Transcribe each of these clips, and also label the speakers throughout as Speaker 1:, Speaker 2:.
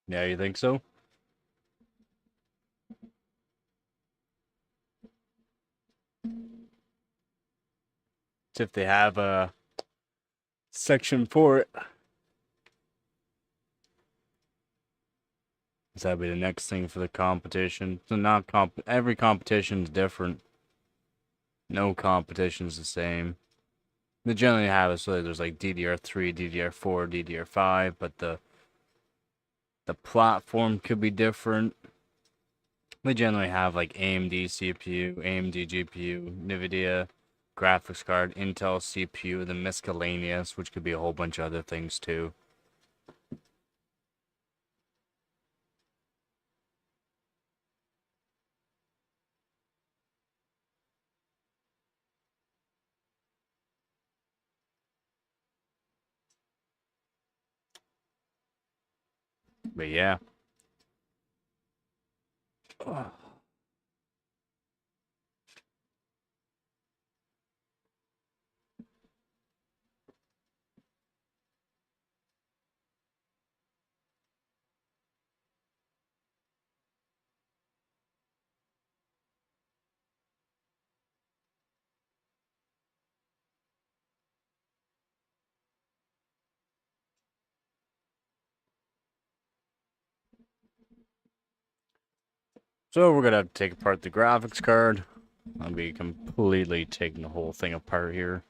Speaker 1: Yeah, you think so? It's if they have a section for it. That'd be the next thing for the competition. So not every competition is different. No competition is the same. They generally have it so that there's like DDR3, DDR4, DDR5, but the platform could be different. They generally have like AMD CPU, AMD GPU, NVIDIA graphics card, Intel CPU, the miscellaneous, which could be a whole bunch of other things too. But yeah. So we're gonna have to take apart the graphics card. I'll be completely taking the whole thing apart here.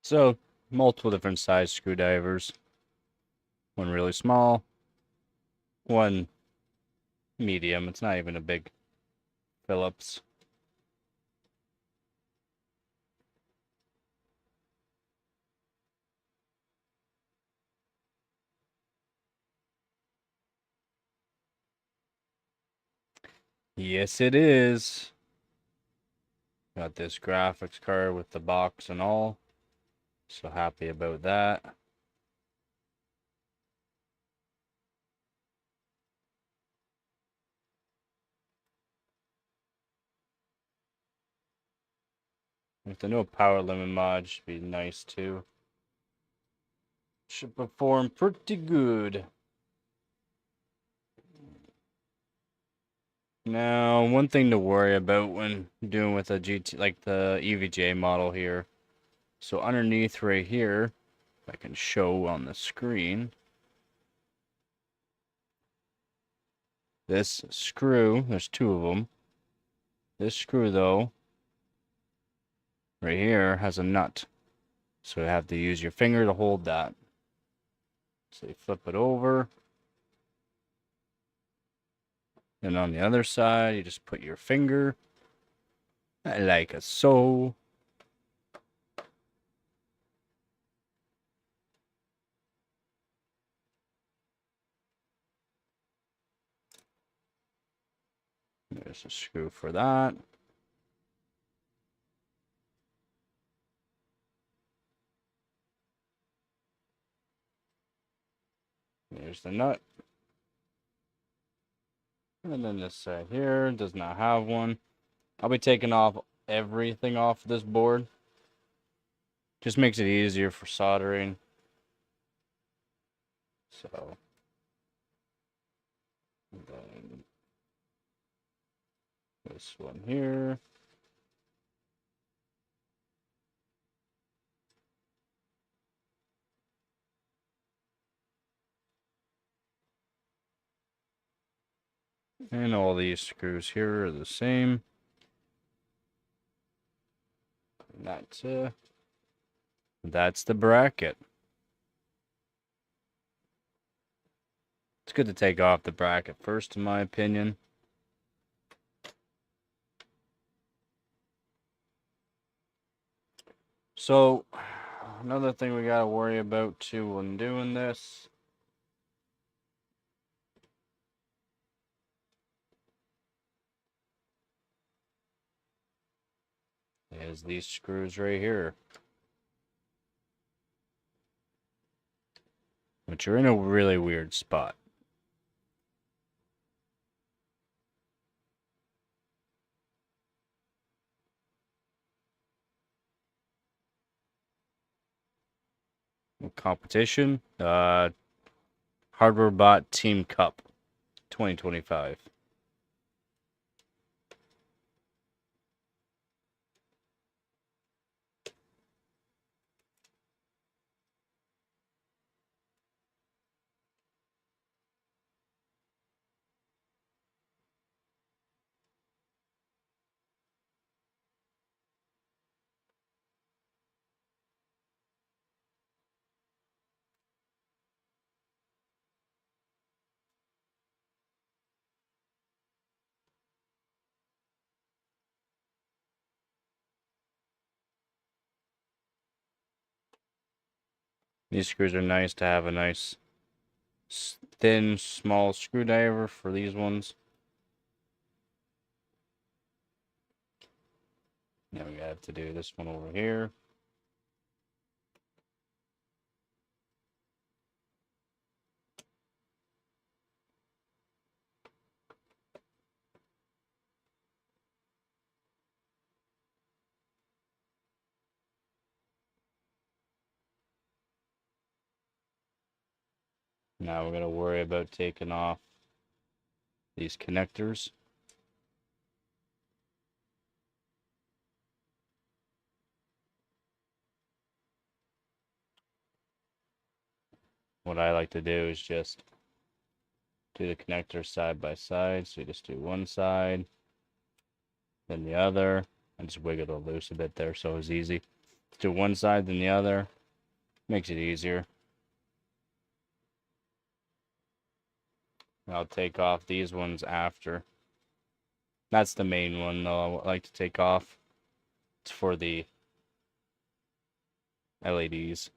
Speaker 1: So, multiple different size screwdrivers. One really small, one medium. It's not even a big Phillips. Yes, it is. Got this graphics card with the box and all. So happy about that. If the no power limit mod should be nice too. Should perform pretty good. Now, one thing to worry about when doing with a GT, like the EVGA model here. So underneath right here, if I can show on the screen, this screw, there's two of them. This screw though, right here, has a nut. So you have to use your finger to hold that. So you flip it over. And on the other side, you just put your finger like so. There's a screw for that. There's the nut. And then this side here does not have one. I'll be taking off everything off this board. Just makes it easier for soldering. So then this one here. And all these screws here are the same. That's the bracket. It's good to take off the bracket first, in my opinion. So, another thing we gotta worry about too when doing this is these screws right here, which are in a really weird spot. Competition, Hardware Bot Team Cup 2025. These screws are nice to have a nice thin, small screwdriver for these ones. Now we have to do this one over here. Now we're going to worry about taking off these connectors. What I like to do is just do the connectors side by side. So you just do one side, then the other. I just wiggle it loose a bit there so it's easy. Do one side, then the other. Makes it easier. I'll take off these ones after. That's the main one, though, I like to take off. It's for the LEDs.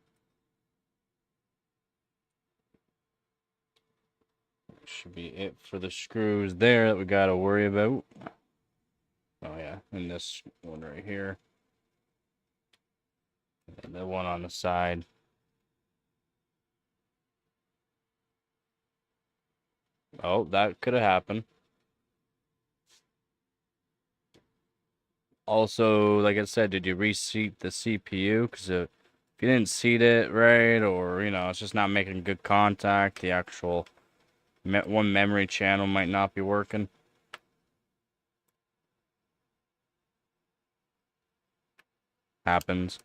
Speaker 1: Should be it for the screws there that we got to worry about. Oh, yeah, and this one right here. And the one on the side. Oh, that could have happened. Also, like I said, did you reseat the CPU? Because if you didn't seat it right, or, you know, it's just not making good contact, the actual one memory channel might not be working. Happens.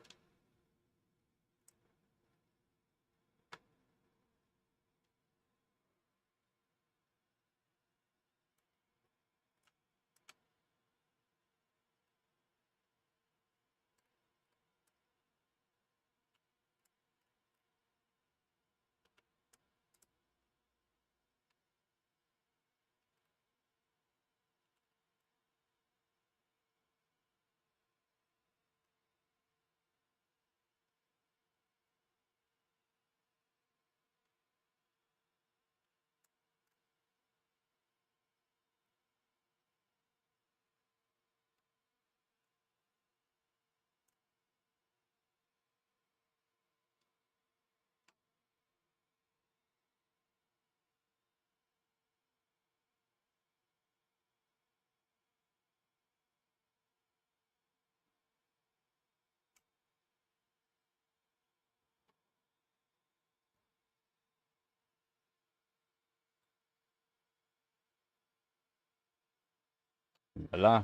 Speaker 1: Voila.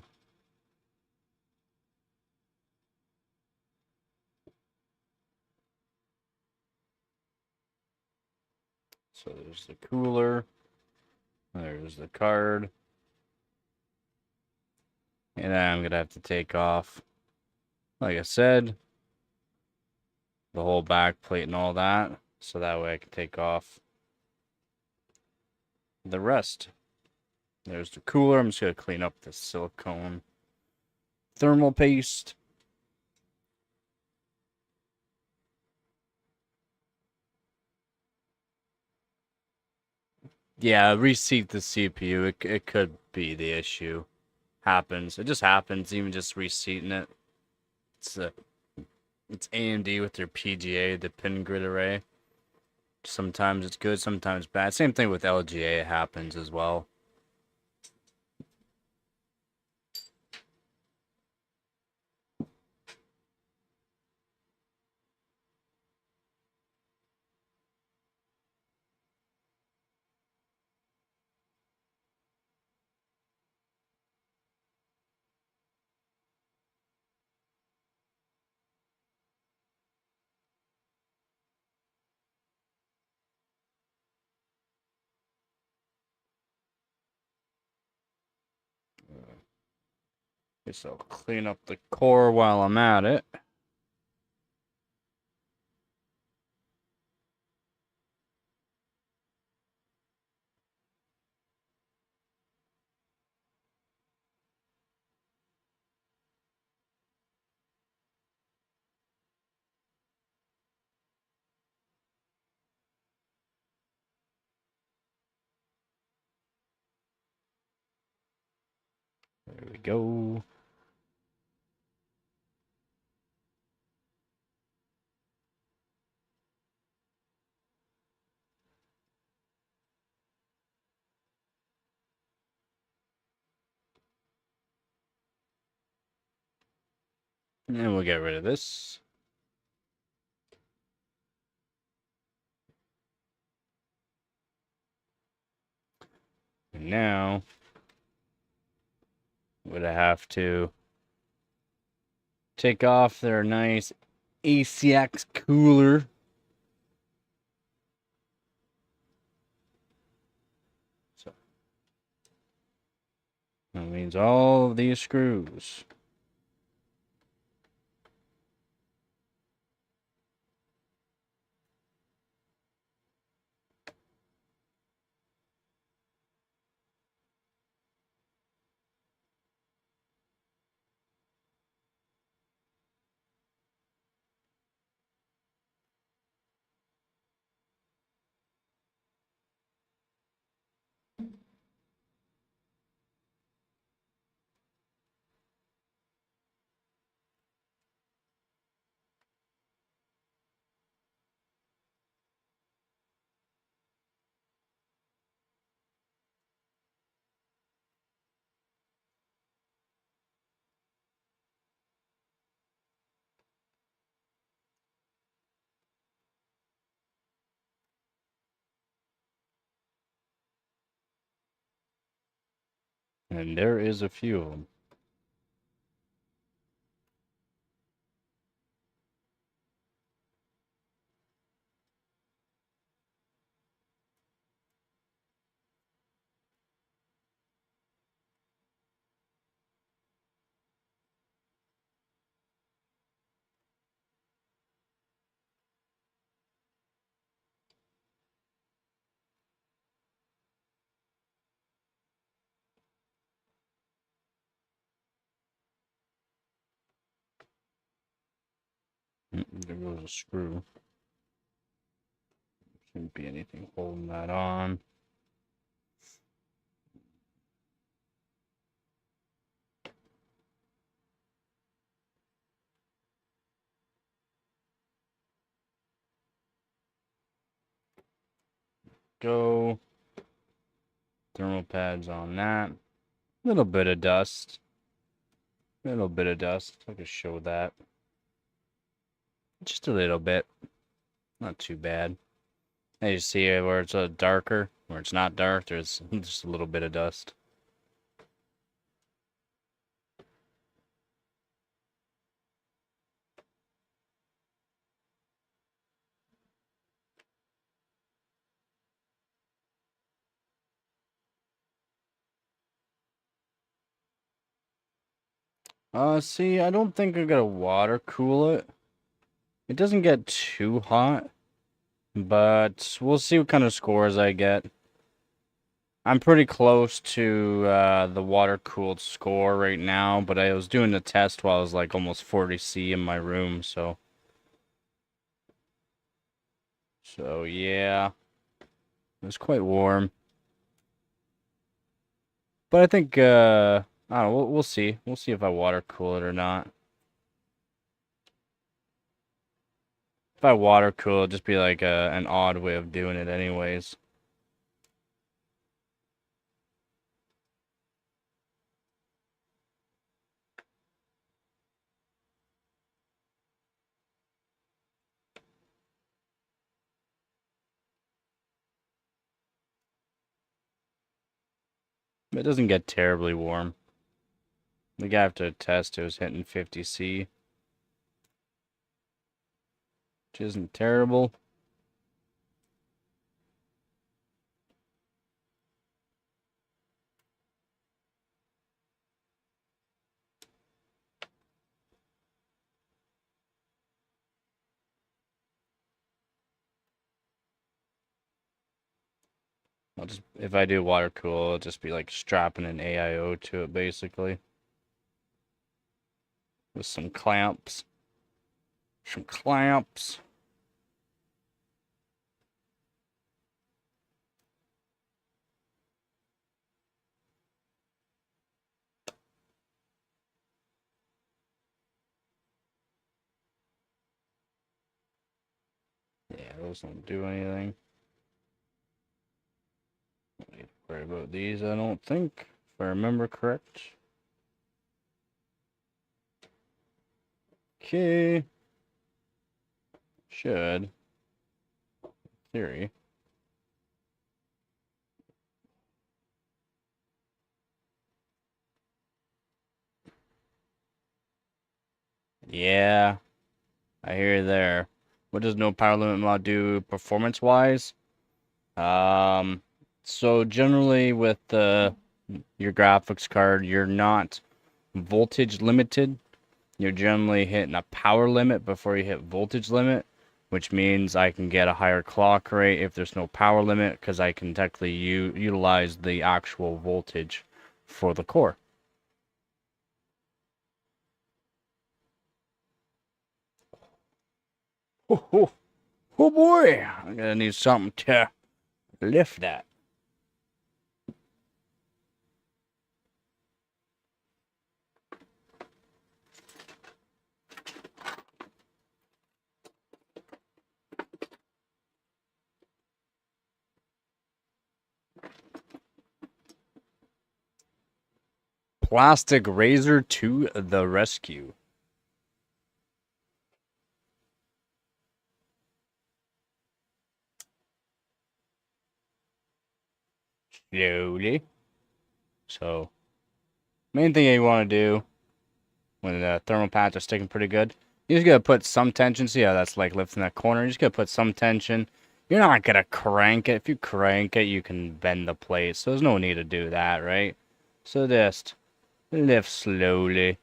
Speaker 1: So there's the cooler. There's the card. And then I'm going to have to take off like I said, the whole back plate and all that, so that way I can take off the rest. There's the cooler. I'm just going to clean up the silicone thermal paste. Yeah, reseat the CPU. It could be the issue. Happens. It just happens, even just reseating it. It's AMD with their PGA, the pin grid array. Sometimes it's good, sometimes bad. Same thing with LGA, it happens as well. So clean up the core while I'm at it. There we go. And we'll get rid of this. And now, would I have to take off their nice ACX cooler. So that means all of these screws. And there is a few of them. There goes a screw. Shouldn't be anything holding that on. Go. Thermal pads on that. Little bit of dust. Little bit of dust. I could show that. Just a little bit. Not too bad. As you see where it's darker, where it's not dark, there's just a little bit of dust. See, I don't think I'm gonna water cool it. It doesn't get too hot, but we'll see what kind of scores I get. I'm pretty close to the water-cooled score right now, but I was doing the test while I was like almost 40 C in my room, so... So, yeah. It was quite warm. But I think, I don't know, we'll see. We'll see if I water cool it or not. If I water cool, it'd just be like an odd way of doing it anyways. It doesn't get terribly warm. The guy after the test, it was hitting 50 C. Which isn't terrible. If I do water cool, it'll just be like strapping an AIO to it basically. With some clamps. Some clamps. Yeah, those don't do anything. Don't need to worry about these, I don't think, if I remember correct. Okay. Should. In theory. Yeah. I hear you there. What does no power limit mod do performance-wise? So generally with your graphics card, you're not voltage limited. You're generally hitting a power limit before you hit voltage limit, which means I can get a higher clock rate if there's no power limit, because I can technically utilize the actual voltage for the core. Oh, oh boy, I'm gonna need something to lift that. Plastic razor to the rescue. Slowly. So, main thing you want to do when the thermal pads are sticking pretty good, you just gotta put some tension. See how that's like lifting that corner? You just gotta put some tension. You're not gonna crank it. If you crank it, you can bend the plate. So there's no need to do that, right? So just lift slowly.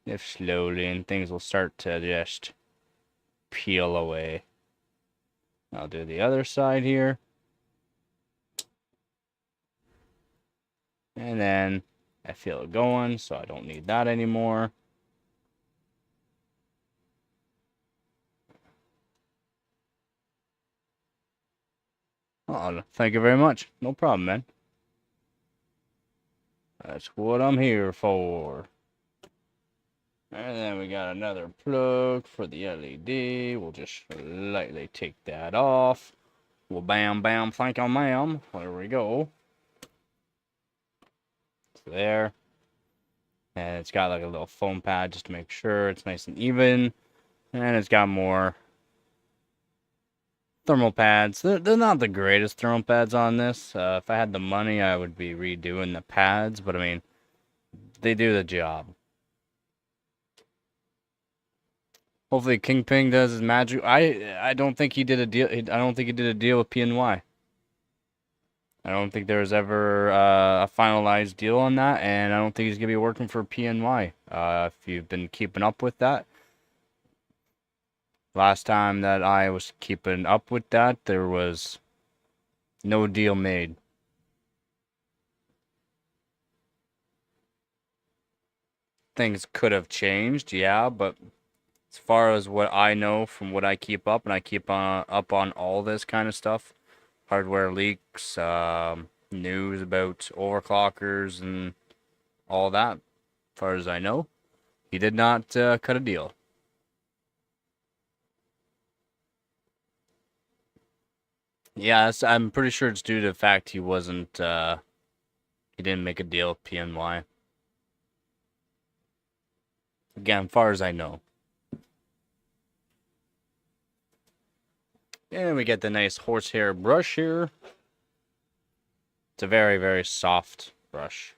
Speaker 1: Lift slowly, and things will start to just peel away. I'll do the other side here. And then I feel it going, so I don't need that anymore. Oh, thank you very much. No problem, man. That's what I'm here for. And then we got another plug for the LED. We'll just lightly take that off. We'll bam, bam, thank you, ma'am. There we go. It's there. And it's got like a little foam pad just to make sure it's nice and even. And it's got more thermal pads. They're not the greatest thermal pads on this. If I had the money, I would be redoing the pads. But I mean, they do the job. Hopefully Kingpin does his magic. I don't think he did a deal. I don't think he did a deal with PNY. I don't think there was ever a finalized deal on that, and I don't think he's going to be working for PNY. If you've been keeping up with that. Last time that I was keeping up with that, there was no deal made. Things could have changed, yeah, but as far as what I know from what I keep up, and I keep up on all this kind of stuff, hardware leaks, news about overclockers and all that, as far as I know, he did not cut a deal. Yeah, I'm pretty sure it's due to the fact he wasn't, he didn't make a deal with PNY. Again, as far as I know. And we get the nice horsehair brush here. It's a very, very soft brush.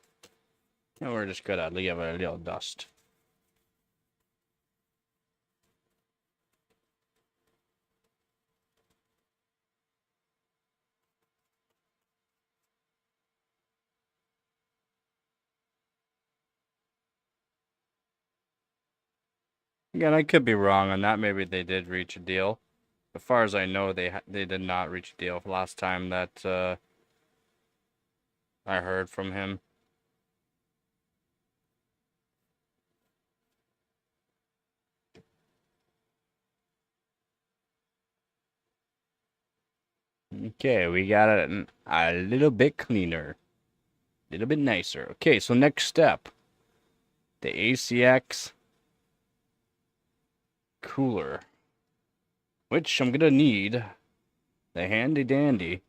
Speaker 1: And we're just gonna leave a little dust. Again, I could be wrong on that. Maybe they did reach a deal. As far as I know, they did not reach a deal last time that I heard from him. Okay, we got it a little bit cleaner. A little bit nicer. Okay, so next step. The ACX cooler. Which I'm gonna need the handy dandy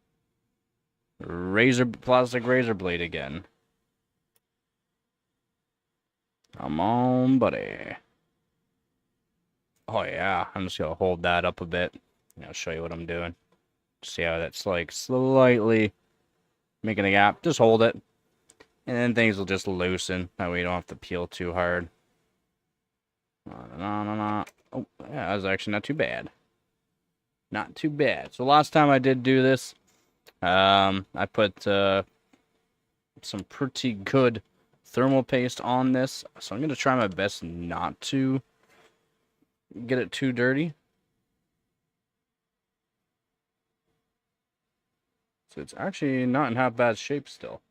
Speaker 1: plastic razor blade again. Come on, buddy. Oh yeah, I'm just gonna hold that up a bit. And I'll show you what I'm doing. See how that's like slightly making a gap. Just hold it. And then things will just loosen. That way you don't have to peel too hard. Oh, yeah, that was actually not too bad. Not too bad. So last time I did do this, I put some pretty good thermal paste on this. So I'm going to try my best not to get it too dirty. So it's actually not in half bad shape still.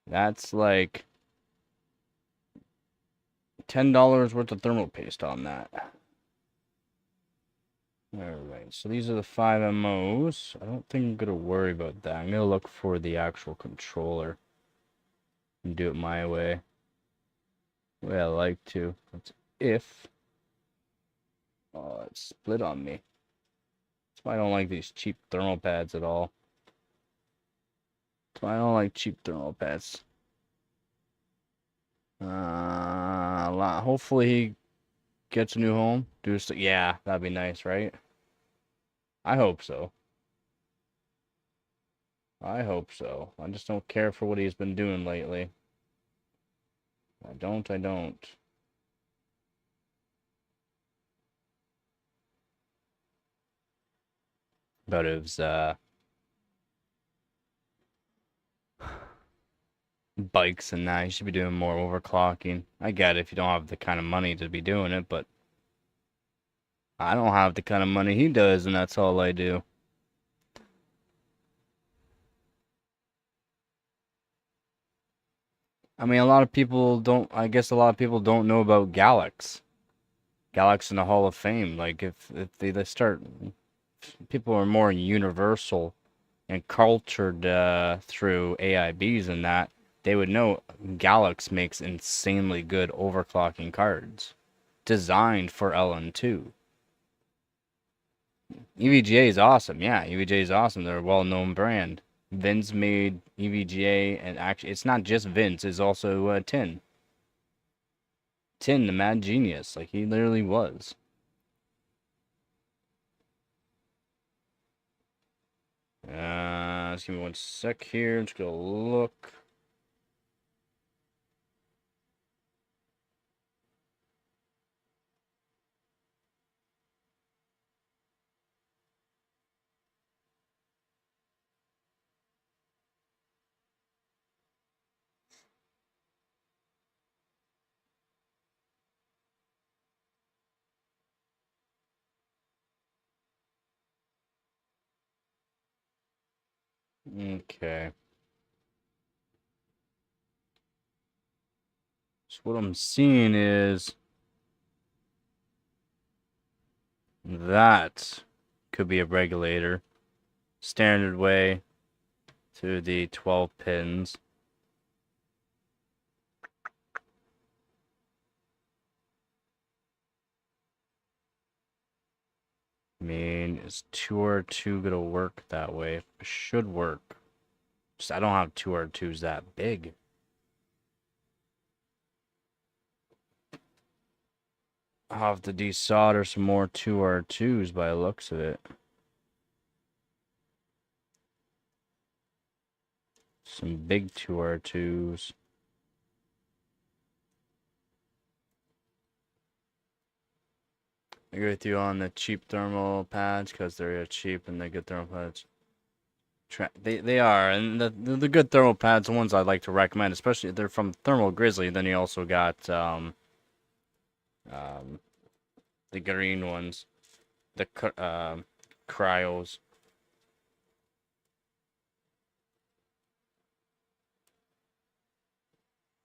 Speaker 1: That's like $10 worth of thermal paste on that. Alright, so these are the 5 MOs. I don't think I'm going to worry about that. I'm going to look for the actual controller and do it my way. The way I like to. That's if. Oh, it's split on me. That's why I don't like these cheap thermal pads at all. That's why I don't like cheap thermal pads. Hopefully he gets a new home. Yeah, that'd be nice, right? I hope so. I hope so. I just don't care for what he's been doing lately. I don't. But it was, bikes and that. You should be doing more overclocking. I get it if you don't have the kind of money to be doing it, but I don't have the kind of money he does, and that's all I do. I mean, I guess a lot of people don't know about Galax. Galax in the Hall of Fame. Like, if they start, people are more universal and cultured through AIBs and that, they would know Galax makes insanely good overclocking cards. Designed for LN2. EVGA is awesome. Yeah, EVGA is awesome. They're a well-known brand. Vince made EVGA, and actually, it's not just Vince. It's also Tin. Tin, the mad genius. Like, he literally was. Just give me one sec here. Just go look. Okay. So what I'm seeing is that could be a regulator. Standard way to the 12 pins. I mean, is 2R2 gonna work that way? It should work. Just I don't have 2R2s that big. I'll have to desolder some more 2R2s by the looks of it. Some big 2R2s. I agree with you on the cheap thermal pads because they're cheap and they're good thermal pads. They are, and the good thermal pads, the ones I'd like to recommend, especially if they're from Thermal Grizzly. Then you also got the green ones, the cryos.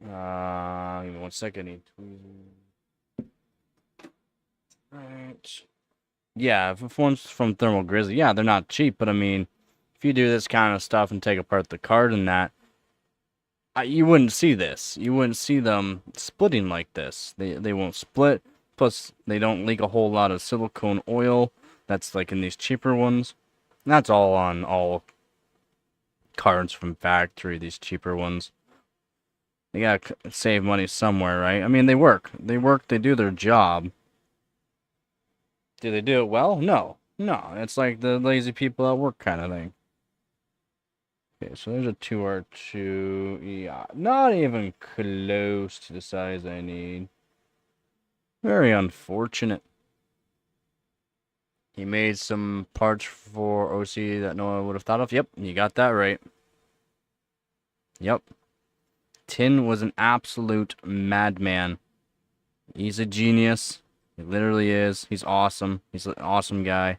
Speaker 1: Give me one second. I need tweezers. Right. Yeah, if one's from Thermal Grizzly, yeah, they're not cheap, but I mean, if you do this kind of stuff and take apart the card and that, you wouldn't see this. You wouldn't see them splitting like this. They won't split. Plus, they don't leak a whole lot of silicone oil. That's like in these cheaper ones. And that's all on all cards from factory, these cheaper ones. They gotta save money somewhere, right? I mean, they work. They work, they do their job. Do they do it well? No. No, it's like the lazy people at work kind of thing. Okay, so there's a 2R2. Yeah, not even close to the size I need. Very unfortunate. He made some parts for OC that no one would have thought of. Yep, you got that right. Yep. Tin was an absolute madman. He's a genius. He literally is. He's awesome. He's an awesome guy.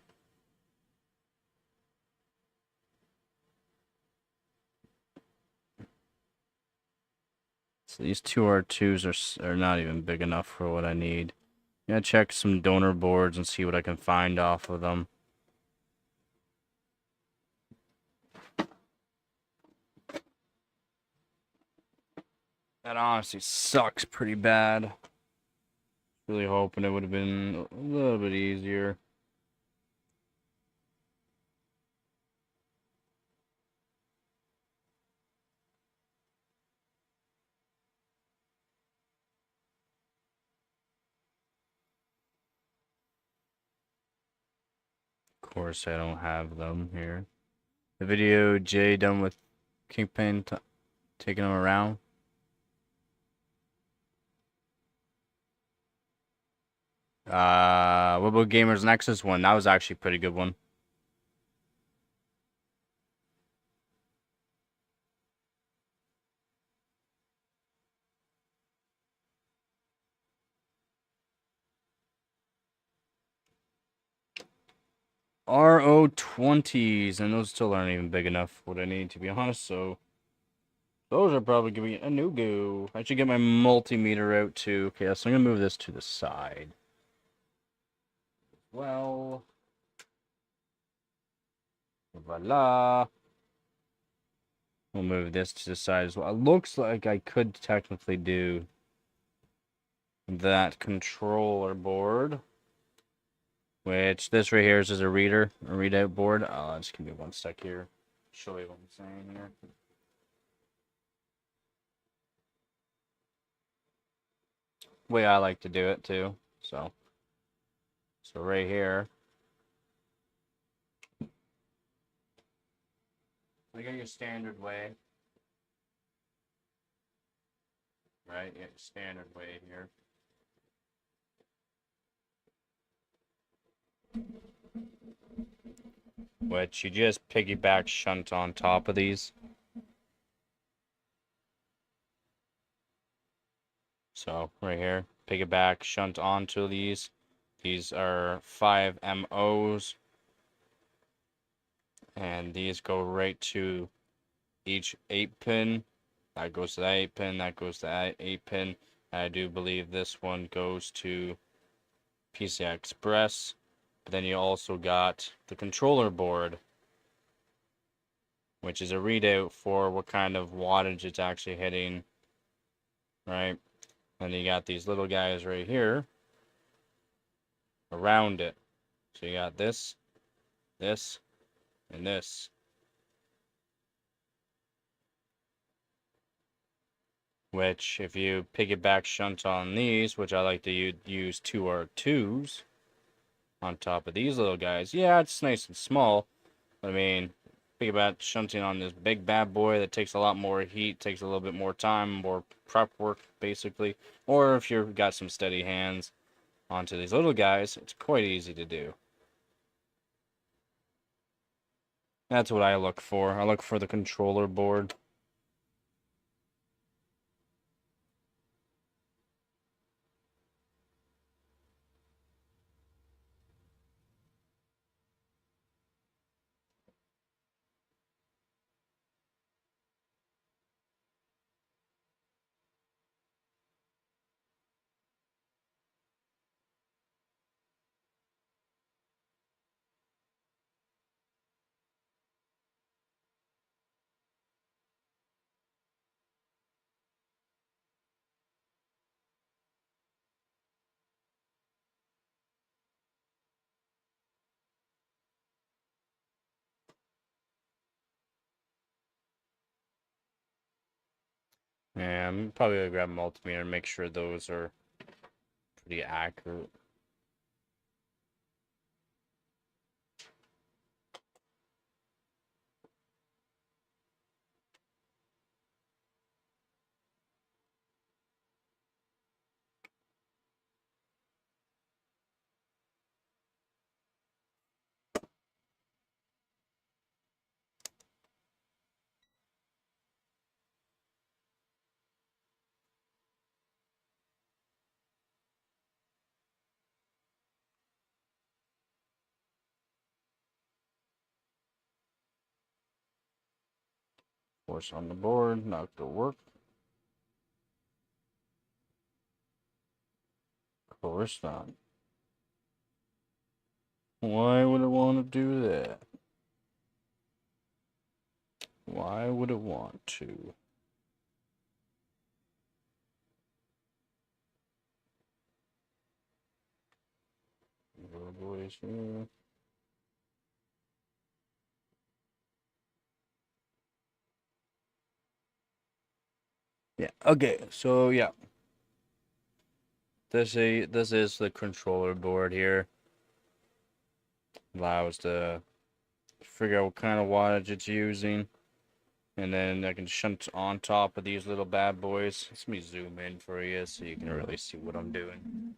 Speaker 1: So these 2R2s are not even big enough for what I need. I'm gonna check some donor boards and see what I can find off of them. That honestly sucks pretty bad. Really hoping it would have been a little bit easier. Of course, I don't have them here. The video Jay done with Kingpin taking them around. What about Gamers Nexus one? That was actually a pretty good one. RO20s, and those still aren't even big enough for what I need, to be honest, so those are probably giving it a no-go. I should get my multimeter out too. Okay, so I'm gonna move this to the side. Well, voila. We'll move this to the side as well. It looks like I could technically do that controller board, which this right here is just a readout board. Just give me one sec here. Show you what I'm saying here. Way I like to do it too. So right here. So you got your standard way. Right? You got your standard way here. Which you just piggyback shunt on top of these. So right here, piggyback shunt onto these. These are 5 MOs. And these go right to each 8-pin. That goes to that 8-pin, that goes to that 8-pin. I do believe this one goes to PCI Express. But then you also got the controller board, which is a readout for what kind of wattage it's actually hitting, right? And you got these little guys right here around it. So you got this, this, and this. Which, if you piggyback shunt on these, which I like to use 2R2s on top of these little guys, yeah, it's nice and small. But I mean, piggyback shunting on this big bad boy that takes a lot more heat, takes a little bit more time, more prep work, basically. Or if you've got some steady hands onto these little guys, it's quite easy to do. That's what I look for. I look for the controller board. Yeah, I'm probably gonna grab a multimeter and make sure those are pretty accurate. Force on the board, not gonna work. Of course not. Why would it want to do that? Why would it want to? Boys here. Yeah, okay, so yeah. This is the controller board here. Allows to figure out what kind of wattage it's using. And then I can shunt on top of these little bad boys. Let me zoom in for you so you can really see what I'm doing.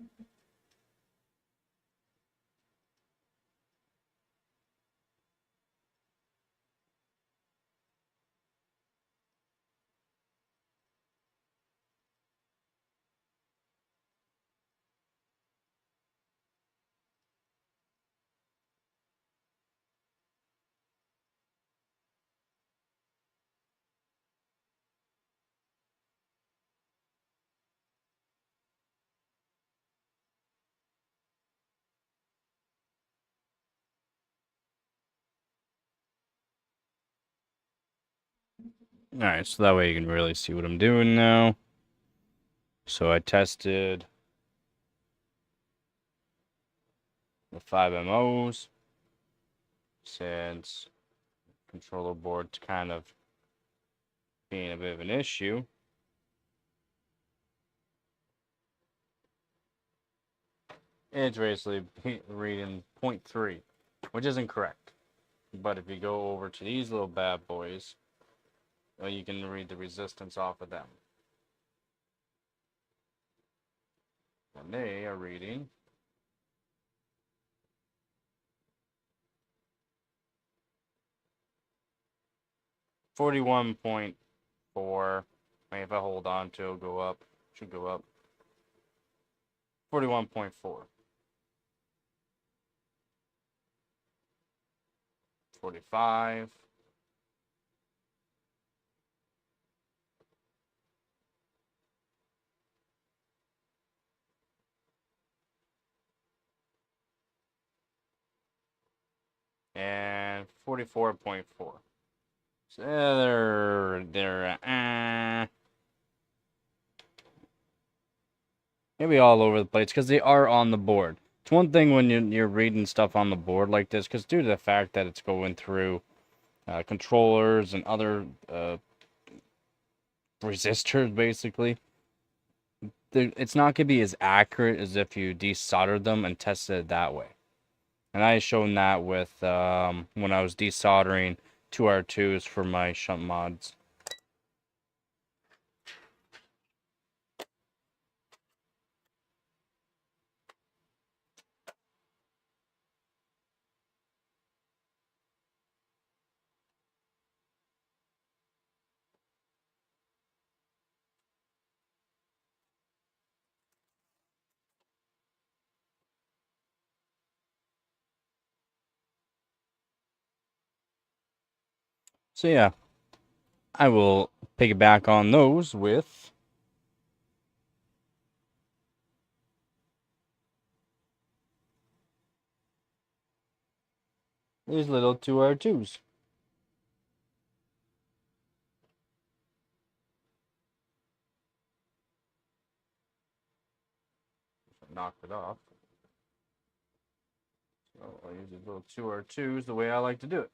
Speaker 1: Alright, so that way you can really see what I'm doing now. So I tested the 5 MOs, since controller board's kind of being a bit of an issue. It's basically reading 0.3, which isn't correct. But if you go over to these little bad boys, you can read the resistance off of them. And they are reading 41.4. If I hold on to, it'll go up. Should go up. 41.4. 45. And 44.4. So they're maybe all over the place because they are on the board. It's one thing when you're reading stuff on the board like this, because due to the fact that it's going through controllers and other resistors, basically, it's not going to be as accurate as if you desoldered them and tested it that way. And I shown that with when I was desoldering 2R2s for my shunt mods. So yeah, I will piggyback on those with these little 2R2s. Knocked it off. So I'll use these little 2R2s the way I like to do it.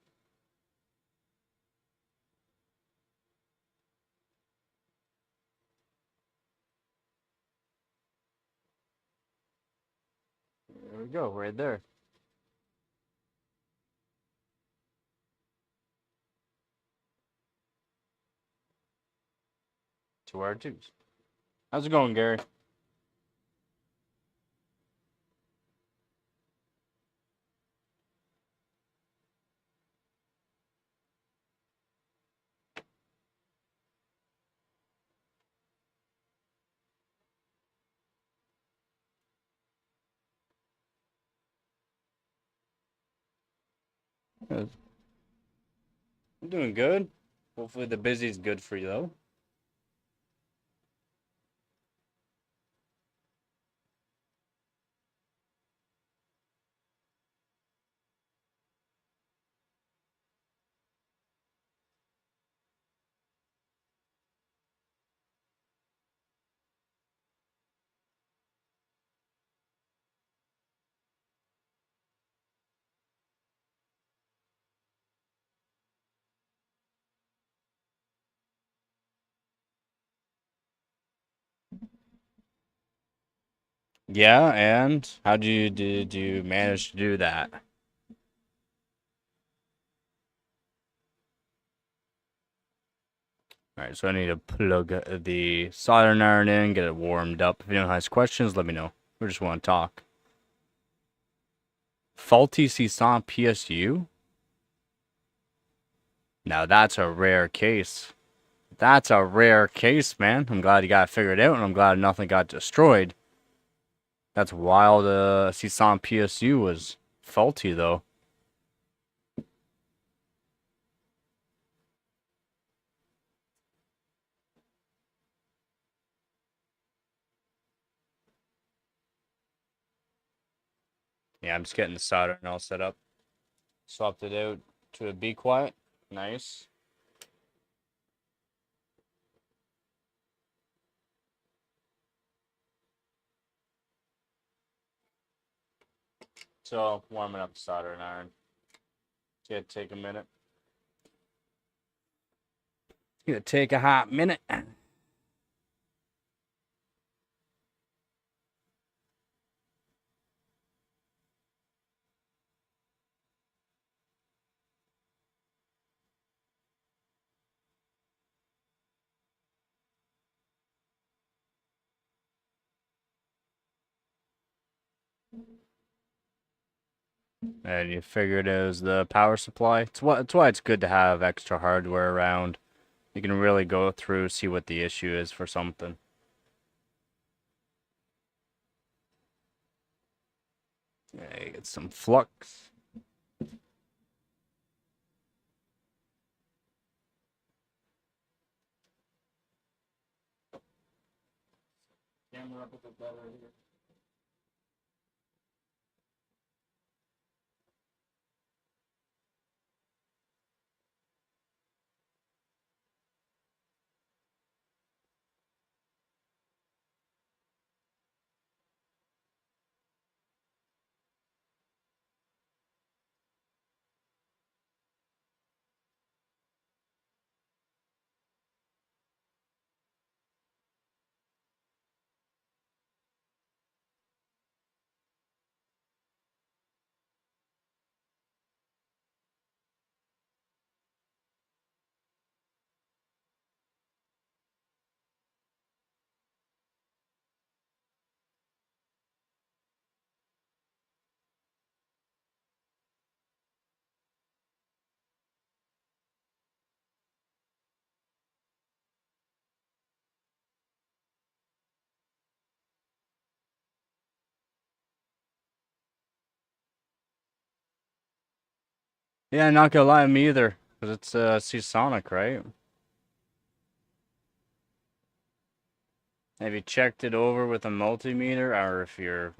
Speaker 1: There we go, right there. Two R2s. How's it going, Gary? I'm doing good. Hopefully the busy's good for you, though. Yeah, and how did you manage to do that? Alright, so I need to plug the soldering iron in, get it warmed up. If anyone has questions, let me know. We just want to talk. Faulty CSON PSU? Now that's a rare case. That's a rare case, man. I'm glad you got it figured out, and I'm glad nothing got destroyed. That's wild. CSON PSU was faulty, though. Yeah, I'm just getting the soldering all set up. Swapped it out to a Be Quiet. Nice. So, warming up the soldering iron. It's gonna take a minute. It's gonna take a hot minute. And you figured it was the power supply. It's why it's good to have extra hardware around. You can really go through, see what the issue is for something. Yeah, you get some flux. Camera up a bit better here. Yeah, not gonna lie, me either. Cause it's Seasonic, right? Have you checked it over with a multimeter, or if you're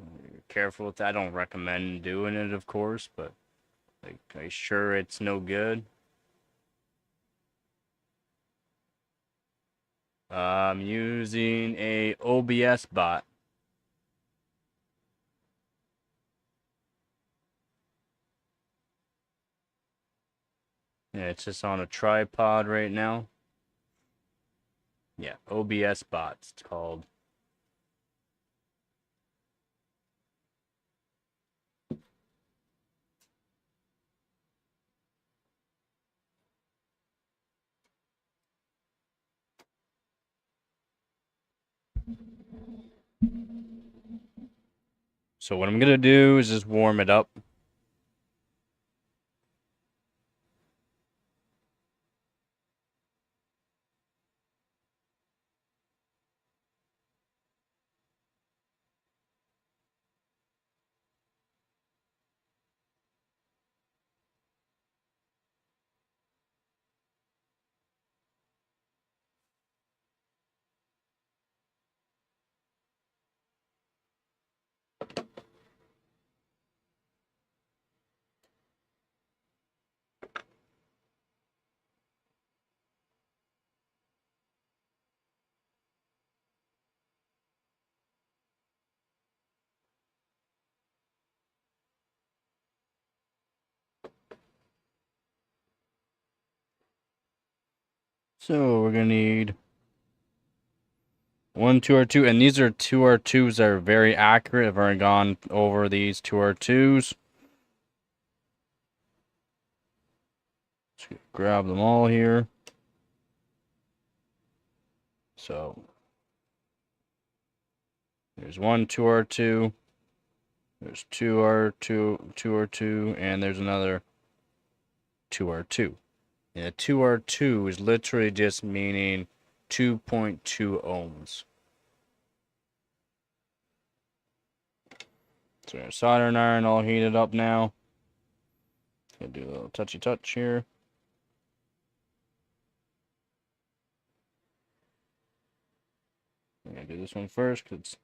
Speaker 1: careful with that? I don't recommend doing it, of course, but like, are you sure it's no good? I'm using a OBS bot. Yeah, it's just on a tripod right now. Yeah, OBS bots, it's called. So what I'm gonna do is just warm it up. So we're gonna need 1 2R2, and these are 2R2s that are very accurate. I've already gone over these 2R2s. Let's grab them all here. So there's 2R2. There's 2R2, 2R2, and there's another 2R2. And a 2R2 is literally just meaning 2.2 ohms. So our soldering iron all heated up now. Gonna do a little touchy touch here. I'm gonna do this one first because it's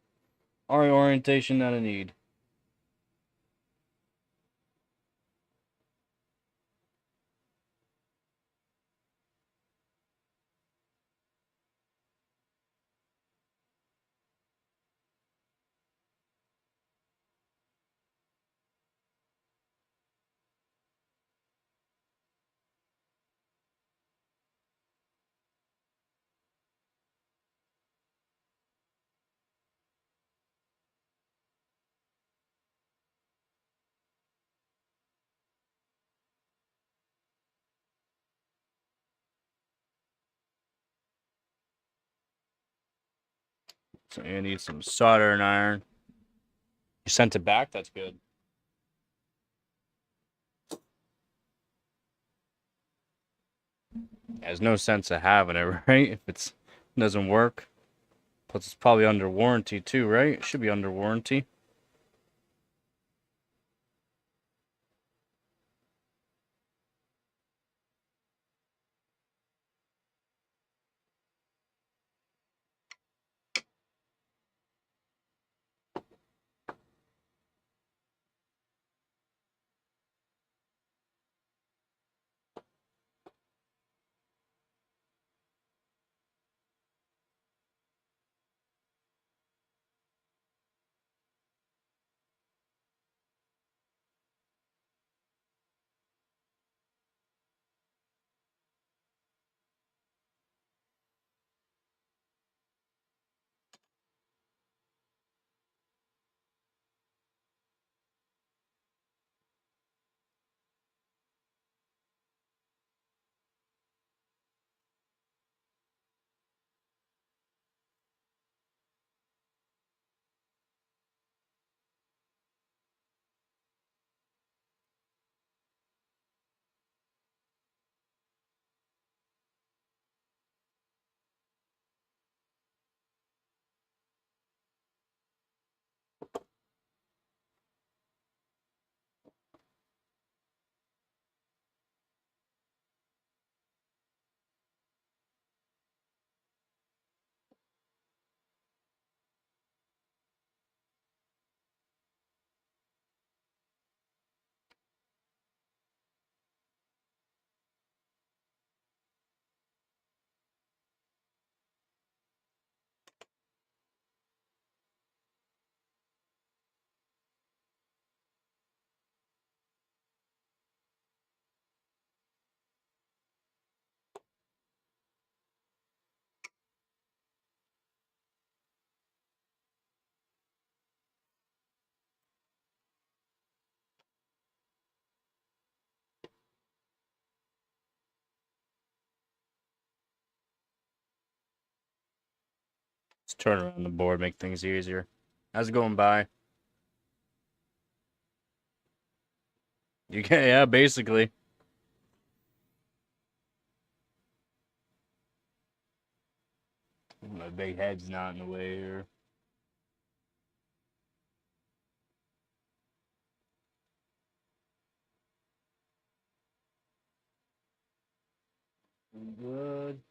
Speaker 1: our orientation that I need. So I need some soldering iron. sent it back? That's good. There's no sense of having it, right? If it doesn't work. Plus, it's probably under warranty too, right? It should be under warranty. Let's turn around the board, make things easier. How's it going by? You can, yeah, basically. My big head's not in the way here. Good.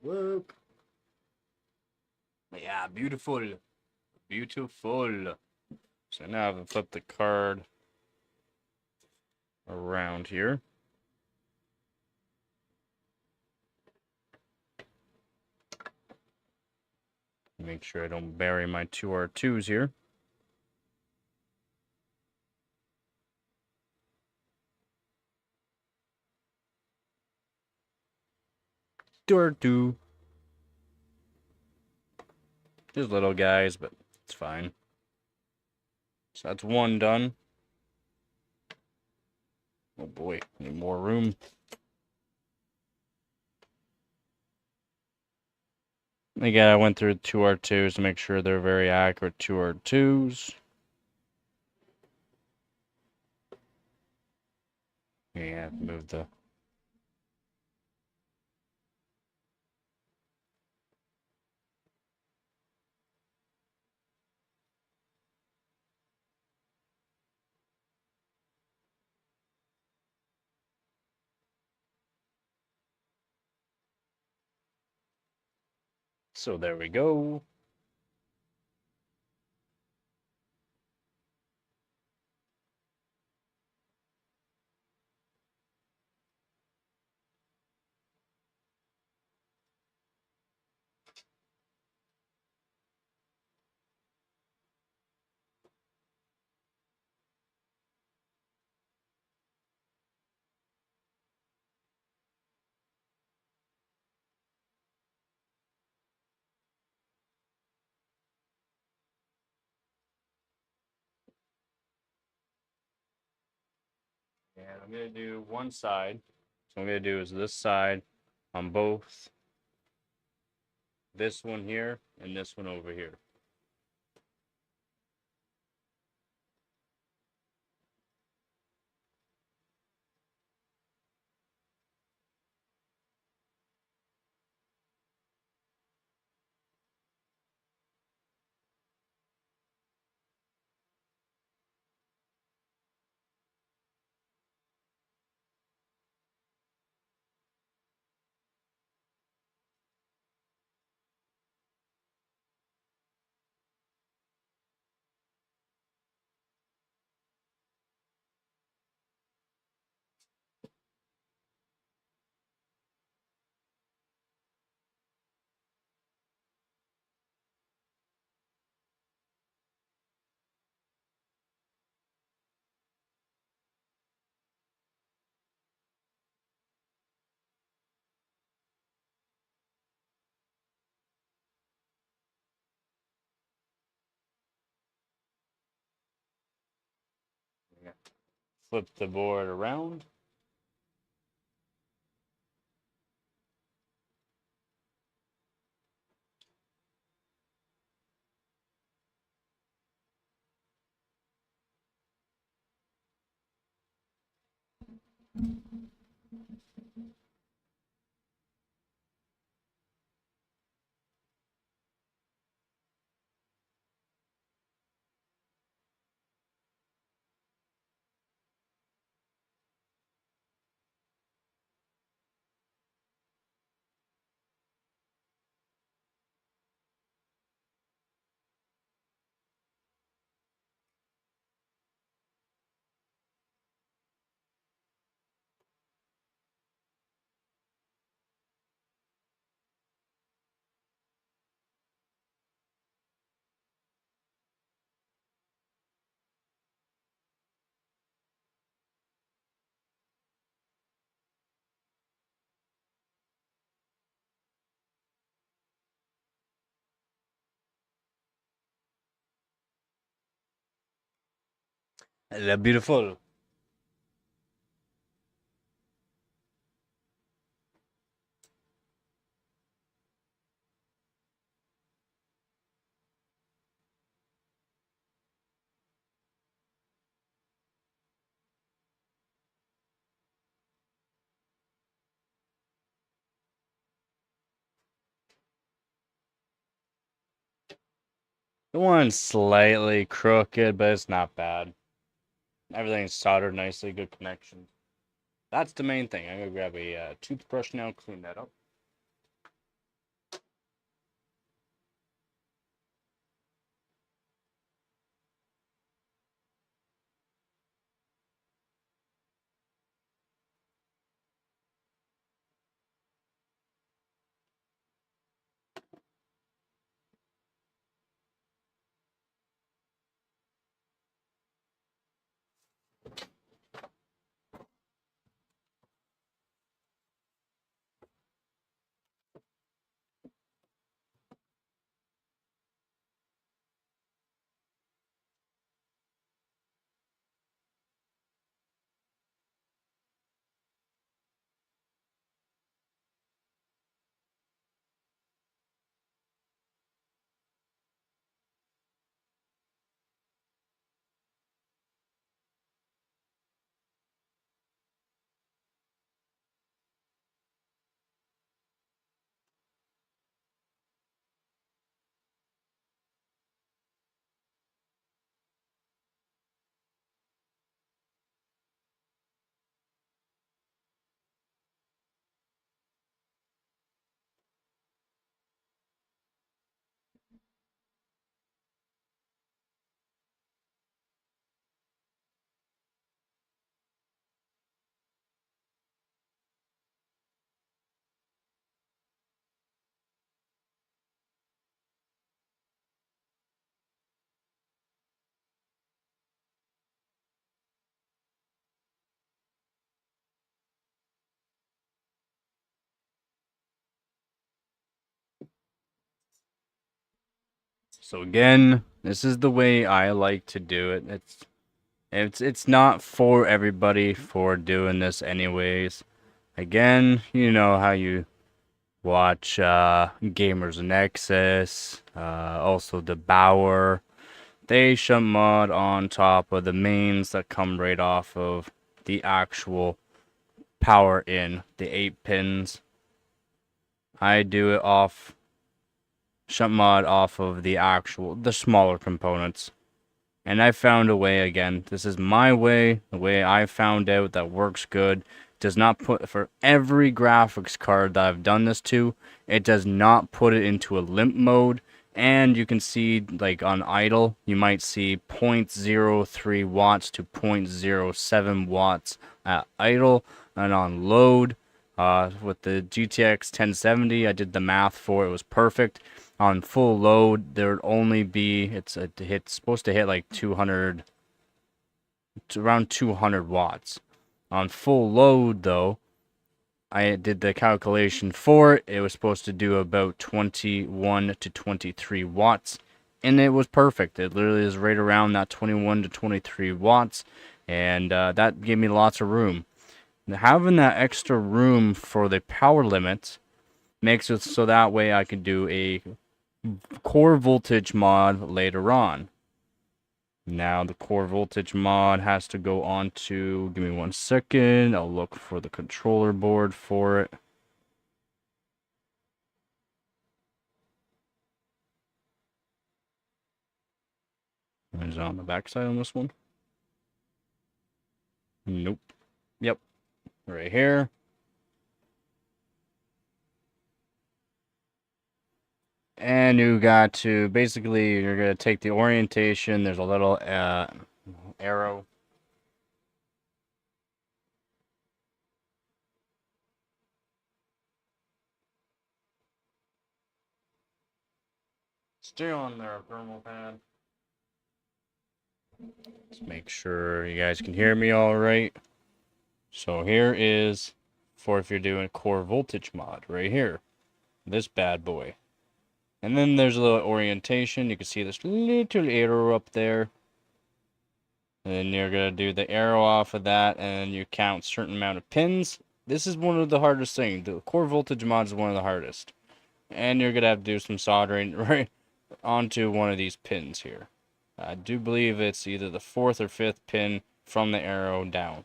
Speaker 1: Look. Yeah, beautiful. Beautiful. So now I've flipped the card around here. Make sure I don't bury my two R2s here. R2. Just little guys, but it's fine. So that's one done. Oh boy, need more room. Again, I went through two R2s to make sure they're very accurate two R2s. Yeah, move the... So there we go. I'm going to do one side. So what I'm going to do is this side on both this one here and this one over here. Flip the board around. La beautiful. The one's slightly crooked, but it's not bad. Everything's soldered nicely, good connection. That's the main thing. I'm gonna grab a toothbrush now, clean that up. So again, this is the way I like to do it. It's not for everybody for doing this anyways. Again, you know how you watch Gamers Nexus, also the Bauer. They shunt mod on top of the mains that come right off of the actual power in, the 8 pins. I do it off shunt mod off of the smaller components. And I found a way again. This is my way, the way I found out that works good. Does not put, for every graphics card that I've done this to, it does not put it into a limp mode. And you can see, like on idle, you might see 0.03 watts to 0.07 watts at idle. And on load, with the GTX 1070, I did the math for it, was perfect. On full load, there would only be, it's supposed to hit like 200, it's around 200 watts. On full load, though, I did the calculation for it. It was supposed to do about 21 to 23 watts, and it was perfect. It literally is right around that 21 to 23 watts, and that gave me lots of room. Now, having that extra room for the power limits makes it so that way I can do a core voltage mod later on. Now the core voltage mod has to go on to, give me 1 second, I'll look for the controller board for it. Is it on the backside on this one? Nope. Yep. Right here. And you got to, basically, you're going to take the orientation. There's a little arrow. Stay on there, thermal pad. Let's make sure you guys can hear me all right. So here is for if you're doing core voltage mod right here. This bad boy. And then there's a little orientation. You can see this little arrow up there. And then you're going to do the arrow off of that, and you count certain amount of pins. This is one of the hardest things. The core voltage mod is one of the hardest. And you're going to have to do some soldering right onto one of these pins here. I do believe it's either the 4th or 5th pin from the arrow down.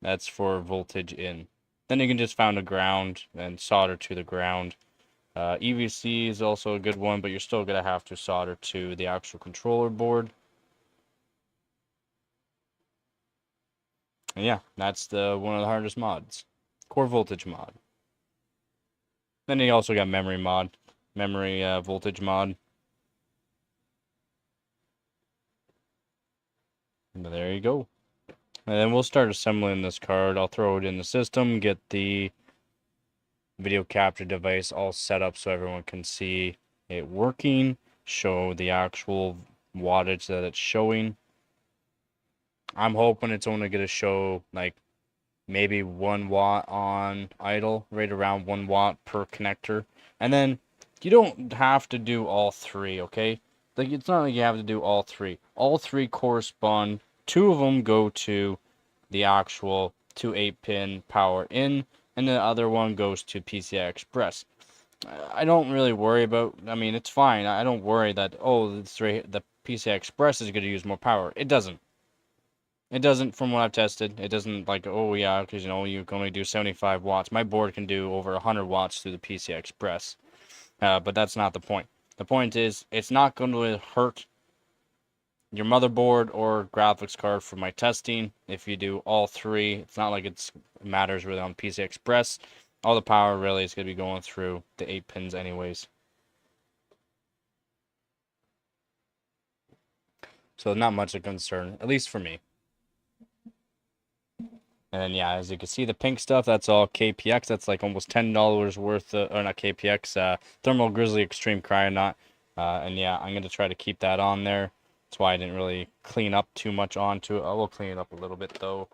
Speaker 1: That's for voltage in. Then you can just find a ground and solder to the ground. EVC is also a good one, but you're still going to have to solder to the actual controller board. And yeah, that's one of the hardest mods. Core voltage mod. Then you also got memory mod. Memory voltage mod. But there you go. And then we'll start assembling this card. I'll throw it in the system, get the video capture device all set up so everyone can see it working, show the actual wattage that it's showing. I'm hoping it's only going to show like maybe 1 watt on idle, right around 1 watt per connector. And then you don't have to do all 3, okay? Like, it's not like you have to do all 3. All 3 correspond. 2 of them go to the actual 2 8-pin power in, and the other one goes to PCI Express. I don't really worry about, I mean, it's fine. I don't worry that, oh, the PCI Express is going to use more power. It doesn't. It doesn't, from what I've tested. It doesn't, like, oh, yeah, because, you know, you can only do 75 watts. My board can do over 100 watts through the PCI Express. But that's not the point. The point is, it's not going to hurt your motherboard or graphics card for my testing. If you do all 3, it's not like it matters really on PCI Express. All the power really is going to be going through the 8 pins anyways. So not much of concern, at least for me. And yeah, as you can see, the pink stuff, that's all KPX. That's like almost $10 worth of, or not KPX, Thermal Grizzly Extreme Cryonaut. And yeah, I'm going to try to keep that on there. That's why I didn't really clean up too much onto it. I will clean it up a little bit though.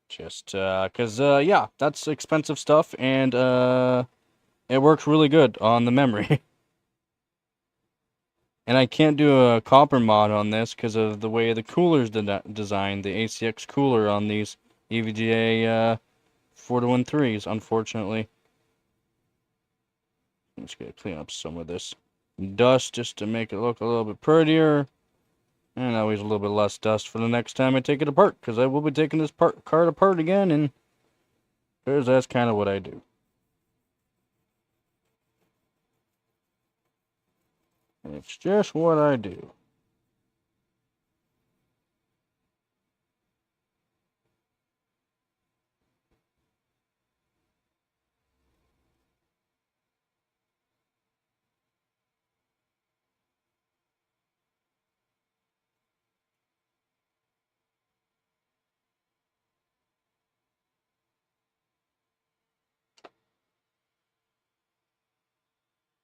Speaker 1: Just because, yeah, that's expensive stuff, and it works really good on the memory. And I can't do a copper mod on this because of the way the cooler's designed, the ACX cooler on these EVGA 4113s, unfortunately. I'm just going to clean up some of this dust just to make it look a little bit prettier. And always a little bit less dust for the next time I take it apart, because I will be taking this card apart again, and because that's kind of what I do. It's just what I do.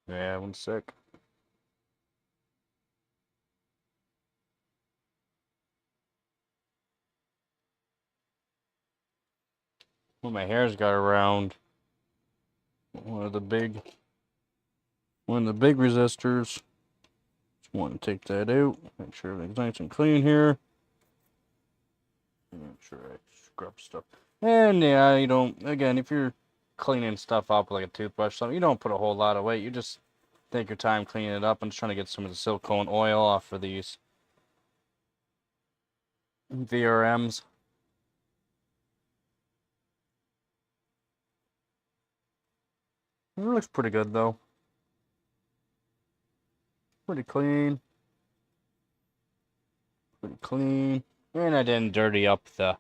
Speaker 1: Yeah, 1 sec. Well, my hair's got around one of the big resistors. Just want to take that out. Make sure everything's nice and clean here. Make sure I scrub stuff. And yeah, you don't, again, if you're cleaning stuff up like a toothbrush or something, you don't put a whole lot of weight. You just take your time cleaning it up. I'm just trying to get some of the silicone oil off of these VRMs. It looks pretty good though. Pretty clean. Pretty clean. And I didn't dirty up the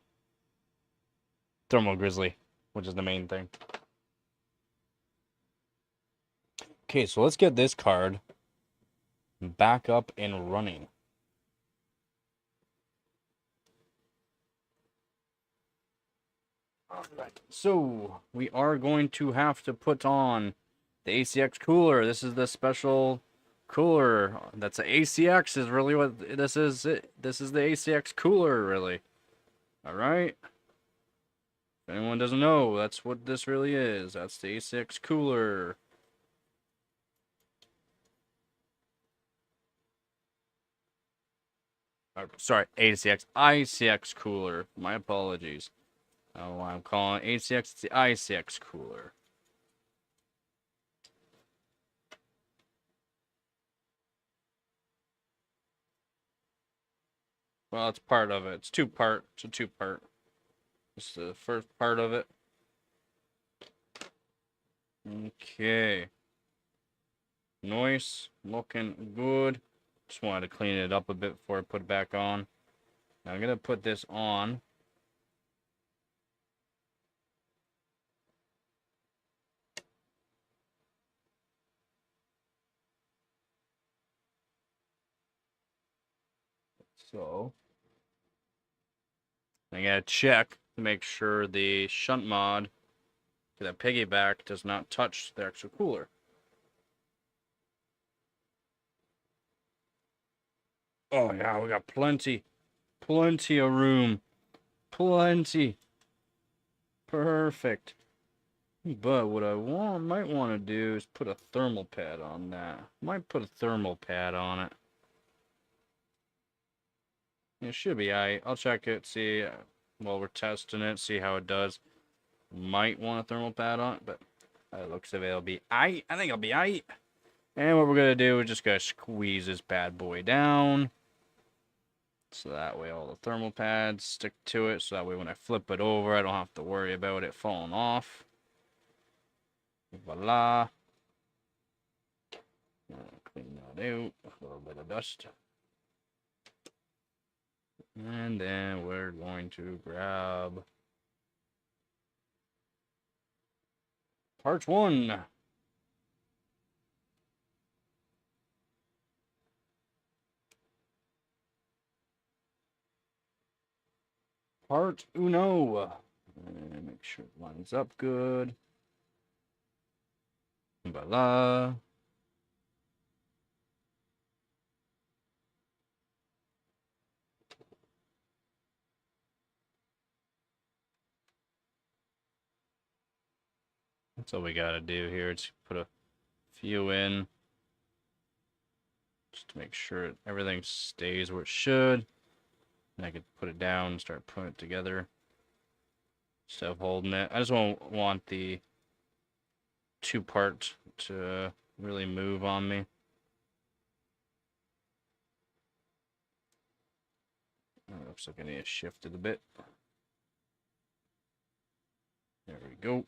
Speaker 1: thermal grizzly, which is the main thing. Okay, so let's get this card back up and running. Alright, so we are going to have to put on the ACX cooler. This is the special cooler. That's the ACX is really what this is. This is the ACX cooler, really. Alright. If anyone doesn't know, that's what this really is. That's the ACX cooler. Sorry, ACX, ICX cooler. My apologies. Oh, I'm calling it ACX, it's the ICX cooler. Well, it's part of it. It's two-part. It's a two-part. It's the first part of it. Okay. Nice. Looking good. Just wanted to clean it up a bit before I put it back on. Now I'm going to put this on. So, I gotta check to make sure the shunt mod for that piggyback does not touch the actual cooler. Oh yeah, we got plenty of room. Plenty. Perfect. But what I might want to do is put a thermal pad on that. Might put a thermal pad on it. It should be aight. I'll check it, see while we're testing it, see how it does. Might want a thermal pad on it, but it looks like it'll be aight. I think it'll be aight. And what we're gonna do is just gonna squeeze this bad boy down. So that way all the thermal pads stick to it. So that way when I flip it over, I don't have to worry about it falling off. Voila. Clean that out. A little bit of dust. And then we're going to grab part 1. Part uno. And make sure it lines up good. Voila. That's all we gotta do here. It's put a few in. just to make sure everything stays where it should. And I could put it down and start putting it together instead of holding it. I just want the two part to really move on me. Looks like I need to shift it a bit. There we go.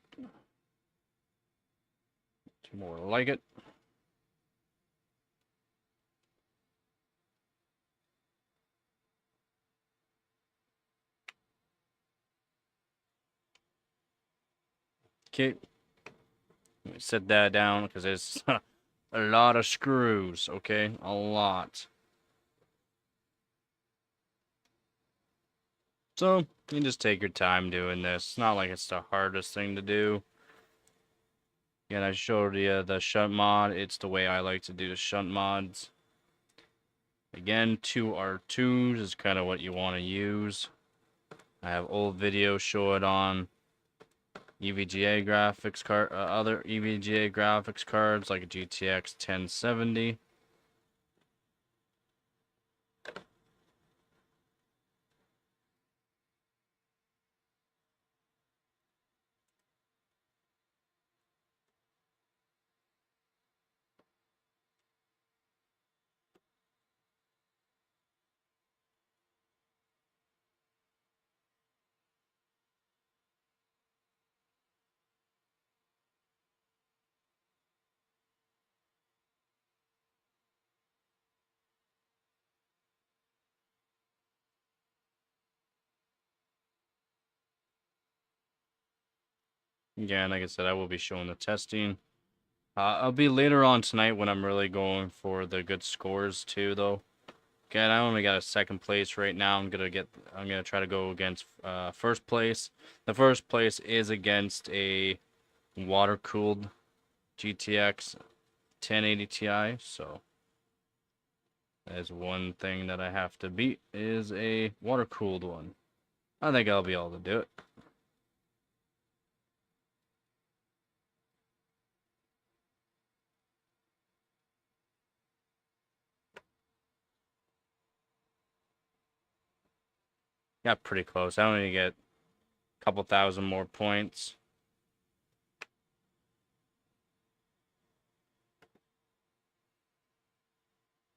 Speaker 1: More like it. Okay. Let me set that down because there's a lot of screws, okay? A lot. So, you just take your time doing this. It's not like it's the hardest thing to do. Again, I showed you the shunt mod. It's the way I like to do the shunt mods. Again, 2R2s is kind of what you want to use. I have old videos show it on EVGA graphics card, other EVGA graphics cards like a GTX 1070. Again, like I said, I will be showing the testing. I'll be later on tonight when I'm really going for the good scores too, though. Again, I only got a second place right now. I'm gonna try to go against first place. The first place is against a water-cooled GTX 1080 Ti, so that is one thing that I have to beat is a water-cooled one. I think I'll be able to do it. Got pretty close. I only get a couple thousand more points.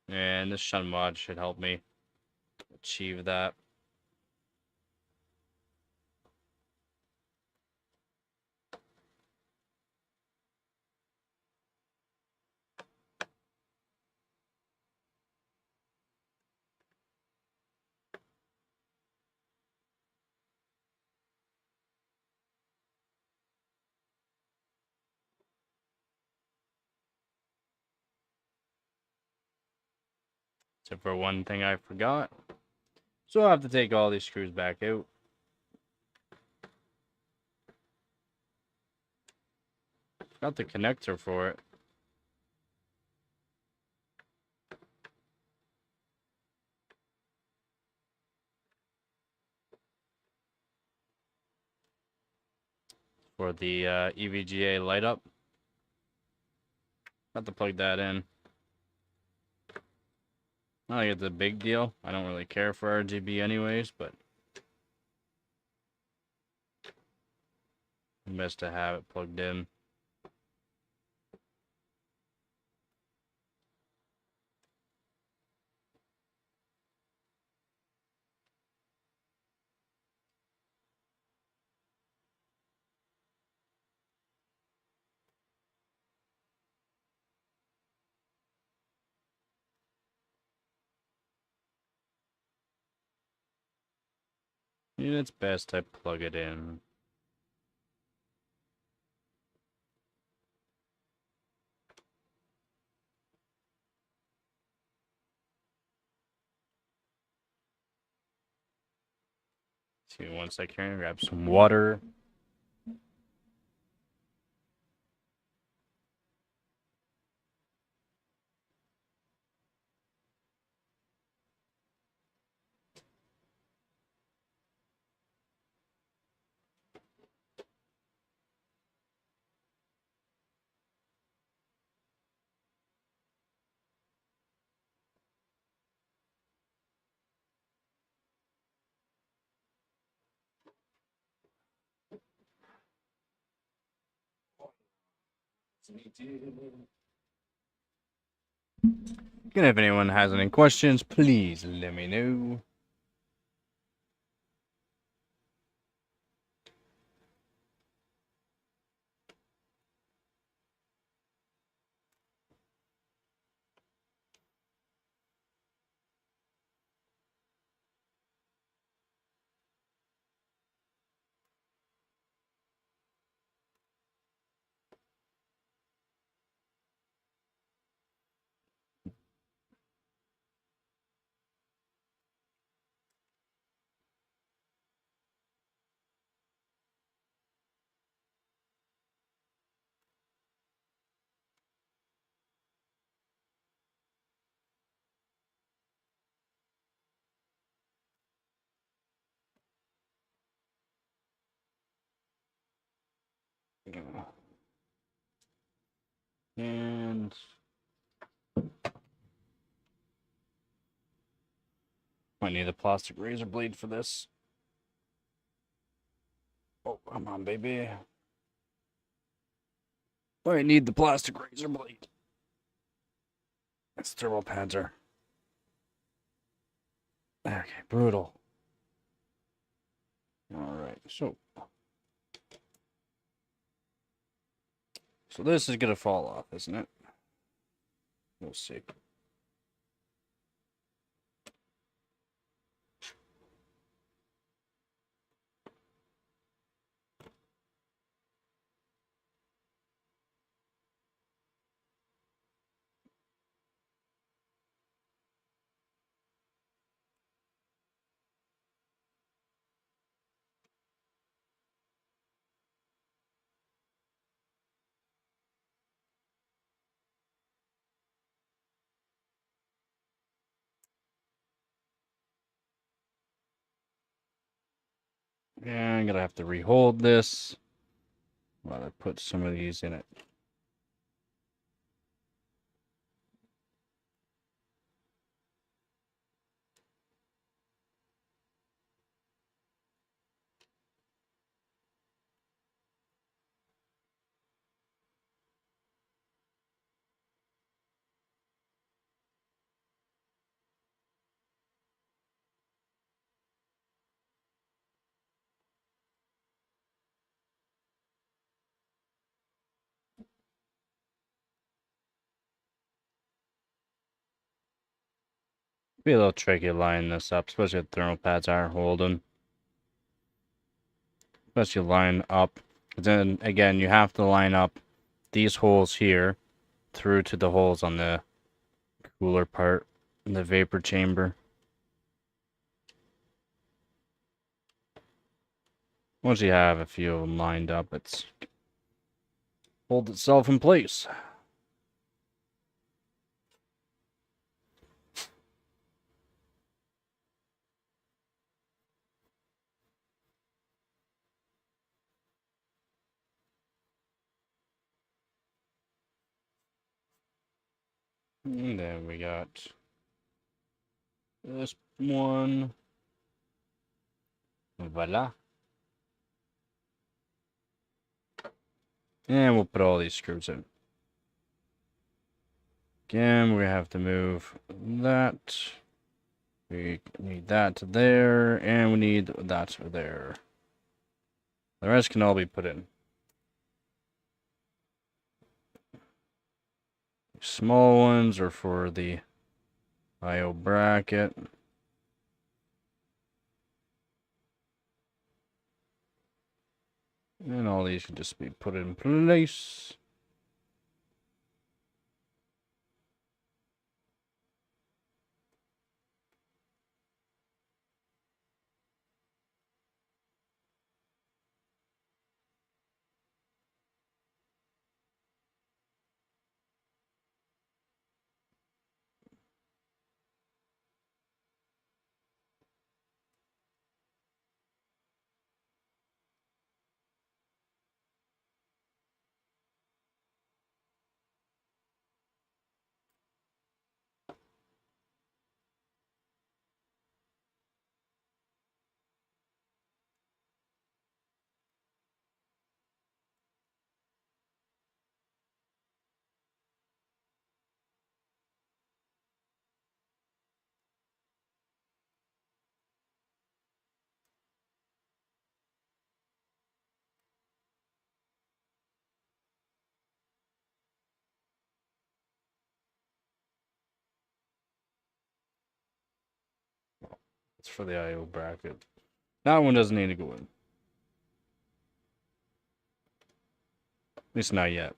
Speaker 1: And this shunt mod should help me achieve that. Except for one thing I forgot. So I'll have to take all these screws back out. Got the connector for it. For the EVGA light up. Have to plug that in. I think it's a big deal. I don't really care for RGB anyways, but best to have it plugged in. And it's best I plug it in. See, one sec here, grab some water. Again, if anyone has any questions, please let me know. And might need a plastic razor blade for this. Oh, come on, baby. Might need the plastic razor blade. That's turbo pads are. Okay, brutal. Alright, so this is gonna fall off, isn't it? We'll see. Yeah, I'm gonna have to rehold this while I put some of these in it. Be a little tricky to line this up, especially if thermal pads are holding. Especially line up. Then again, you have to line up these holes here through to the holes on the cooler part in the vapor chamber. Once you have a few of them lined up, it's hold itself in place. And then we got this one. Voila. And we'll put all these screws in. Again, we have to move that. We need that to there, and we need that to there. The rest can all be put in. Small ones are for the I/O bracket. And all these can just be put in place. for the I/O bracket. That one doesn't need to go in. At least not yet.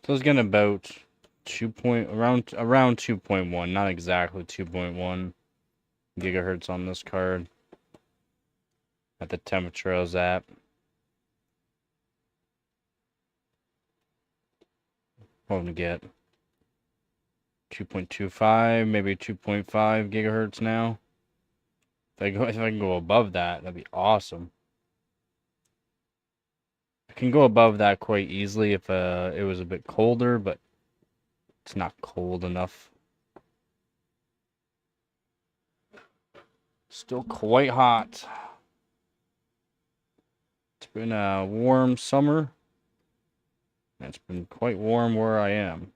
Speaker 1: So it's getting about around 2.1, not exactly 2.1 gigahertz on this card at the temperature I was at. Hoping to get 2.25, maybe 2.5 gigahertz now. If I can go above that, that'd be awesome. I can go above that quite easily if it was a bit colder, but it's not cold enough. Still quite hot. It's been a warm summer. It's been quite warm where I am.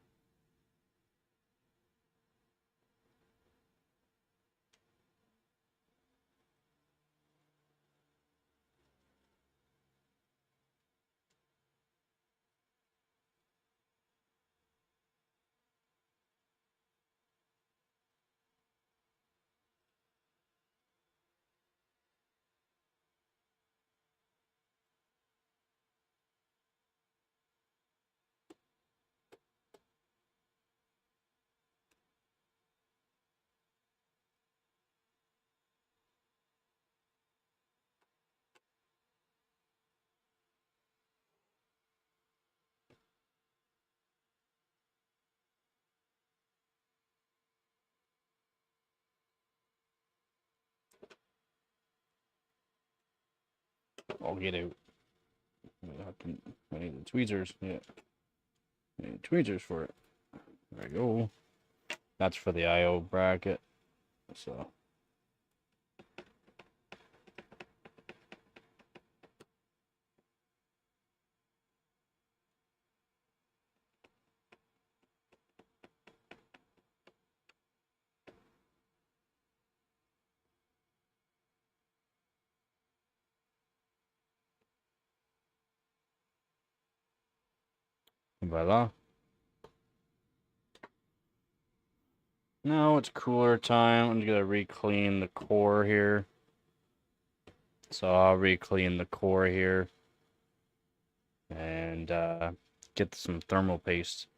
Speaker 1: I'll get out. I need the tweezers. Yeah. I need tweezers for it. There we go. That's for the I/O bracket. So. Voila. Now it's cooler time. I'm gonna re-clean the core here. So I'll re-clean the core here and get some thermal paste.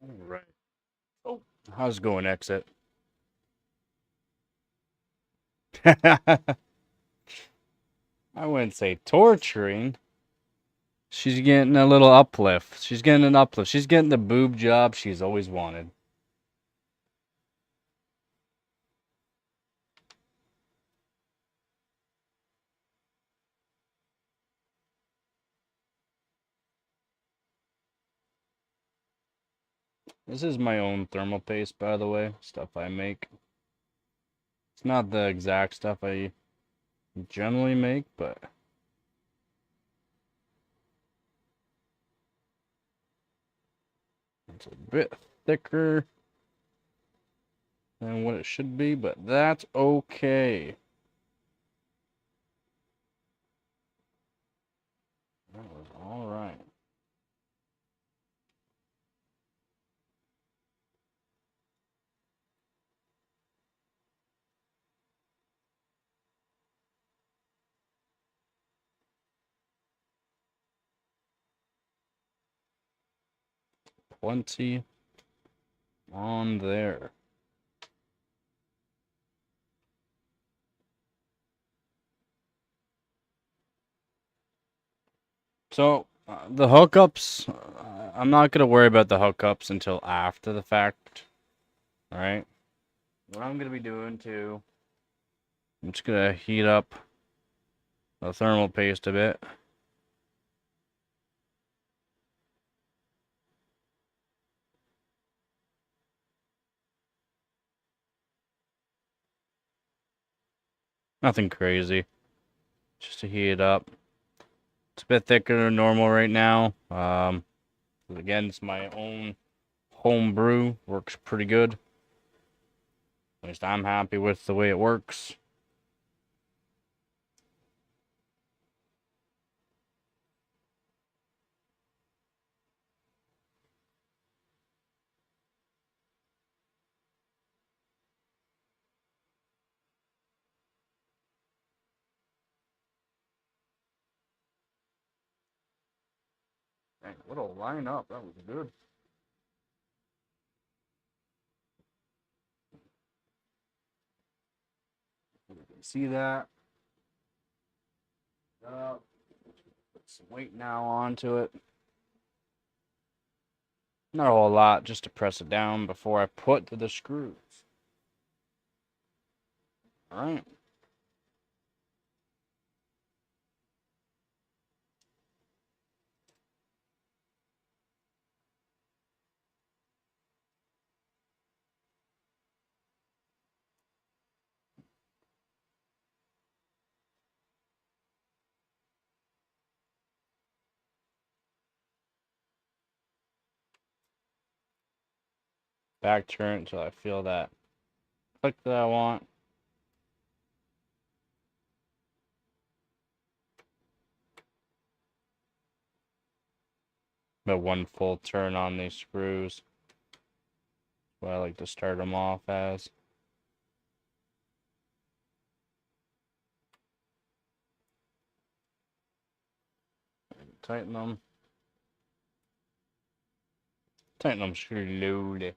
Speaker 1: Right. Oh, how's it going, exit? I wouldn't say torturing. She's getting a little uplift. She's getting an uplift. She's getting the boob job she's always wanted. This is my own thermal paste, by the way. Stuff I make. It's not the exact stuff I generally make, but it's a bit thicker than what it should be, but that's okay. That was all right. Plenty on there. So, the hookups, I'm not going to worry about the hookups until after the fact, alright? What I'm going to be doing too, I'm just going to heat up the thermal paste a bit. Nothing crazy, just to heat it up. It's a bit thicker than normal right now. Again, it's my own home brew. Works pretty good. At least I'm happy with the way it works. Dang, what a line up. That was good. You can see that. Put some weight now onto it. Not a whole lot, just to press it down before I put the screws. Alright. Back turn until I feel that click that I want. About one full turn on these screws. That's what I like to start them off as. Tighten them. Tighten them slowly.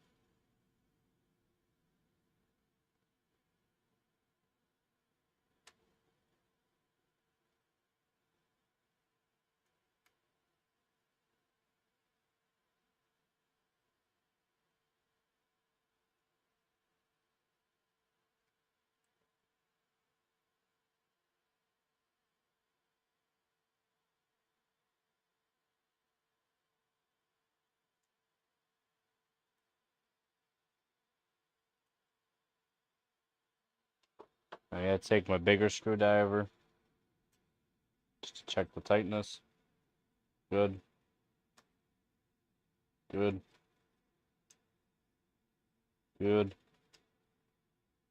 Speaker 1: I gotta take my bigger screwdriver just to check the tightness. Good. Good. Good.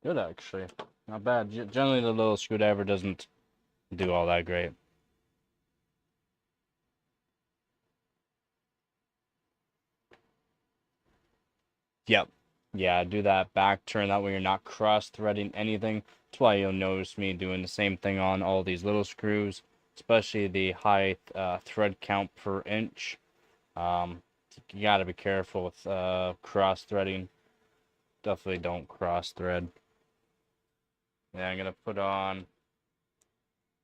Speaker 1: Good, actually. Not bad. Generally, the little screwdriver doesn't do all that great. Yep. Yeah, do that back turn. That way you're not cross-threading anything. That's why you'll notice me doing the same thing on all these little screws, especially the high thread count per inch. you gotta be careful with cross-threading. Definitely don't cross-thread. Yeah, I'm gonna put on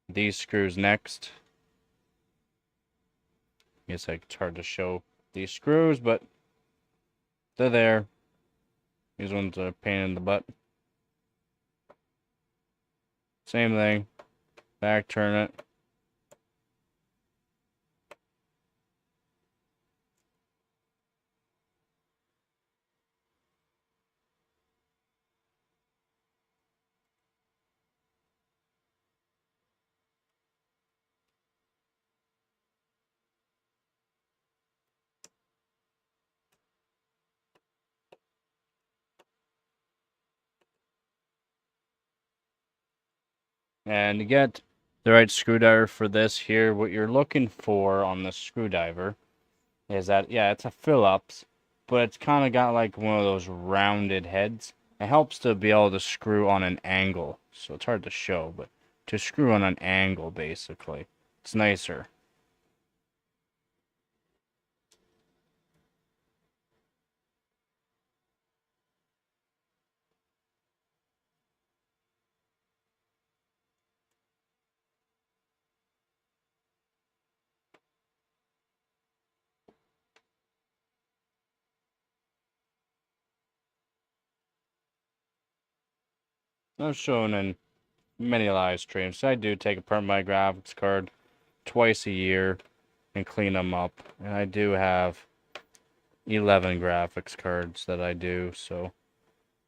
Speaker 1: these screws next. I guess it's hard to show these screws, but they're there. These ones are a pain in the butt. Same thing. Back turn it. And to get the right screwdriver for this here, what you're looking for on the screwdriver is that, yeah, it's a Phillips, but it's kind of got like one of those rounded heads. It helps to be able to screw on an angle. So it's hard to show, but to screw on an angle, basically. It's nicer. I've shown in many live streams. I do take apart my graphics card twice a year and clean them up. And I do have 11 graphics cards that I do, so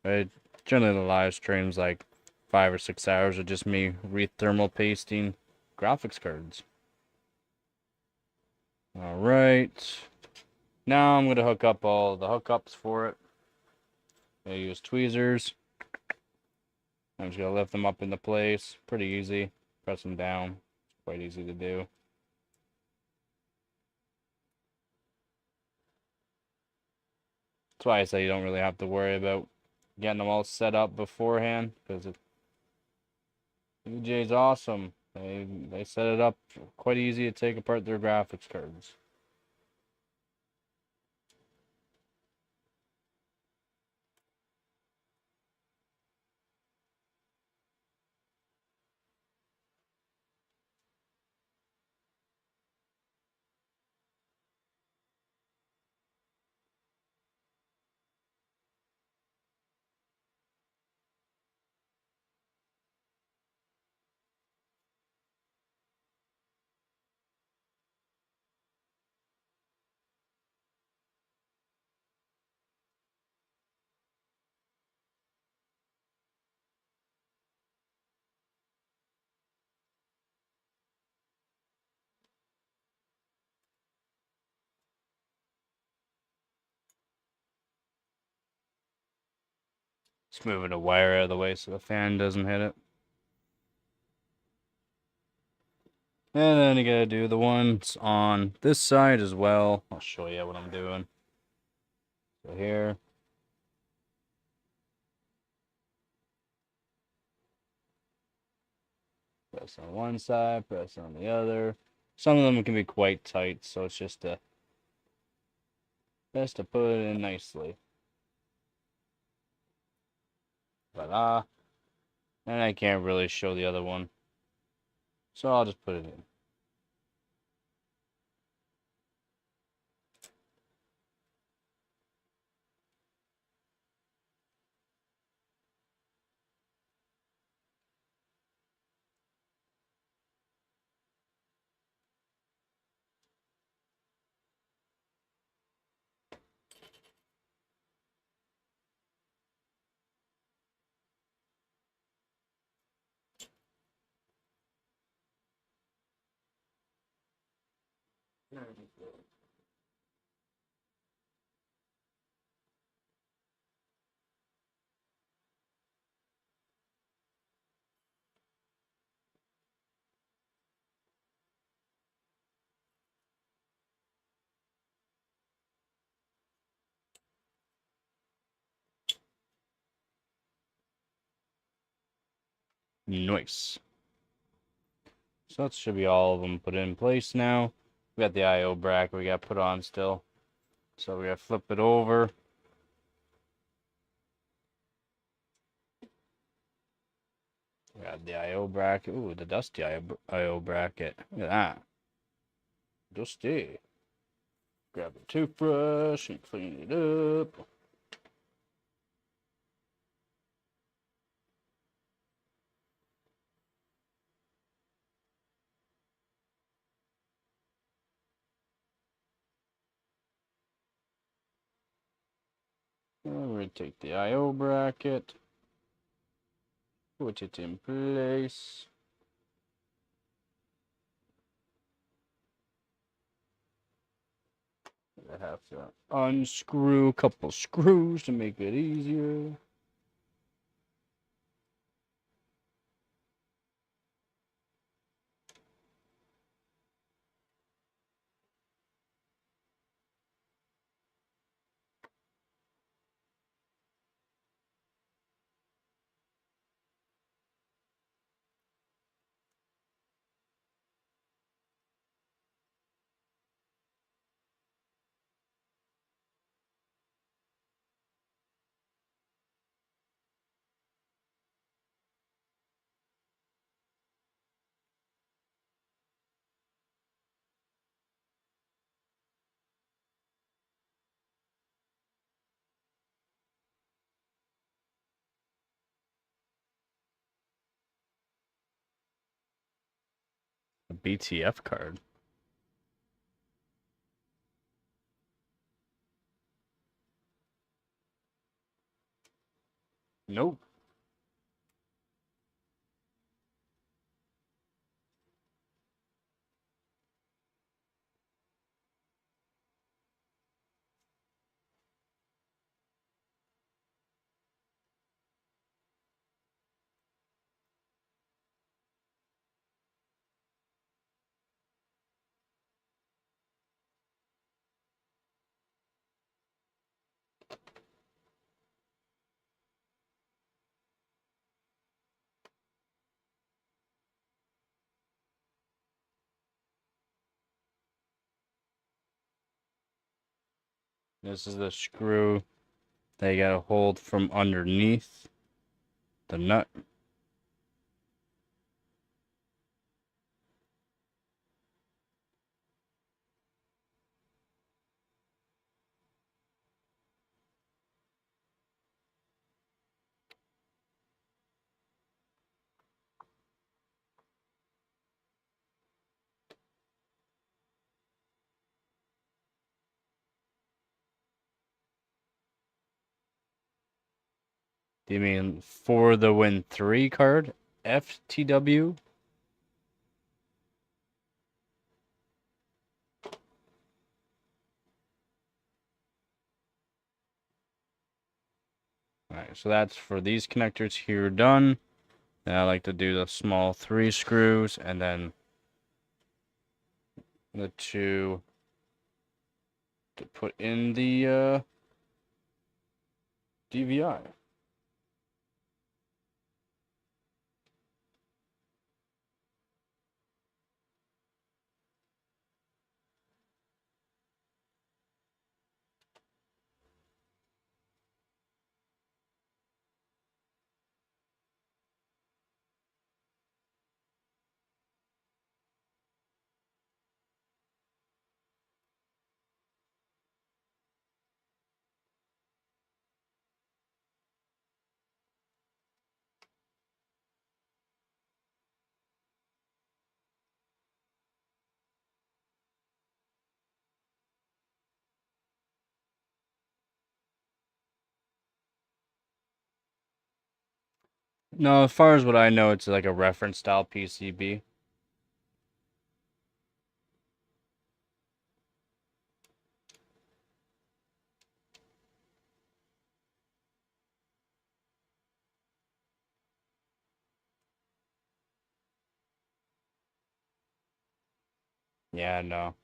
Speaker 1: I generally the live streams like 5 or 6 hours of just me re-thermal pasting graphics cards. Alright. Now I'm going to hook up all the hookups for it. I use tweezers. I'm just going to lift them up into place. Pretty easy. Press them down. It's quite easy to do. That's why I say you don't really have to worry about getting them all set up beforehand, because EVGA is awesome. They set it up quite easy to take apart their graphics cards. Just moving the wire out of the way so the fan doesn't hit it. And then you gotta do the ones on this side as well. I'll show you what I'm doing. So here. Press on one side, press on the other. Some of them can be quite tight, so it's just best to put it in nicely. Voila. And I can't really show the other one, so I'll just put it in. Nice. So that should be all of them put in place now. We got the I/O bracket we got put on still. So we gotta flip it over. We got the I/O bracket. Ooh, the dusty I/O bracket. Look at that. Dusty. Grab a toothbrush and clean it up. And we're gonna take the I/O bracket, put it in place. I have to unscrew a couple screws to make it easier. A BTF card. Nope. This is the screw that you gotta hold from underneath the nut. Do you mean for the Win 3 card? FTW? Alright, so that's for these connectors here done. Then I like to do the small 3 screws and then the 2 to put in the DVI. No, as far as what I know, it's like a reference style PCB. Yeah, no.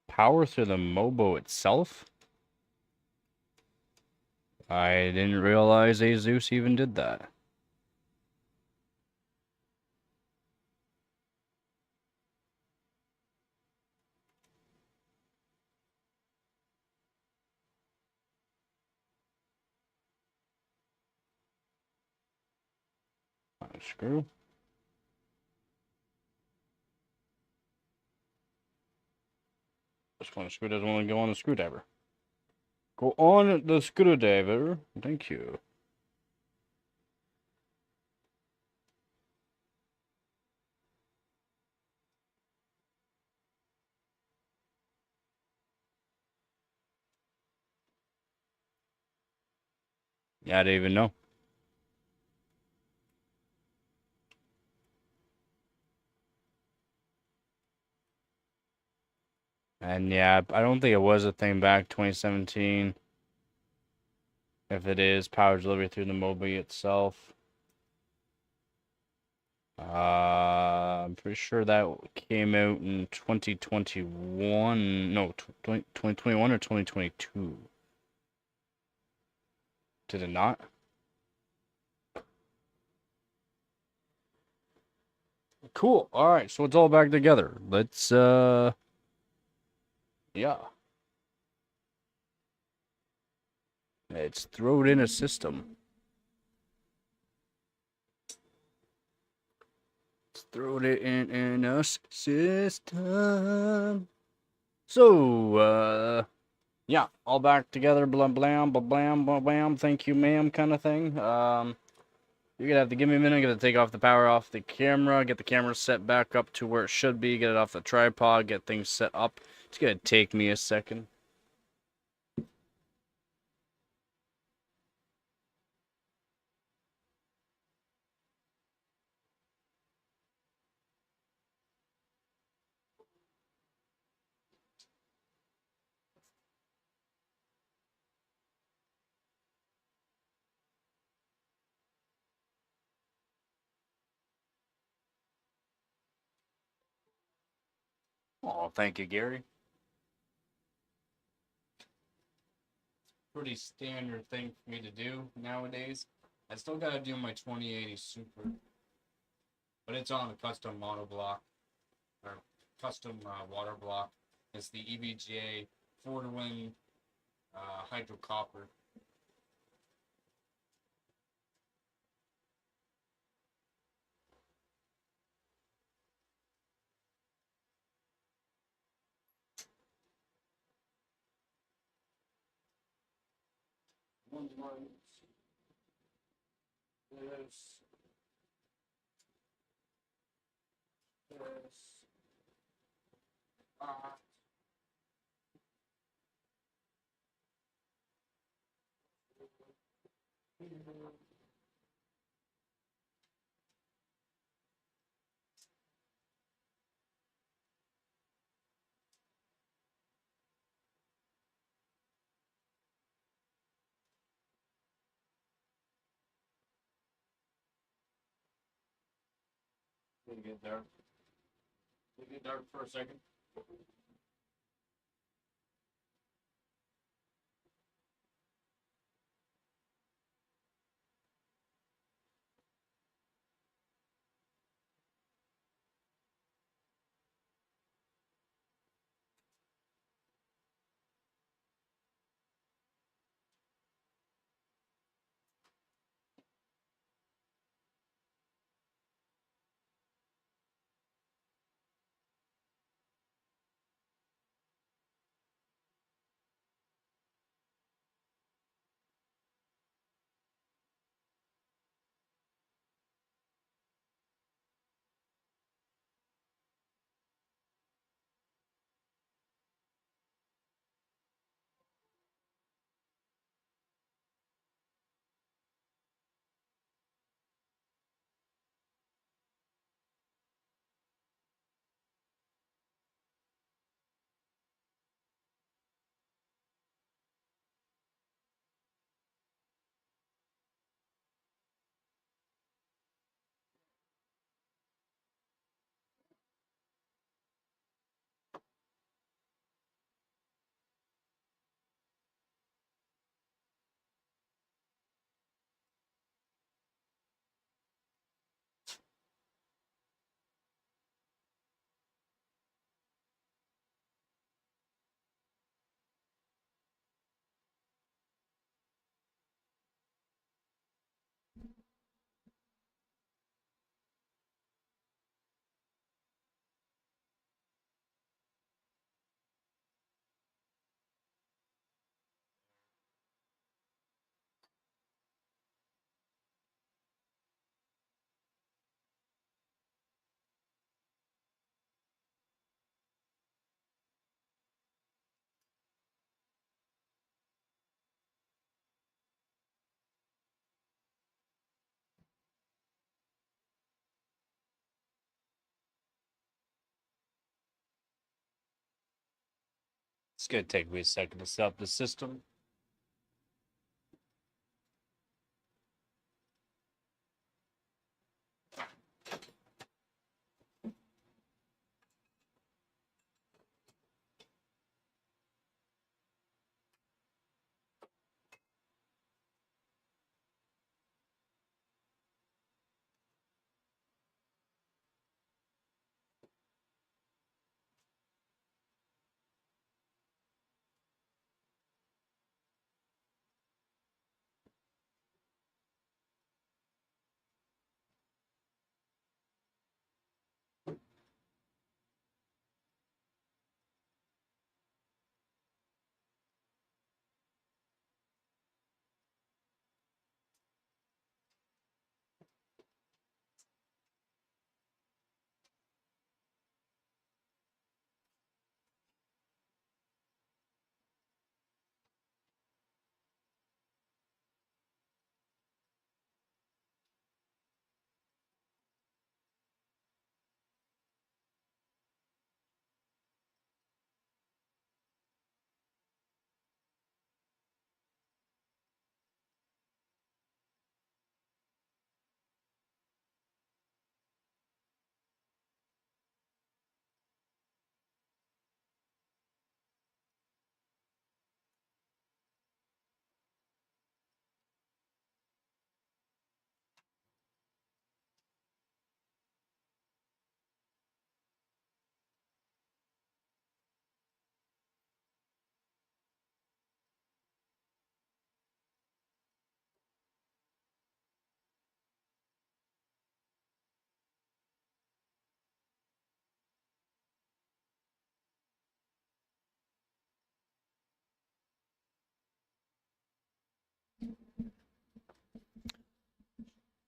Speaker 1: Power through the Mobo itself? I didn't realize Asus even did that. Screw. This one screw doesn't want to go on the screwdriver. Go on the screwdriver. Thank you. Yeah, I didn't even know. And yeah, I don't think it was a thing back 2017. If it is, power delivery through the Mobi itself. I'm pretty sure that came out in 2021. No, 2021 or 2022. Did it not? Cool. All right, so it's all back together. Let's yeah. Let's throw it in a system. Let's throw it in a system. So, yeah, all back together, blam blam, blam blam, blam blam, thank you, ma'am, kind of thing. You're gonna have to give me a minute. I'm gonna take off the power off the camera, get the camera set back up to where it should be, get it off the tripod, get things set up. It's gonna take me a second. Oh, thank you, Gary. Pretty standard thing for me to do nowadays. I still gotta do my 2080 Super, but it's on a custom mono block or custom water block. It's the EVGA 4-to-1 hydro copper. Get dark. Get dark for a second. It's gonna take me a second to set up the system.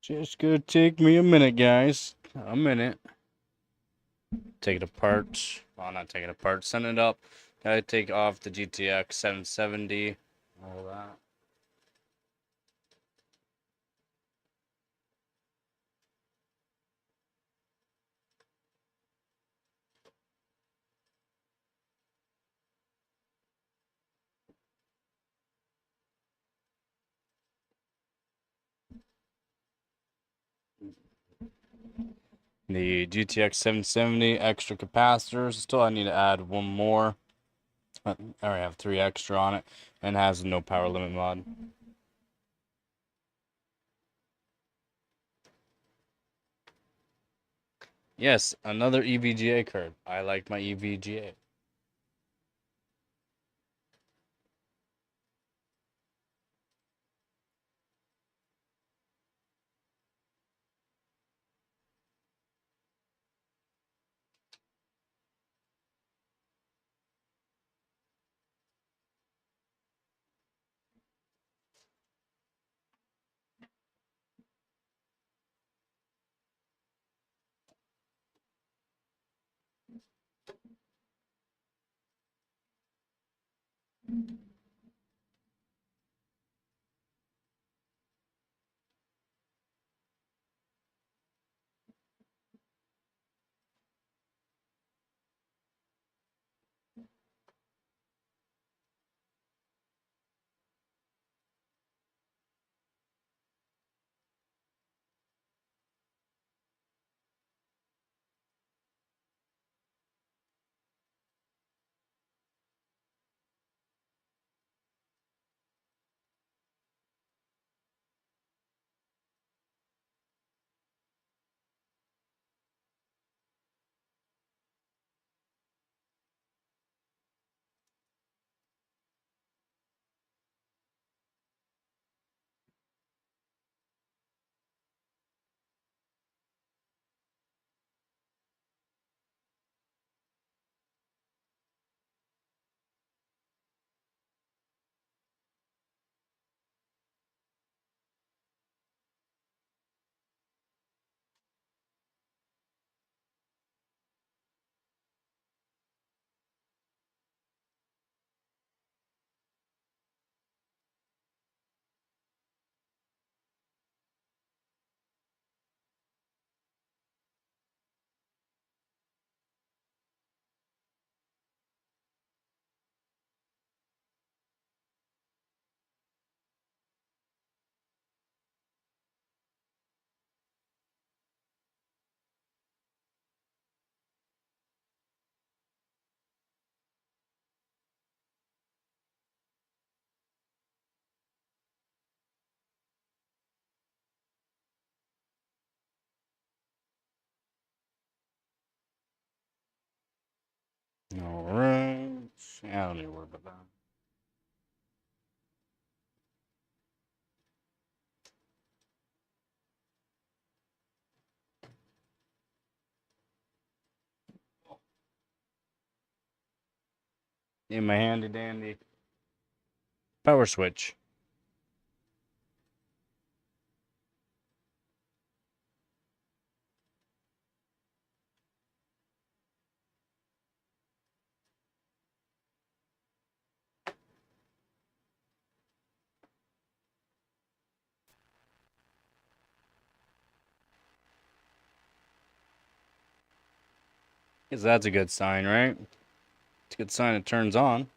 Speaker 1: Just gonna take me a minute, guys. A minute. Take it apart. Well, not take it apart. Send it up. Gotta take off the GTX 770. All that. The GTX 770 extra capacitors. Still, I need to add one more. I already have 3 extra on it, and has no power limit mod. Yes, another EVGA card. I like my EVGA. Alright. I don't need to worry about that. In my handy dandy power switch. Guess that's a good sign, right? It's a good sign it turns on.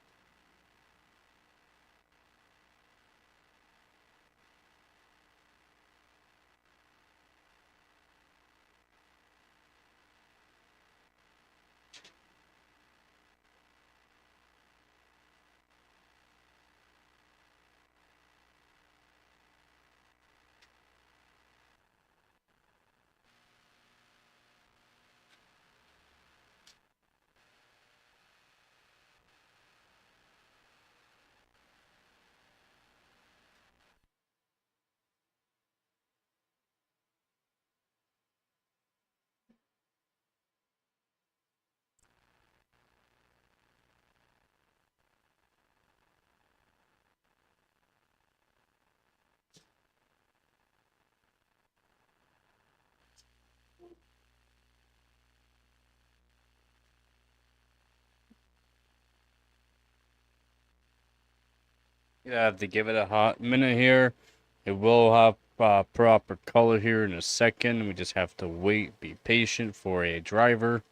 Speaker 1: You have to give it a hot minute here. It will have proper color here in a second. We just have to wait, be patient for a driver.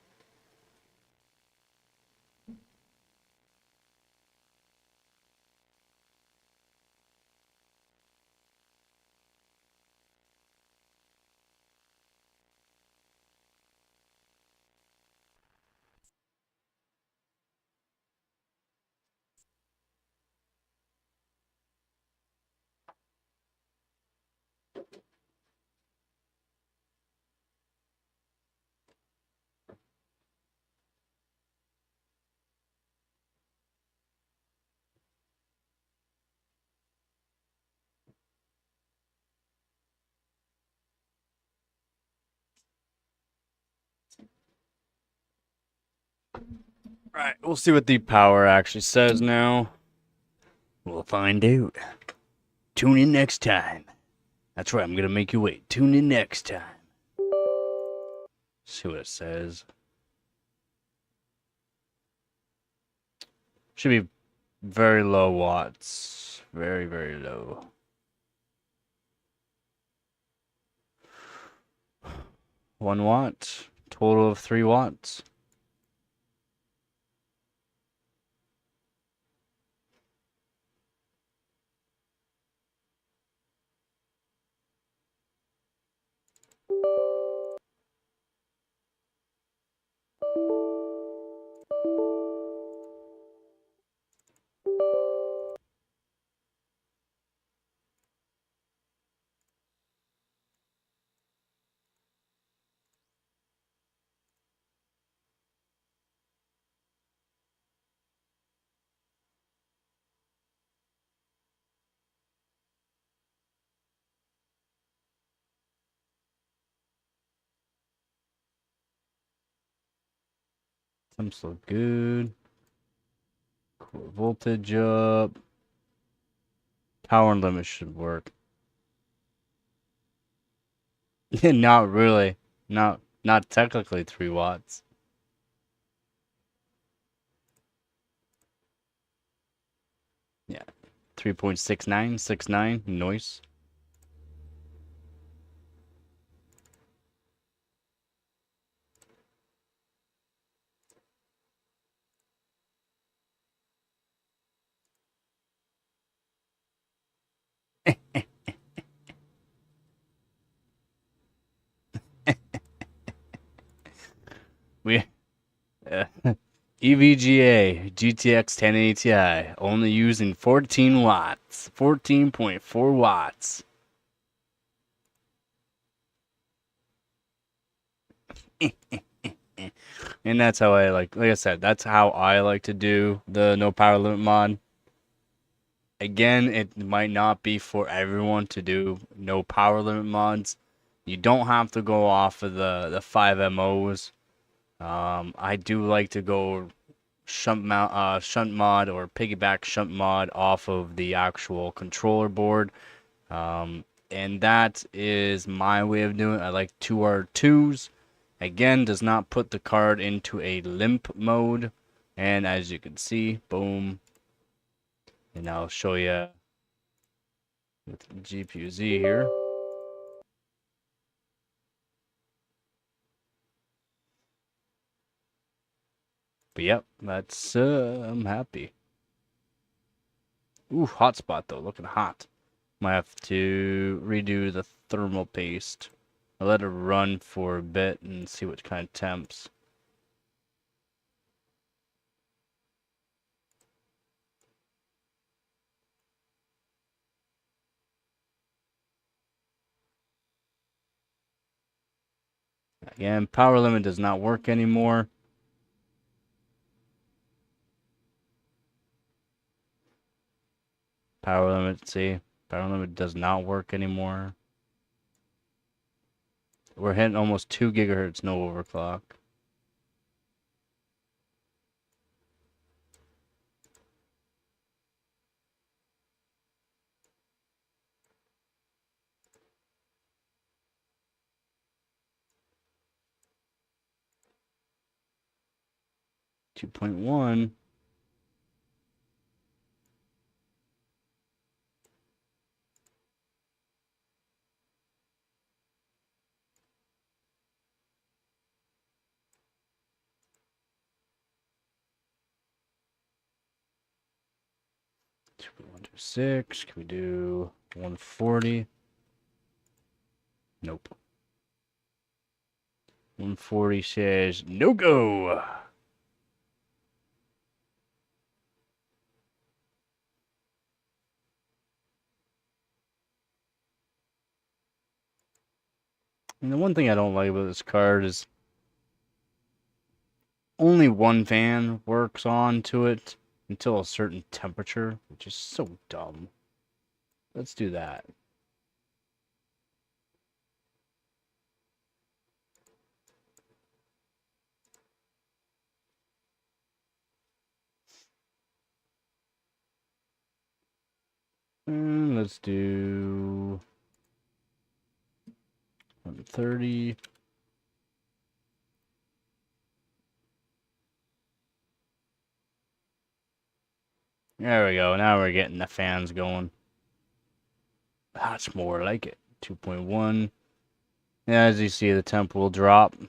Speaker 1: Right, we'll see what the power actually says now. We'll find out. Tune in next time. That's right, I'm gonna make you wait. Tune in next time. See what it says. Should be very low watts. Very, very low. 1 watt. Total of 3 watts. Temps look good. Core voltage up. Power limit should work. Not really. Not technically 3 watts. Yeah. 3.6969 noise. We EVGA GTX 1080 Ti only using 14 watts. 14.4 watts. And that's how like I said, that's how I like to do the no power limit mod. Again, it might not be for everyone to do no power limit mods. You don't have to go off of the 5 MOs. I do like to go shunt mod or piggyback shunt mod off of the actual controller board. And that is my way of doing it. I like 2R2s. Again, does not put the card into a limp mode. And as you can see, boom. And I'll show you with GPU Z here. But yep, that's I'm happy. Ooh, hotspot though, looking hot. Might have to redo the thermal paste. I'll let it run for a bit and see what kind of temps. Again, power limit does not work anymore. Power limit, see? Power limit does not work anymore. We're hitting almost 2 gigahertz, no overclock. Two 2.1. Two 6. Can we do 140? Nope. 140 says no go. And the one thing I don't like about this card is only one fan works on to it until a certain temperature, which is so dumb. Let's do that. And let's do 130. There we go. Now we're getting the fans going. That's more like it. 2.1. As you see, the temp will drop. That's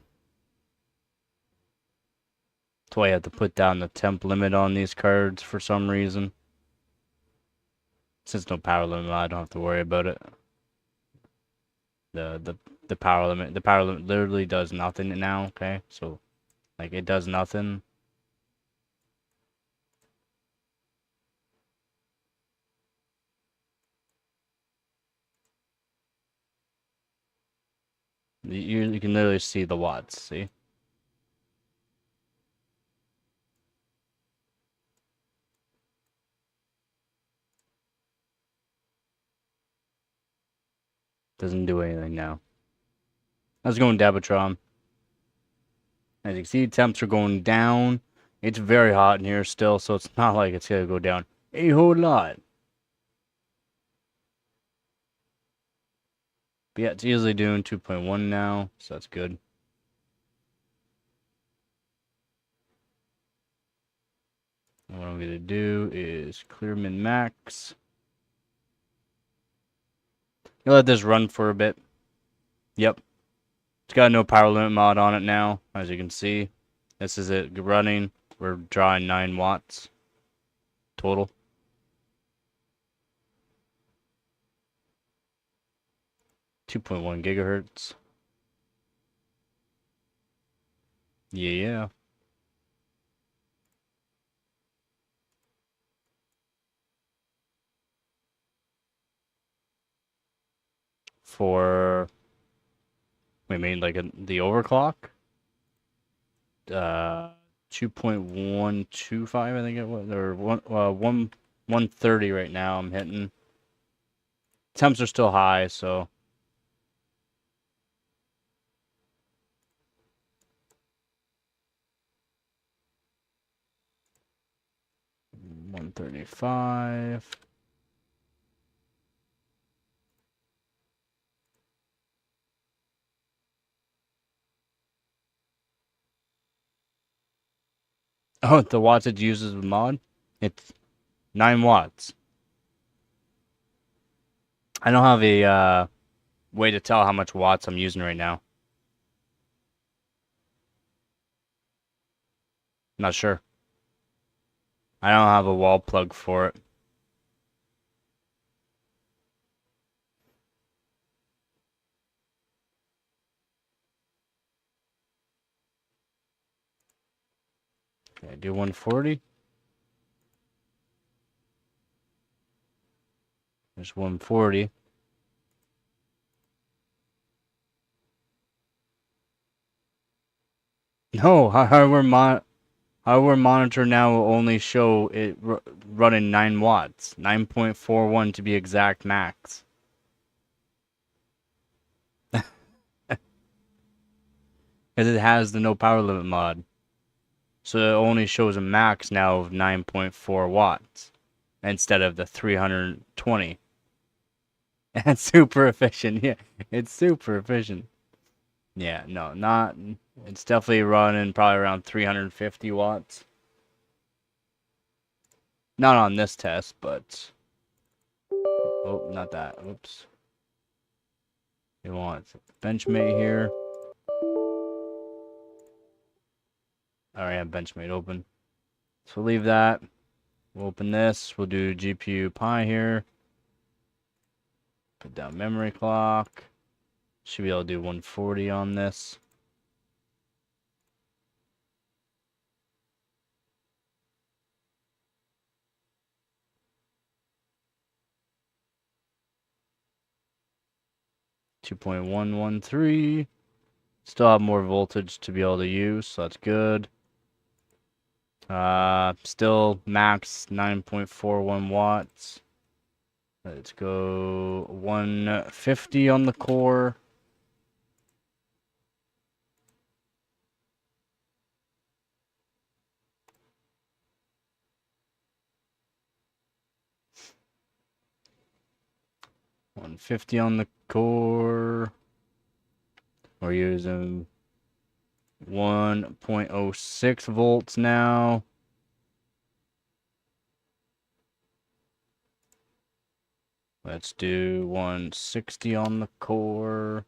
Speaker 1: why you have to put down the temp limit on these cards for some reason. Since no power limit, I don't have to worry about it. The power limit literally does nothing now. Okay, so like it does nothing. You can literally see the watts. See. Doesn't do anything now. I was going Dabatron. As you can see, temps are going down. It's very hot in here still, so it's not like it's gonna go down a whole lot. But yeah, it's easily doing 2.1 now, so that's good. And what I'm gonna do is clear min max. I'll let this run for a bit. Yep. It's got no power limit mod on it now, as you can see. This is it running. We're drawing 9 watts total. .1 gigahertz. Yeah. For, we mean like the overclock? 2.125, I think it was, or 130 right now. I'm hitting. Temps are still high, so 135. Oh, the watts it uses with mod? It's 9 watts. I don't have a way to tell how much watts I'm using right now. Not sure. I don't have a wall plug for it. Okay, do 140. There's 140. No, hardware monitor now will only show it running 9 watts. 9.41 to be exact max. Because it has the no power limit mod. So it only shows a max now of 9.4 watts instead of the 320. That's super efficient. Yeah, it's super efficient. Yeah, no, not. It's definitely running probably around 350 watts. Not on this test, but. Oh, not that. Oops. You want Benchmate here. I already have Benchmate open. So we'll leave that. We'll open this. We'll do GPU Pi here. Put down memory clock. Should be able to do 140 on this. .113. Still have more voltage to be able to use, so that's good. Still max 9.41 watts. Let's go 150 on the core. .150 on the core. We're using 1.06 volts now. Let's do 160 on the core.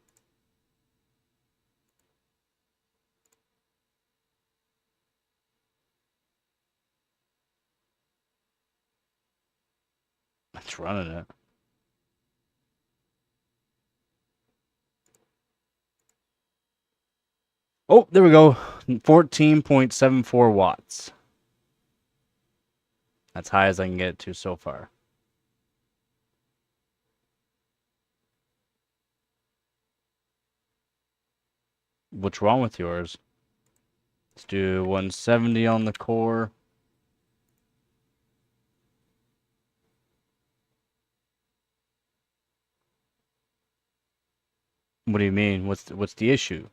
Speaker 1: It's running it. Oh, there we go. 14.74 watts. That's high as I can get it to so far. What's wrong with yours? Let's do 170 on the core. What do you mean? What's the issue?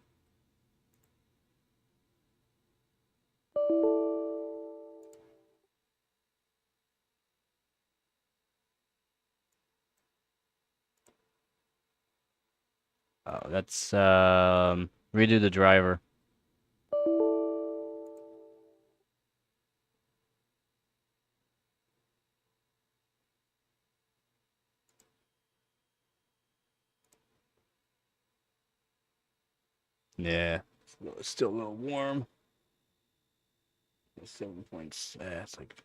Speaker 1: Oh, that's redo the driver. Yeah, it's still a little warm. 7 points. It's like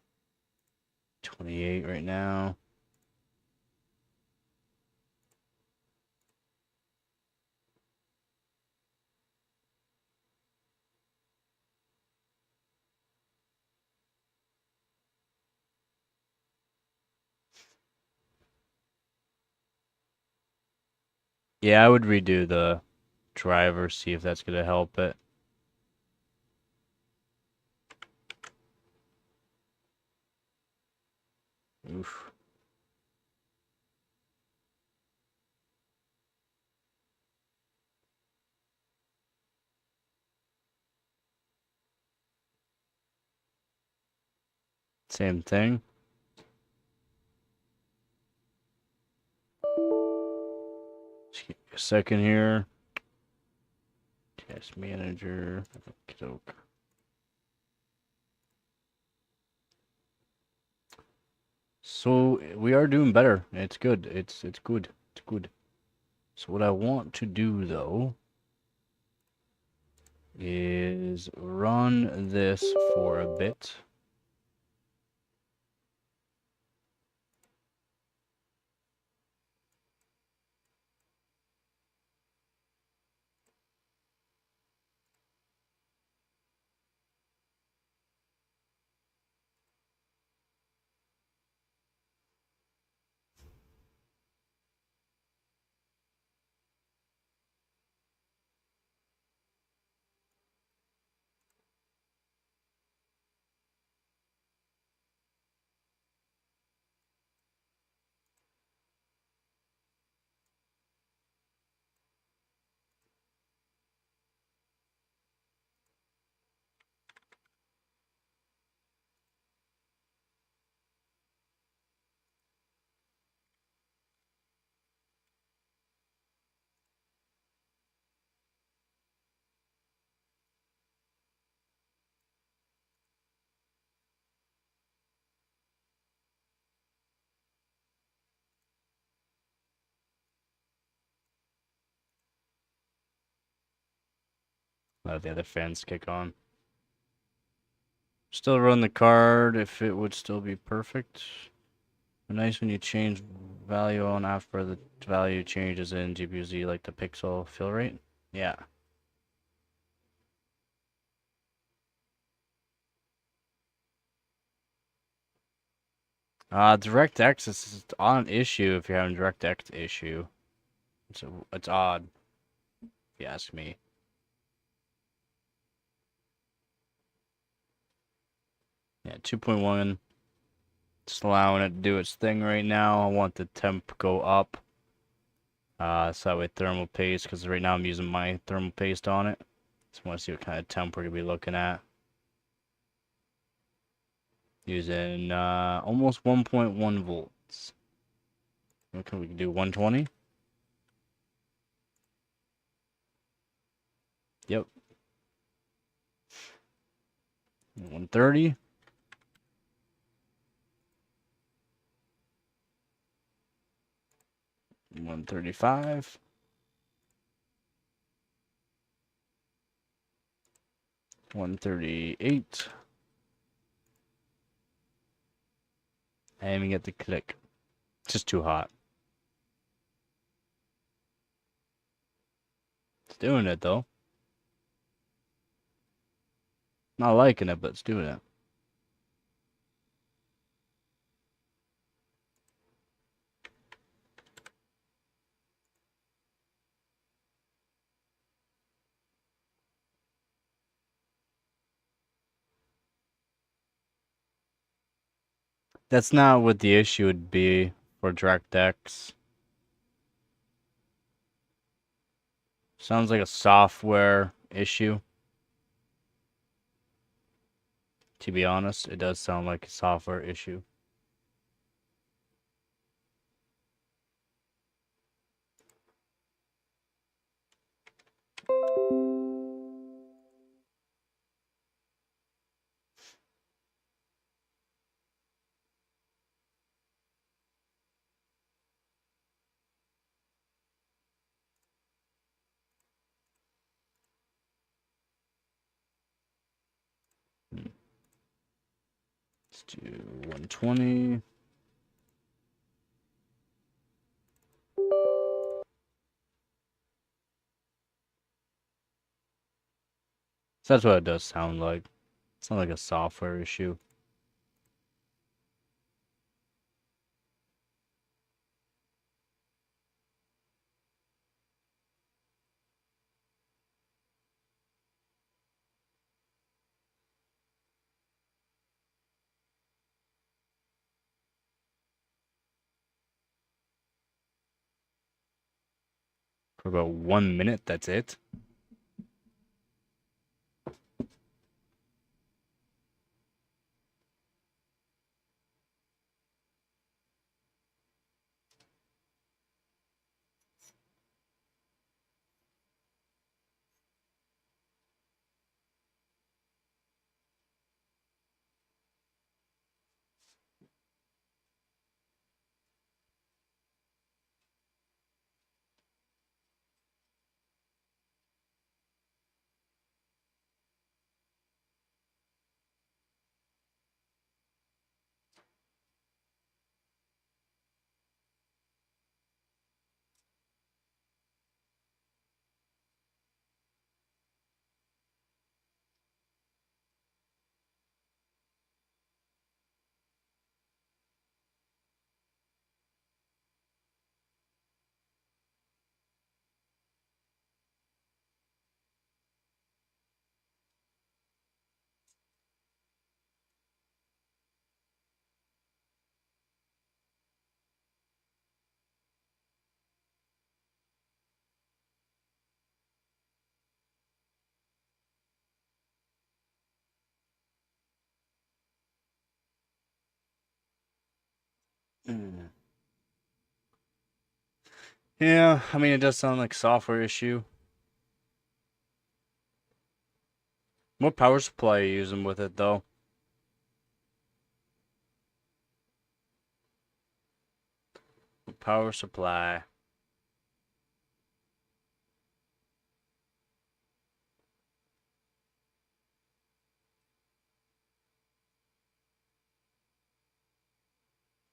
Speaker 1: 28 right now. Yeah, I would redo the driver, see if that's gonna help it. Oof. Same thing. Just give me a second here. Test manager. Okey-doke. So we are doing better. It's good. It's good. It's good. So what I want to do though is run this for a bit. Let the other fans kick on. Still run the card if it would still be perfect. Nice when you change value on after the value changes in GPU, like the pixel fill rate. Yeah. DirectX is on issue if you're having DirectX issue. It's odd, if you ask me. Yeah, 2.1. Just allowing it to do its thing right now. I want the temp go up. So that way thermal paste, because right now I'm using my thermal paste on it. Just want to see what kind of temp we're going to be looking at. Using almost 1.1 volts. Okay, we can do 120. Yep. 130. 135. 138. I didn't even get the click. It's just too hot. It's doing it though. Not liking it, but it's doing it. That's not what the issue would be for DirectX. Sounds like a software issue. To be honest, it does sound like a software issue. Let's do 120. So that's what it does sound like. It's not like a software issue. For about 1 minute, that's it. Yeah, I mean, it does sound like a software issue. What power supply are you using with it, though? Power supply.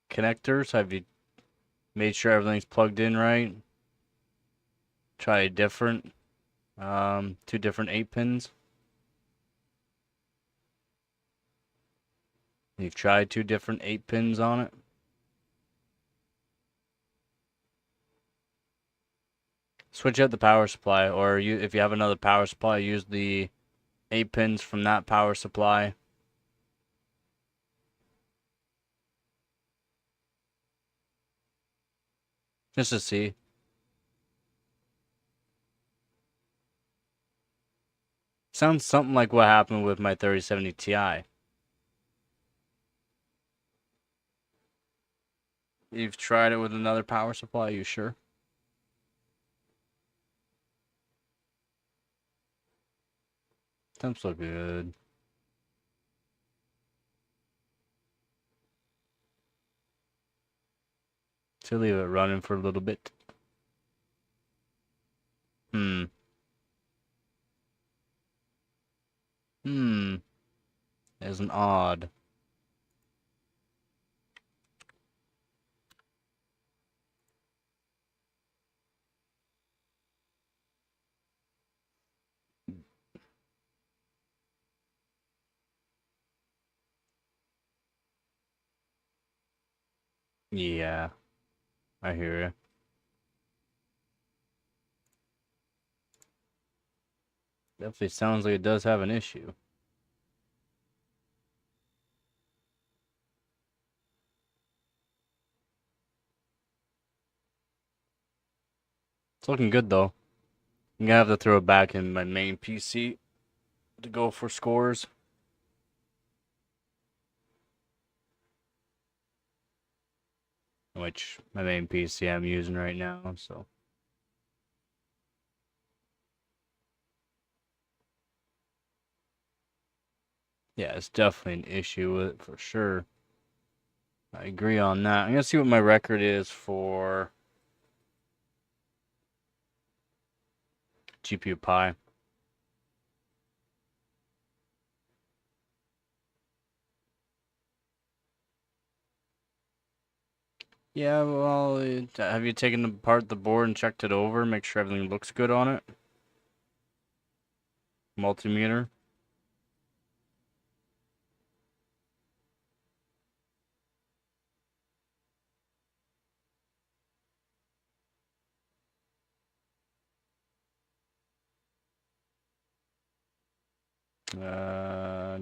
Speaker 1: Connectors, have you made sure everything's plugged in right? Try a different, 2 different 8 pins. You've tried 2 different 8 pins on it. Switch out the power supply, or if you have another power supply, use the 8 pins from that power supply. Just to see. Sounds something like what happened with my 3070 Ti. You've tried it with another power supply, you sure? Temps look good. So leave it running for a little bit. Is an odd. Yeah, I hear you. Definitely sounds like it does have an issue. It's looking good though. I'm gonna have to throw it back in my main PC to go for scores. Which my main PC I'm using right now, so. Yeah, it's definitely an issue with it for sure. I agree on that. I'm gonna see what my record is for GPU Pi. Yeah, well, have you taken apart the board and checked it over? Make sure everything looks good on it? Multimeter?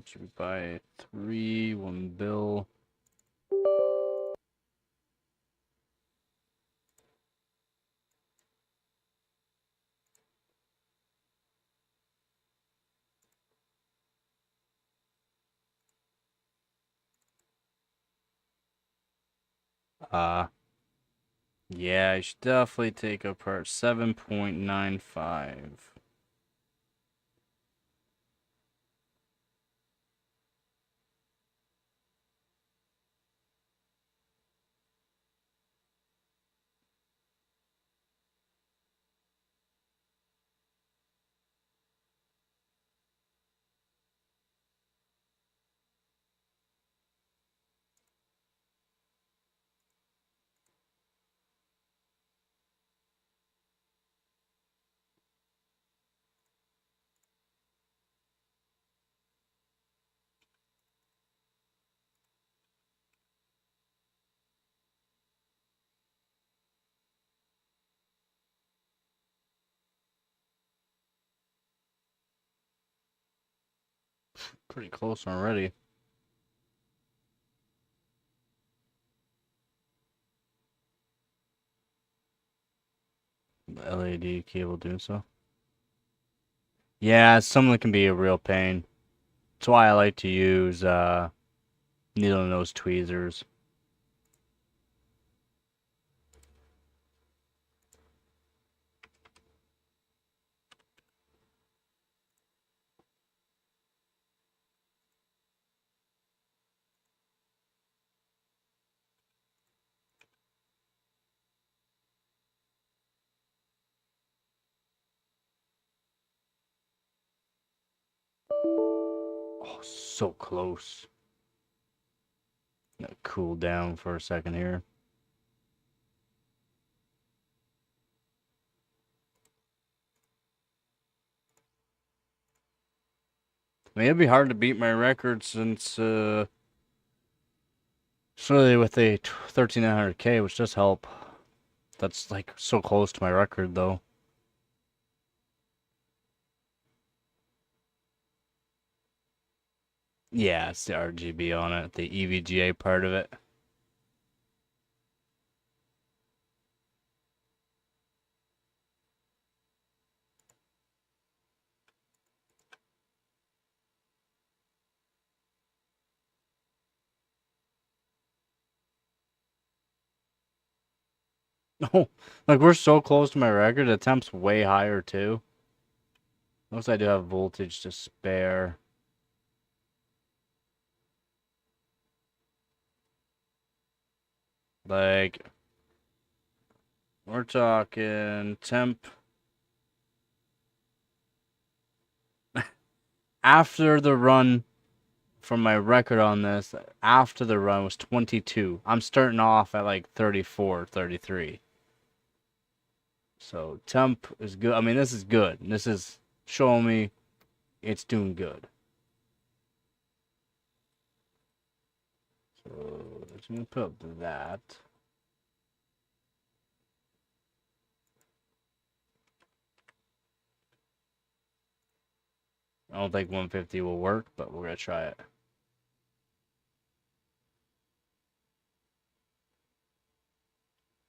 Speaker 1: 2 by 3, 1 bill. Yeah, I should definitely take apart 7.95. Pretty close already. The LED cable doing so. Yeah, some of them can be a real pain. That's why I like to use needle nose tweezers. Oh, so close. Gotta cool down for a second here. I mean, it'd be hard to beat my record since certainly with a 13900K, which does help. That's like so close to my record though. Yeah, it's the RGB on it, the EVGA part of it. Oh, like we're so close to my record. The temp's way higher too. Looks like I do have voltage to spare. Like we're talking temp after the run from my record on this. After the run was 22. I'm starting off at like 34, 33. So temp is good. I mean, this is good. This is showing me it's doing good. So let's put up that. I don't think 150 will work, but we're gonna try it.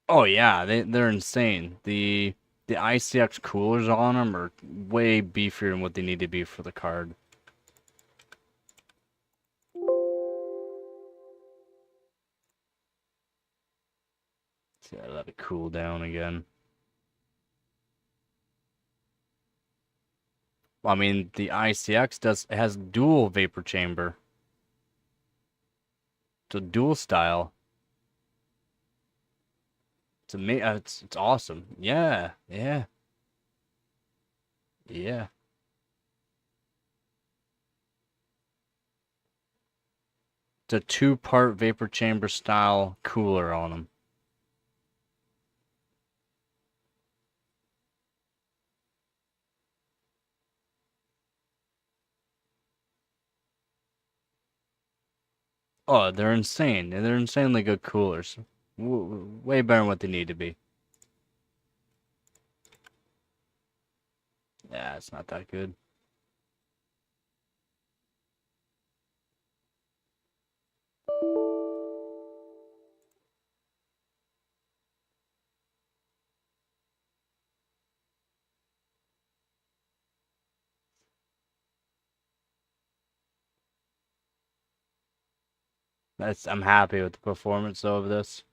Speaker 1: Oh yeah, they're insane. The ICX coolers on them are way beefier than what they need to be for the card. So yeah, let it cool down again. Well, I mean, the ICX has dual vapor chamber. It's a dual style. It's awesome. Yeah, yeah, yeah. It's a two-part vapor chamber style cooler on them. Oh, they're insane. They're insanely good coolers. Way better than what they need to be. Yeah, it's not that good. I'm happy with the performance of this.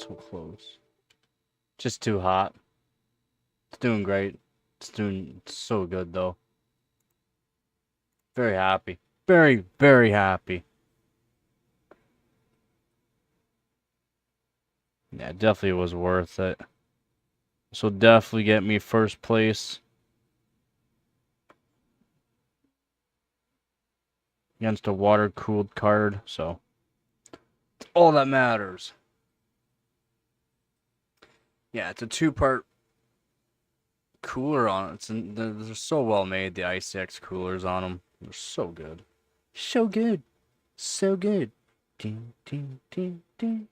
Speaker 1: so close. Just too hot. It's doing great. It's doing so good though. Very happy. Very, very happy. Yeah, definitely was worth it. This will definitely get me first place against a water-cooled card, so it's all that matters. Yeah, it's a two-part cooler on it. They're so well made, the ICX coolers on them. They're so good. So good. So good. Ding, ding, ding, ding.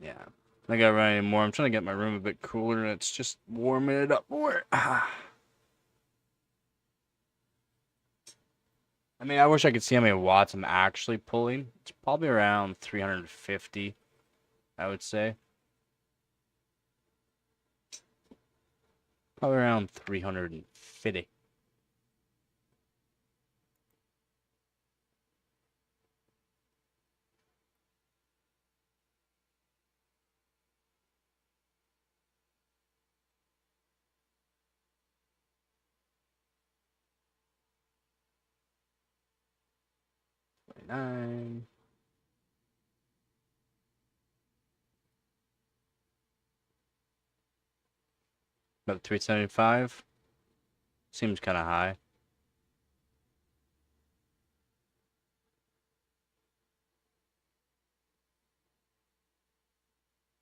Speaker 1: Yeah. I gotta run anymore. I'm trying to get my room a bit cooler and it's just warming it up more. I mean, I wish I could see how many watts I'm actually pulling. It's probably around 350, I would say. Probably around 350. Nine. About 375. Seems kind of high.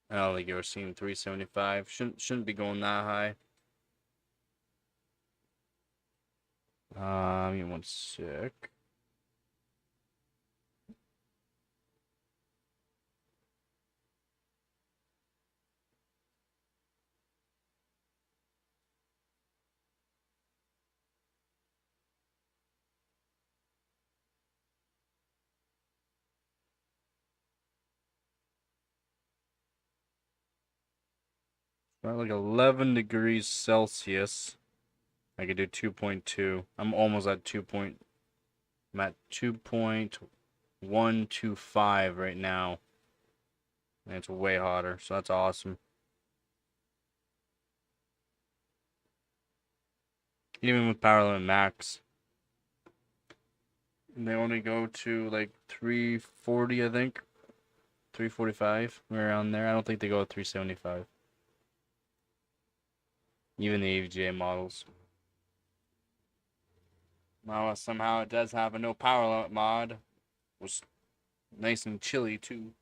Speaker 1: I don't think you were seeing 375. Shouldn't be going that high. Give me one sec. About like 11 degrees Celsius. I could do 2.2. I'm almost at 2. I'm at 2.125 right now. And it's way hotter, so that's awesome. Even with power limit max. And they only go to like 340, I think. 345, around there. I don't think they go to 375. Even the EVGA models. Now, somehow it does have a no power limit mod. Was nice and chilly too.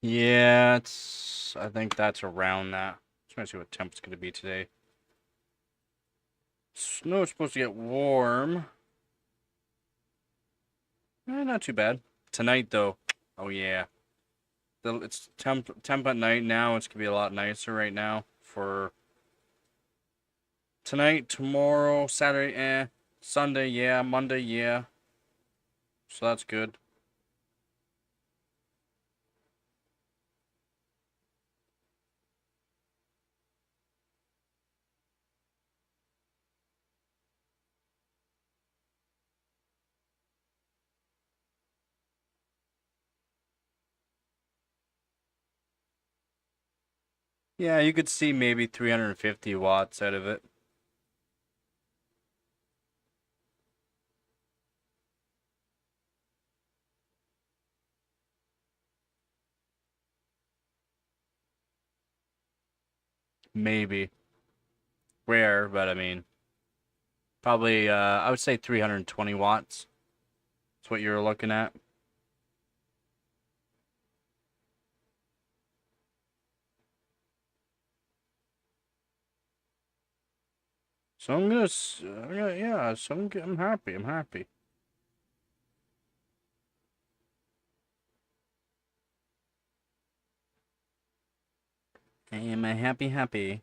Speaker 1: Yeah, I think that's around that. Just trying to see what temp's going to be today. Snow is supposed to get warm. Not too bad. Tonight, though, oh yeah. It's temp at night now. It's going to be a lot nicer right now. For tonight, tomorrow, Saturday, Sunday, yeah. Monday, yeah. So that's good. Yeah, you could see maybe 350 watts out of it. Maybe. Rare, but I mean, probably, I would say 320 watts. That's what you're looking at. So yeah, so I'm happy. I'm happy. I am a happy. Happy.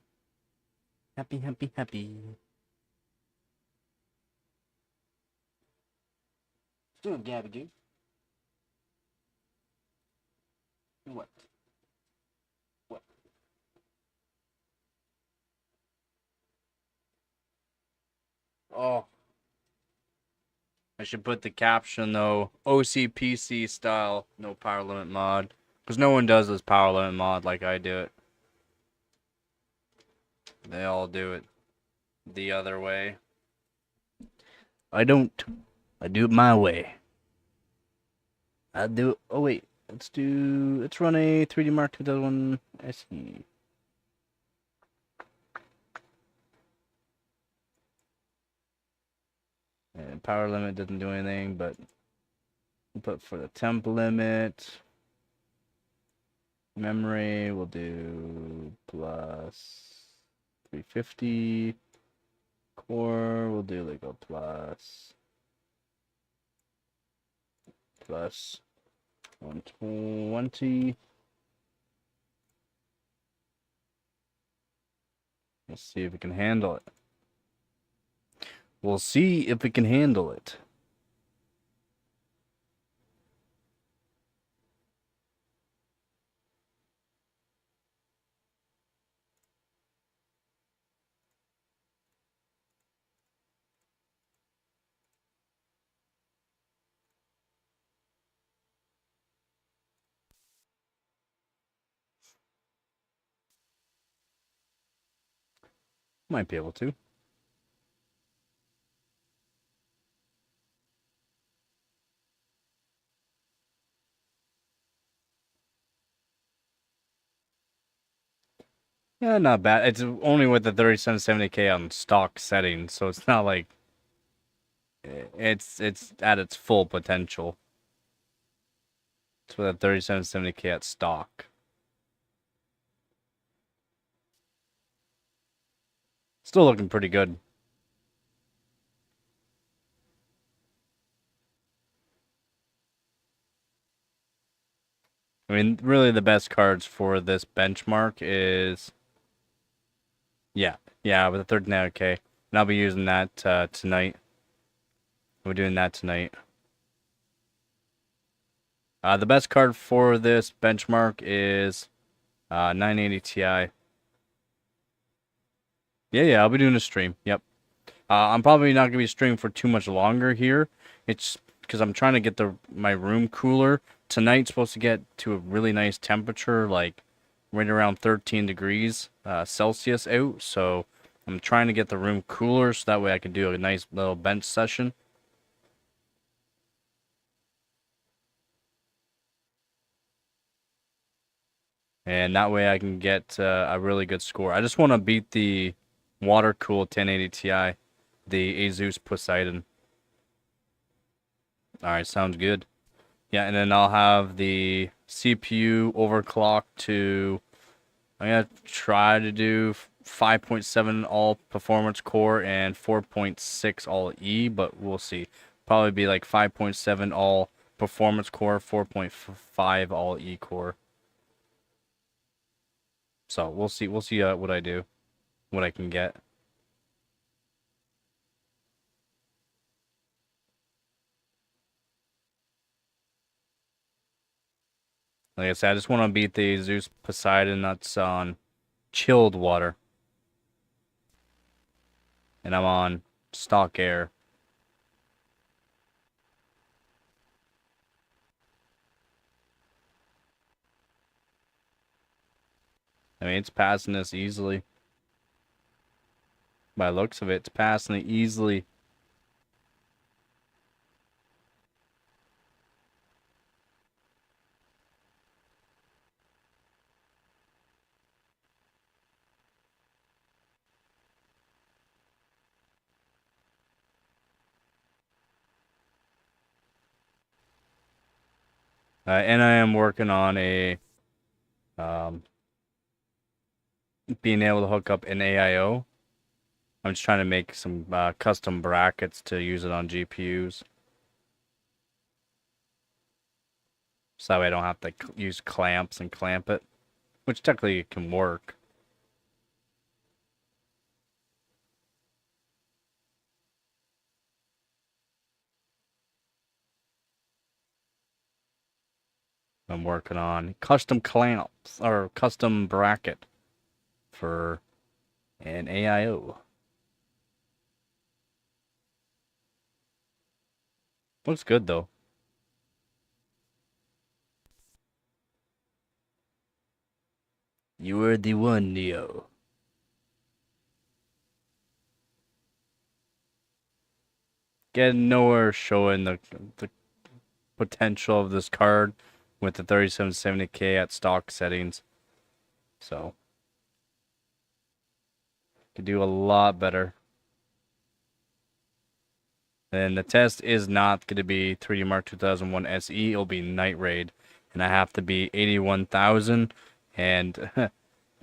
Speaker 1: Still Gabby, dude. What? What? Oh, I should put the caption though. OCPC style, no power limit mod. Because no one does this power limit mod like I do it. They all do it the other way. I don't. I do it my way. I do it. Oh wait, let's run a 3D Mark 2001 SE. And power limit doesn't do anything, but we'll put for the temp limit. Memory we'll do plus 350. Core we'll do like a plus 120. Let's see if we can handle it. We'll see if we can handle it. Might be able to. Yeah, not bad. It's only with the 3770K on stock settings, so it's not like it's at its full potential. It's with a 3770K at stock. Still looking pretty good. I mean, really the best cards for this benchmark is... Yeah, with the 39K. And I'll be using that tonight. We're doing that tonight. The best card for this benchmark is 980 Ti. Yeah, I'll be doing a stream. Yep. I'm probably not gonna be streaming for too much longer here. It's because I'm trying to get my room cooler. Tonight's supposed to get to a really nice temperature, like right around 13 degrees Celsius out. So I'm trying to get the room cooler so that way I can do a nice little bench session. And that way I can get a really good score. I just want to beat the water-cooled 1080 Ti, the Asus Poseidon. Alright, sounds good. Yeah, and then I'll have the CPU overclocked to, I'm gonna try to do 5.7 all performance core and 4.6 all E, but we'll see. Probably be like 5.7 all performance core, 4.5 all E core. So we'll see. We'll see what I do, what I can get. Like I said, I just want to beat the Zeus Poseidon that's on chilled water, and I'm on stock air. I mean, it's passing this easily. By the looks of it, it's passing it easily. And I am working on a being able to hook up an AIO. I'm just trying to make some custom brackets to use it on GPUs. So that way I don't have to use clamps and clamp it, which technically can work. I'm working on custom clamps or custom bracket for an AIO. Looks good though. You were the one, Neo. Getting nowhere showing the potential of this card with the 3770K at stock settings. So could do a lot better. And the test is not going to be 3D Mark 2001 SE. It'll be Night Raid. And I have to be 81,000. And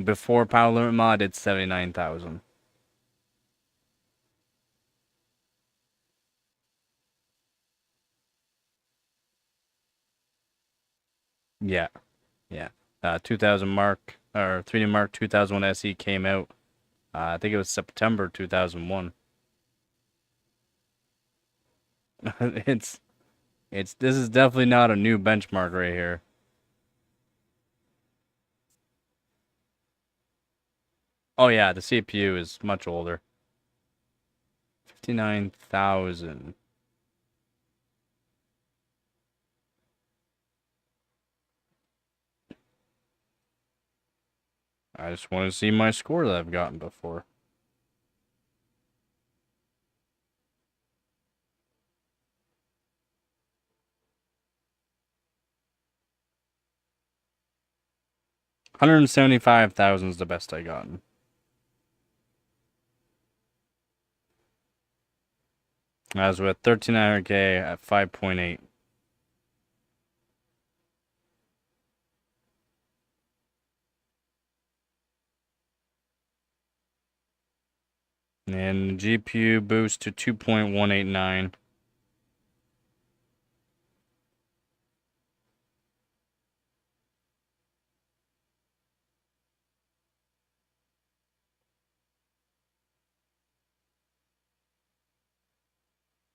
Speaker 1: before Power Limit Mod, it's 79,000. Yeah. Yeah. 2000 Mark, or 3D Mark 2001 SE came out. I think it was September 2001. This is definitely not a new benchmark right here. Oh yeah, the CPU is much older. 59,000. I just want to see my score that I've gotten before. $175,000 is the best I gotten. I was with 1300K at 5.8. And GPU boost to 2.189.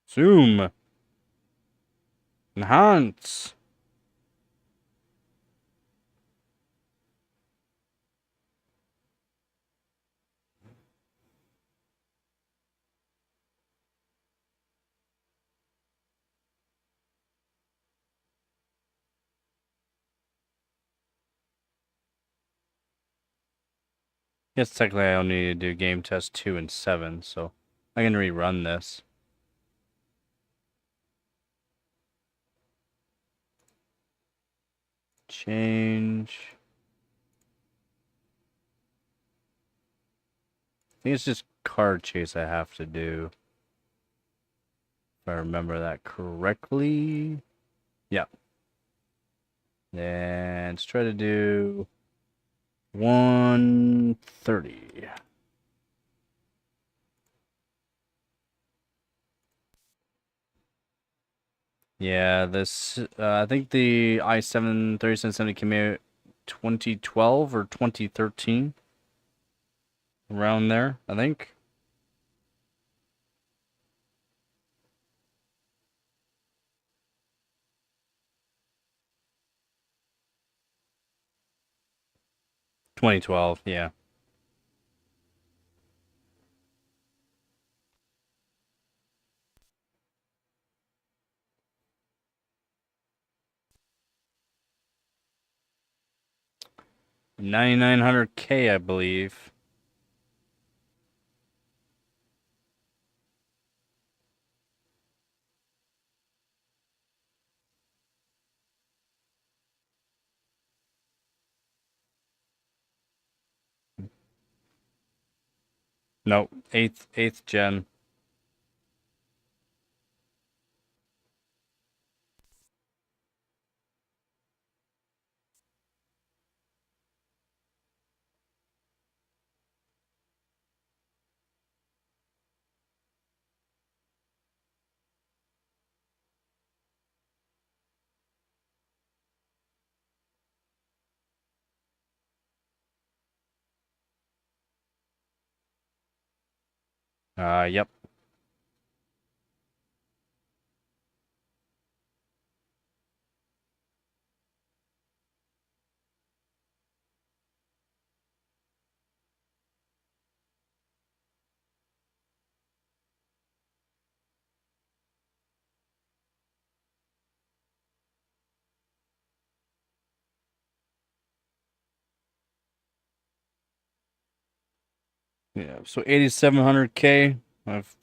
Speaker 1: Zoom. Enhance. Yes, technically I only need to do game test 2 and 7, so I can rerun this. Change. I think it's just card chase I have to do. If I remember that correctly. Yeah. And let's try to do 130. Yeah, this I think the i7 3770 came out 2012 or 2013, around there, I think. .2012, yeah. 9900K, I believe. No, eighth gen. Yep. Yeah, so 8700K. I've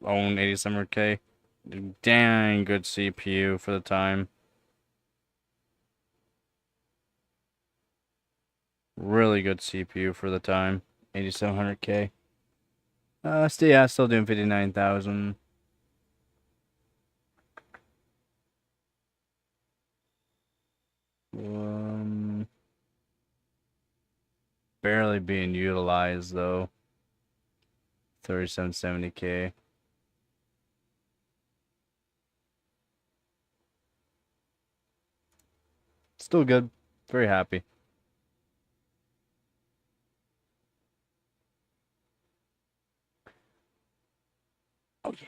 Speaker 1: owned 8700K. Dang good CPU for the time. Really good CPU for the time. 8700K. Still doing 59,000. Um, Barely being utilized though. 3770K. Still good. Very happy. Oh yeah.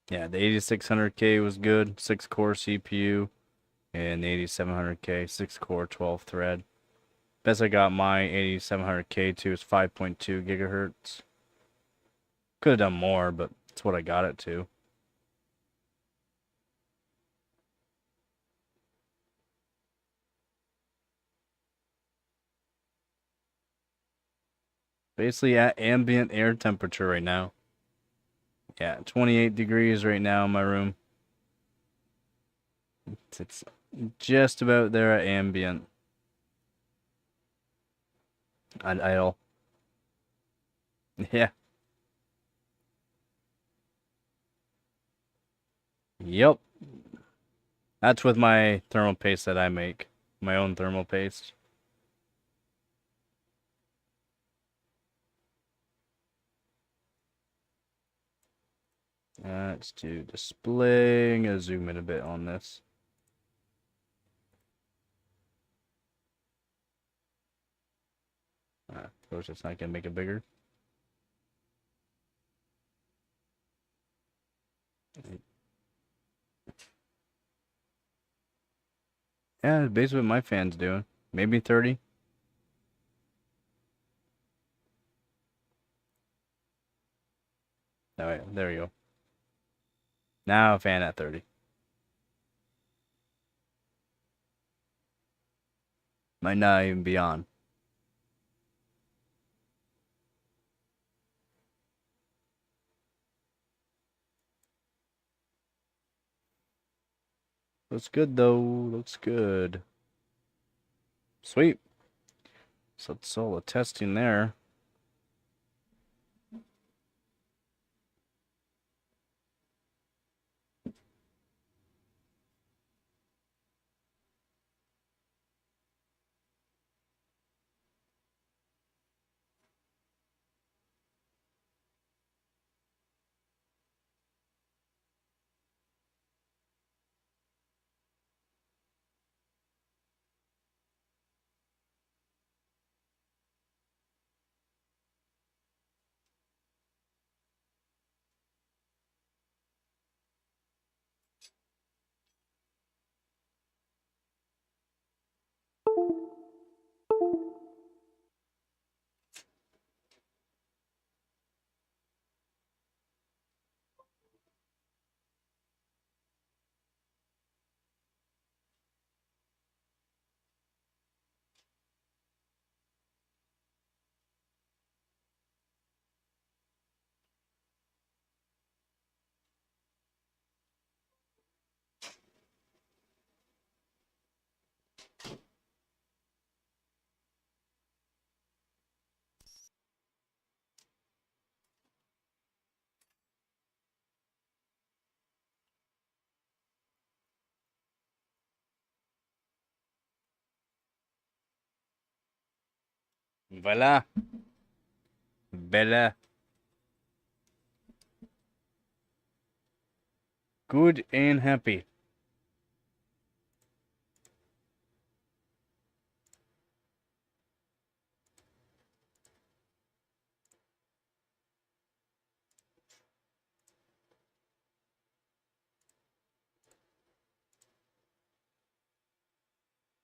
Speaker 1: Yeah, the 8600K was good. 6-core CPU. And the 8700K, 6-core, 12 thread. Best I got my 8700K to is 5.2 gigahertz. Could have done more, but that's what I got it to. Basically at ambient air temperature right now. Yeah, 28 degrees right now in my room. It's just about there at ambient. At idle. Yeah. Yep. That's with my thermal paste that I make. My own thermal paste. Let's do display. I'm gonna zoom in a bit on this. Of course, it's not gonna make it bigger. Yeah, it's basically what my fan's doing. Maybe 30. Oh, yeah, there you go. Now fan at 30. Might not even be on. Looks good though. Looks good. Sweet. So that's all the testing there. Voila. Bella. Good and happy.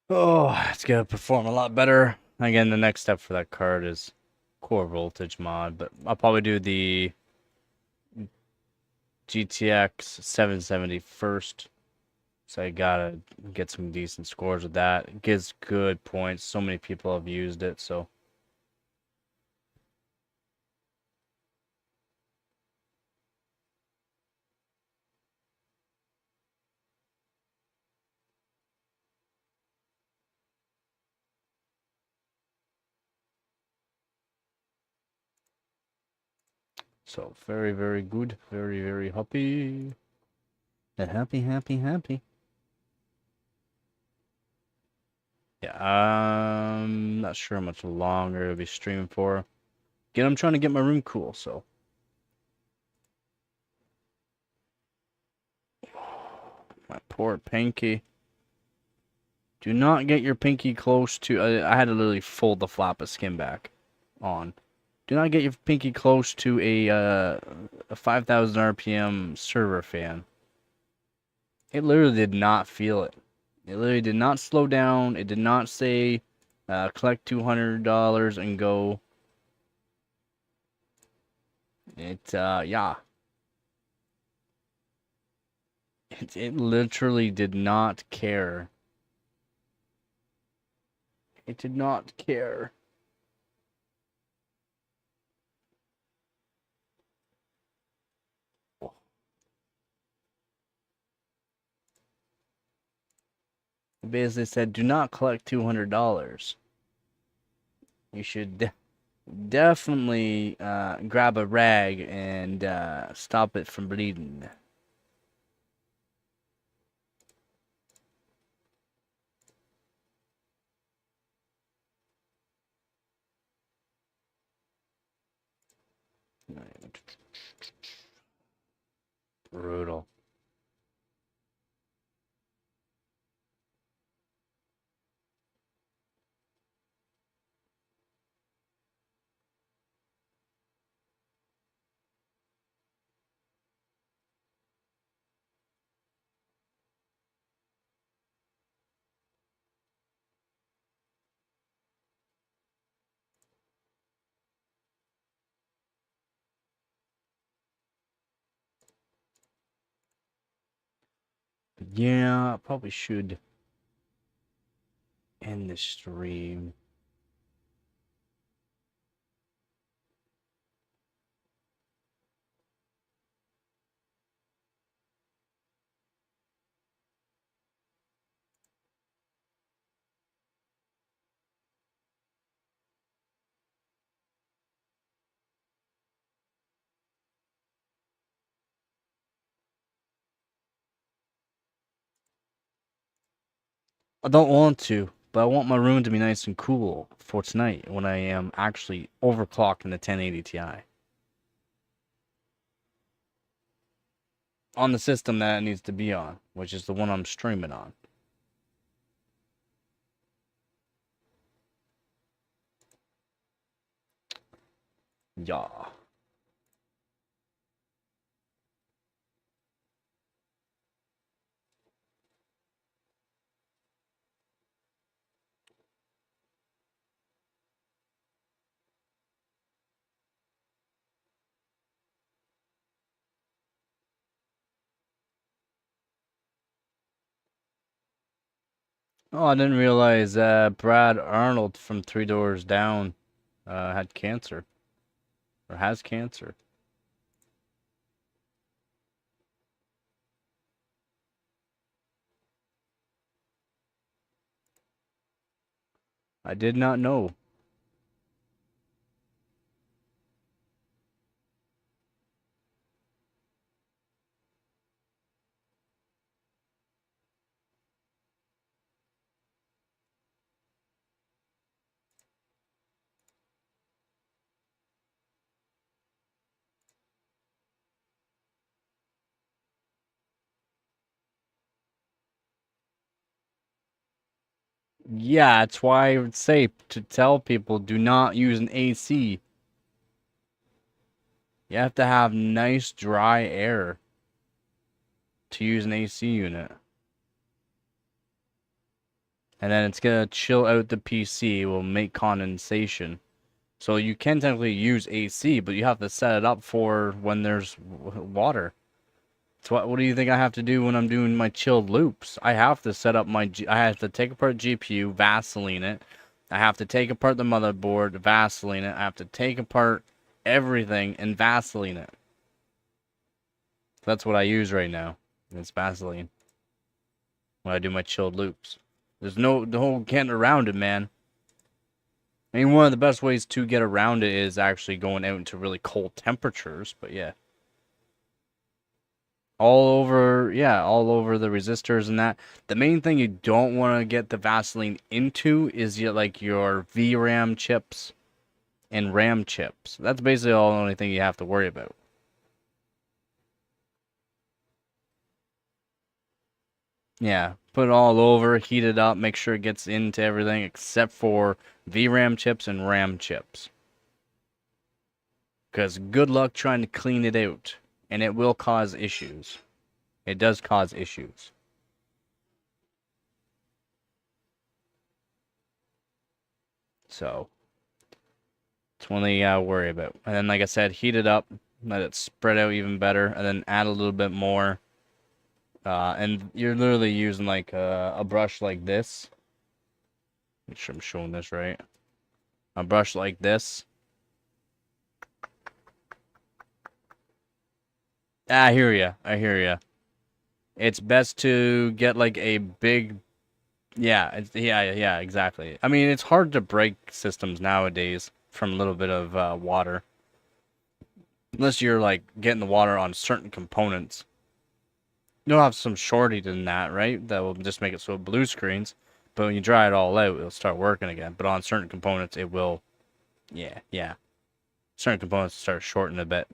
Speaker 1: Oh, it's gonna perform a lot better. Again, the next step for that card is core voltage mod, but I'll probably do the GTX 770 first. So I gotta get some decent scores with that. It gives good points. So many people have used it, so. So very, very good. Very, very happy. Happy, happy, happy. Yeah, not sure how much longer it'll be streaming for. Again, I'm trying to get my room cool, so. My poor pinky. Do not get your pinky close to... I had to literally fold the flap of skin back on. Do not get your pinky close to a 5,000 RPM server fan. It literally did not feel it. It literally did not slow down. It did not say, collect $200 and go. Yeah. It literally did not care. It did not care. It basically said, do not collect $200. You should definitely grab a rag and stop it from bleeding. Brutal. But yeah, I probably should end the stream. I don't want to, but I want my room to be nice and cool for tonight when I am actually overclocking the 1080 Ti. On the system that it needs to be on, which is the one I'm streaming on. Yeah. Oh, I didn't realize Brad Arnold from Three Doors Down had cancer. Or has cancer. I did not know. Yeah, that's why I would say to tell people do not use an AC. You have to have nice dry air to use an AC unit. And then it's gonna chill out the PC, will make condensation. So you can technically use AC, but you have to set it up for when there's water. So what do you think I have to do when I'm doing my chilled loops? I have to set up my, I have to take apart GPU, Vaseline it. I have to take apart the motherboard, Vaseline it. I have to take apart everything and Vaseline it. That's what I use right now. It's Vaseline when I do my chilled loops. There's no getting around it, man. I mean, one of the best ways to get around it is actually going out into really cold temperatures, but yeah. All over the resistors and that. The main thing you don't want to get the Vaseline into is like your VRAM chips and RAM chips. That's basically the only thing you have to worry about. Yeah, put it all over, heat it up, make sure it gets into everything except for VRAM chips and RAM chips. Because good luck trying to clean it out, and it will cause issues. It does cause issues. So, it's one thing you gotta worry about. And then, like I said, heat it up, let it spread out even better, and then add a little bit more. And you're literally using like a brush like this. Make sure I'm showing this right. A brush like this. I hear ya. I hear ya. It's best to get like a big, yeah, yeah, exactly. I mean, it's hard to break systems nowadays from a little bit of water, unless you're like getting the water on certain components. You'll have some shorty than that, right? That will just make it so it blue screens. But when you dry it all out, it'll start working again. But on certain components, it will, yeah. Certain components start shorting a bit.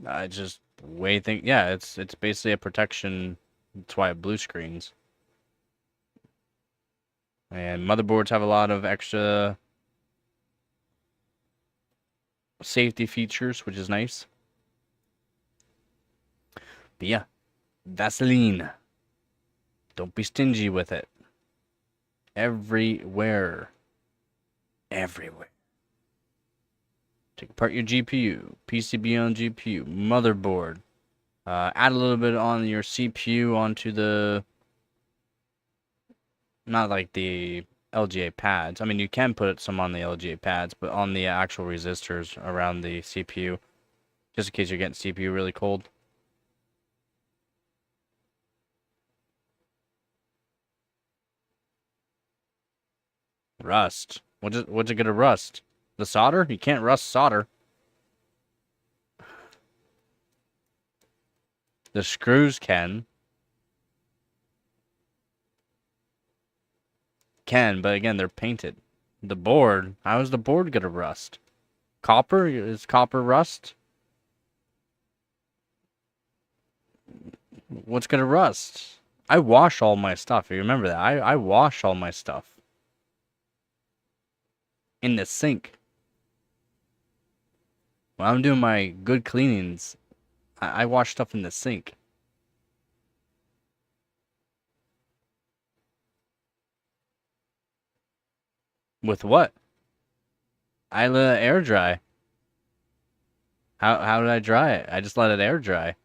Speaker 1: I just way think, yeah, it's basically a protection. That's why it blue screens. And motherboards have a lot of extra safety features, which is nice. But yeah, Vaseline. Don't be stingy with it. Everywhere. Everywhere. Take apart your GPU, PCB on GPU, motherboard. Add a little bit on your CPU onto the, not like the LGA pads. I mean, you can put some on the LGA pads, but on the actual resistors around the CPU, just in case you're getting CPU really cold. Rust. What's it gonna rust? The solder? You can't rust solder. The screws can. Can, but again, they're painted. The board, how is the board gonna rust? Copper? Is copper rust? What's gonna rust? I wash all my stuff. You remember that? I wash all my stuff in the sink. When I'm doing my good cleanings, I wash stuff in the sink. With what? I let it air dry. How did I dry it? I just let it air dry.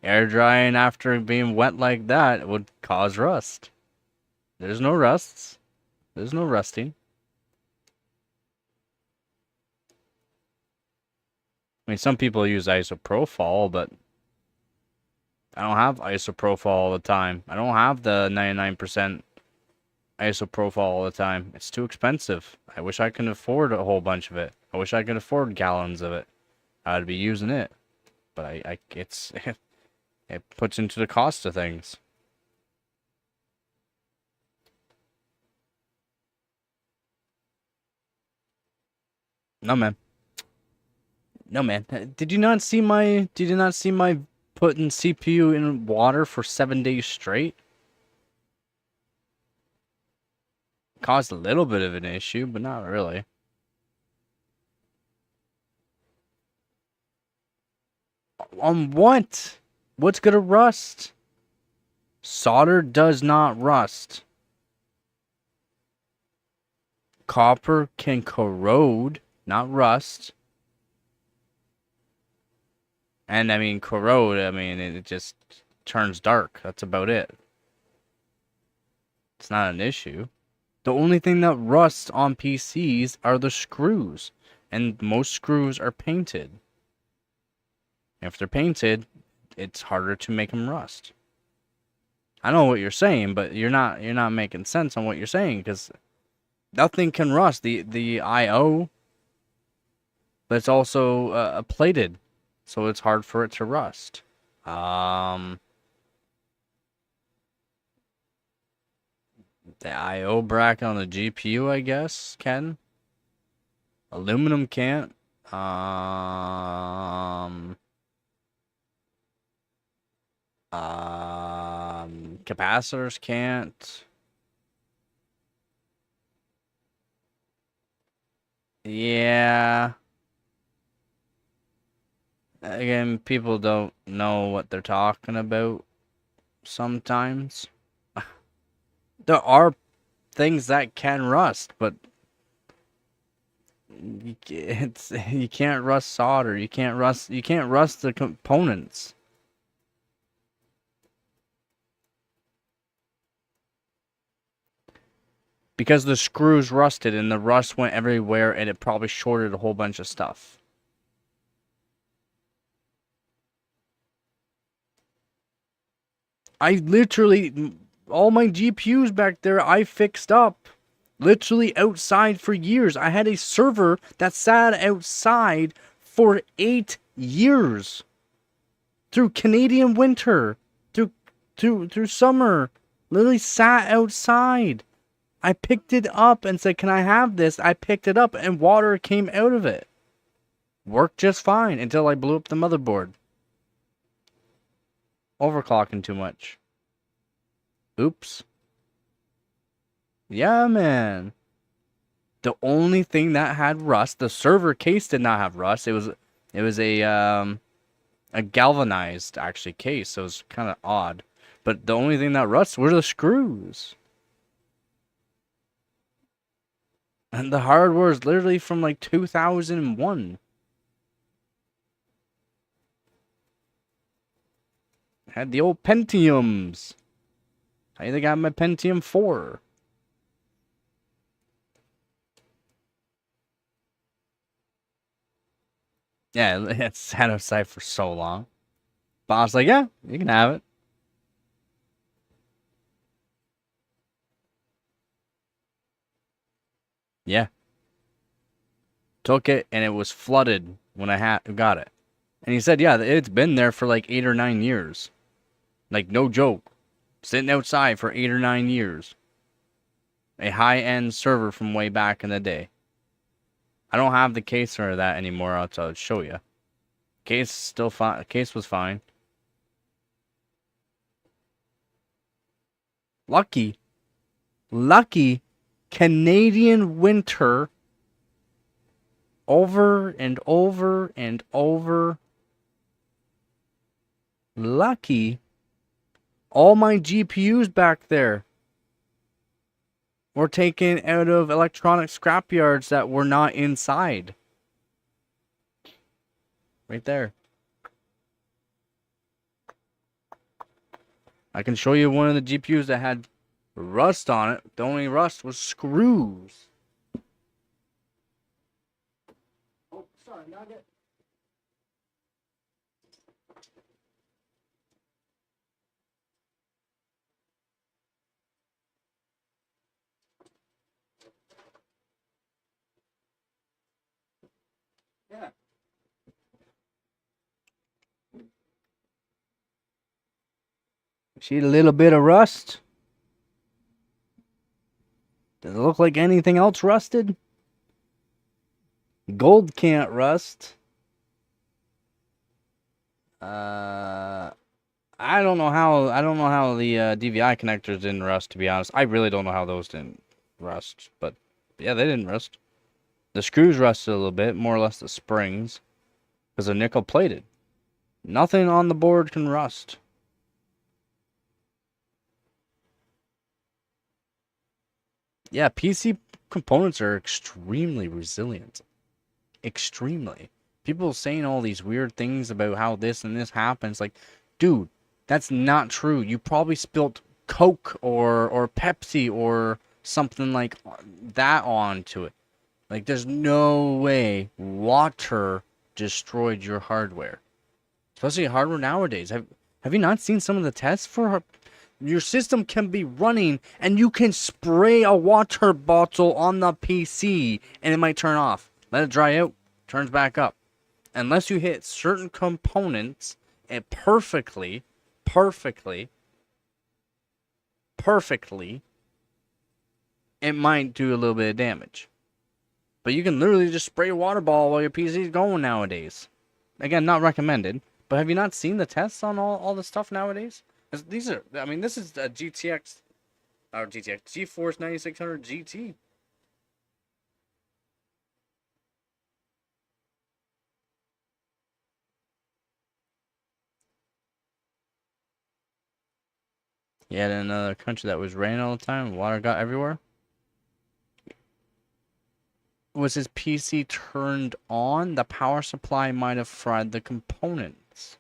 Speaker 1: Air drying after being wet like that would cause rust. There's no rusts. There's no rusting. I mean, some people use isopropyl, but I don't have isopropyl all the time. I don't have the 99% isopropyl all the time. It's too expensive. I wish I could afford a whole bunch of it. I wish I could afford gallons of it. I'd be using it. But it's it puts into the cost of things. No, man. No, man. Did you not see my putting CPU in water for 7 days straight? Caused a little bit of an issue, but not really. On what? What's gonna rust? Solder does not rust. Copper can corrode, not rust. And I mean, corrode, I mean, it just turns dark. That's about it. It's not an issue. The only thing that rusts on PCs are the screws. And most screws are painted. If they're painted, it's harder to make them rust. I know what you're saying, but you're not making sense on what you're saying, because nothing can rust. The I/O, but it's also plated, so it's hard for it to rust. The I/O bracket on the GPU, I guess, can. Aluminum can't. Capacitors can't. Yeah. Again, people don't know what they're talking about sometimes. There are things that can rust, but you can't rust solder. You can't rust the components. Because the screws rusted and the rust went everywhere and it probably shorted a whole bunch of stuff. I literally, all my GPUs back there, I fixed up. Literally outside for years. I had a server that sat outside for 8 years. Through Canadian winter. Through summer. Literally sat outside. I picked it up and said, can I have this? I picked it up and water came out of it. Worked just fine until I blew up the motherboard. Overclocking too much. Oops. Yeah, man. The only thing that had rust, the server case did not have rust. It was a galvanized actually case, so it was kind of odd. But the only thing that rusts were the screws. And the hardware is literally from like 2001. Had the old Pentiums. I even got my Pentium 4. Yeah, it's sat outside for so long. But I was like, yeah, you can have it. Yeah. Took it, and it was flooded when I got it. And he said, yeah, it's been there for like 8 or 9 years. Like, no joke. Sitting outside for 8 or 9 years. A high-end server from way back in the day. I don't have the case or that anymore. I'll show you. Case still fine. Case was fine. Lucky Canadian winter. Over and over and over. Lucky. All my GPUs back there were taken out of electronic scrapyards that were not inside. Right there. I can show you one of the GPUs that had rust on it. The only rust was screws. Oh, sorry, Nugget. Yeah. See a little bit of rust? Does it look like anything else rusted? Gold can't rust. I don't know how the DVI connectors didn't rust, to be honest. I really don't know how those didn't rust, but yeah, they didn't rust. The screws rusted a little bit, more or less the springs, because they're nickel plated. Nothing on the board can rust. Yeah, PC components are extremely resilient. Extremely. People saying all these weird things about how this and this happens, like, dude, that's not true. You probably spilt Coke or Pepsi or something like that onto it. Like, there's no way water destroyed your hardware. Especially hardware nowadays. Have you not seen some of the tests for your system can be running and you can spray a water bottle on the PC and it might turn off. Let it dry out, turns back up. Unless you hit certain components it perfectly, it might do a little bit of damage. But you can literally just spray a water ball while your PC is going nowadays. Again, not recommended. But have you not seen the tests on all the stuff nowadays? These are, I mean, this is a GeForce 9600 GT. Yeah, in another country that was raining all the time, water got everywhere. Was his PC turned on? The power supply might have fried the components.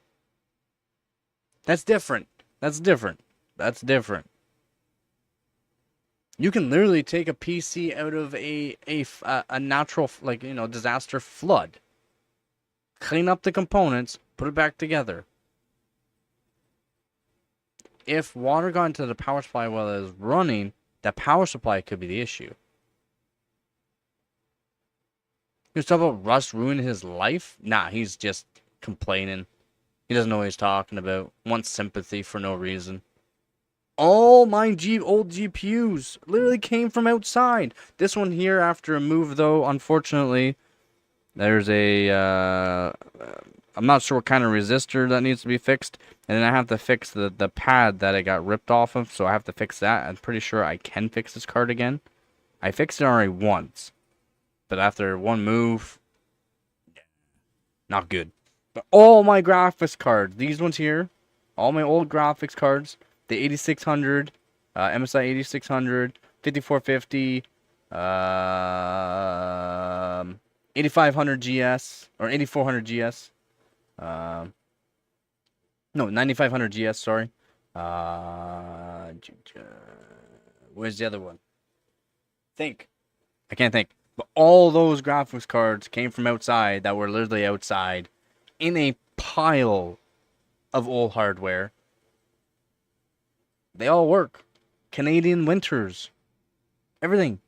Speaker 1: That's different. That's different. That's different. You can literally take a PC out of a natural, like, you know, disaster flood. Clean up the components, put it back together. If water got into the power supply while it was running, the power supply could be the issue. He was talking about Rust ruining his life? Nah, he's just complaining. He doesn't know what he's talking about. Wants sympathy for no reason. All my old GPUs literally came from outside. This one here, after a move, though, unfortunately, there's a... I'm not sure what kind of resistor that needs to be fixed. And then I have to fix the pad that I got ripped off of, so I have to fix that. I'm pretty sure I can fix this card again. I fixed it already once. But after one move, not good. But all my graphics cards, these ones here, all my old graphics cards, the 8600, MSI 8600, 5450, 8500 GS, or 8400 GS, no, 9500 GS, sorry. Where's the other one? Think. I can't think. But all those graphics cards came from outside that were literally outside in a pile of old hardware. They all work. Canadian winters. Everything.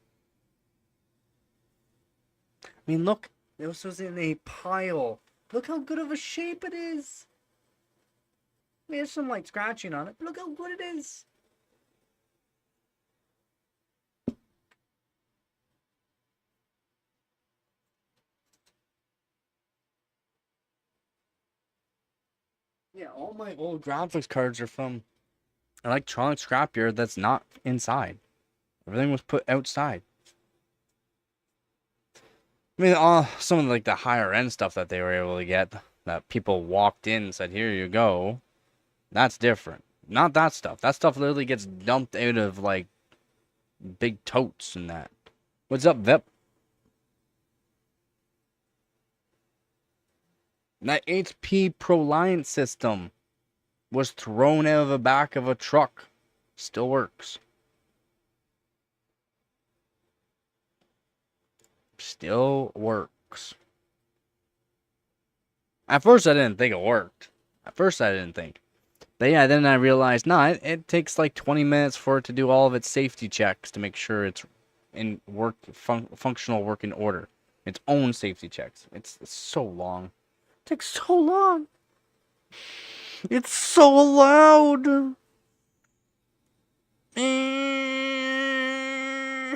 Speaker 1: I mean, look. This was in a pile. Look how good of a shape it is. There's some like scratching on it. But look how good it is. Yeah, all my old graphics cards are from electronic scrapyard that's not inside. Everything was put outside. I mean, some of like the higher end stuff that they were able to get, that people walked in and said, "Here you go," that's different. Not that stuff. That stuff literally gets dumped out of like big totes and that. What's up, Vep? That HP ProLiant system was thrown out of the back of a truck. Still works. Still works. At first, I didn't think it worked. At first, I didn't think. But yeah, then I realized, nah, it takes like 20 minutes for it to do all of its safety checks to make sure it's in functional working order. Its own safety checks. It's so long. It takes so long. It's so loud.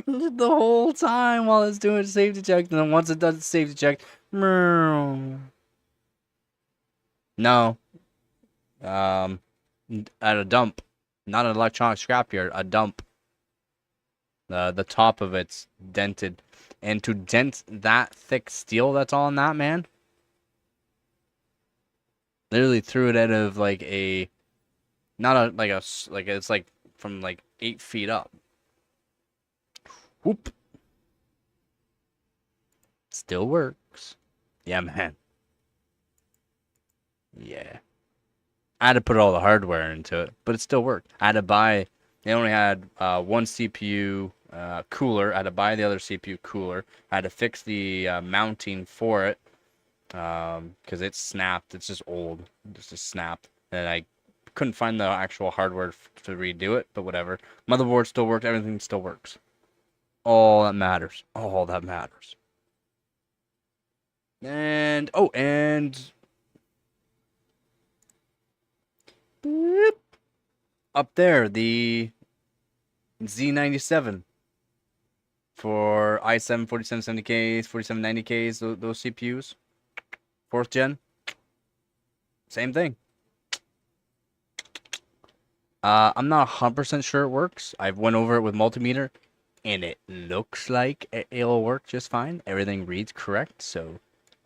Speaker 1: The whole time while it's doing safety check, and then once it does the safety check, no. at a dump, not an electronic scrapyard, a dump. The top of it's dented, and to dent that thick steel that's on that, man, literally threw it out of like a, not a like it's like from like 8 feet up. Whoop. Still works. Yeah, man. Yeah. I had to put all the hardware into it, but it still worked. I had to buy. They only had one CPU cooler. I had to buy the other CPU cooler. I had to fix the mounting for it because it snapped. It's just old. Just a snap. And I couldn't find the actual hardware to redo it, but whatever. Motherboard still worked. Everything still works. All that matters. All that matters. And oh, and boop, up there the Z97 for i7 4770Ks, 4790Ks, those CPUs, 4th gen, same thing. I'm not 100% sure it works. I've went over it with multimeter, and it looks like it'll work just fine. Everything reads correct, so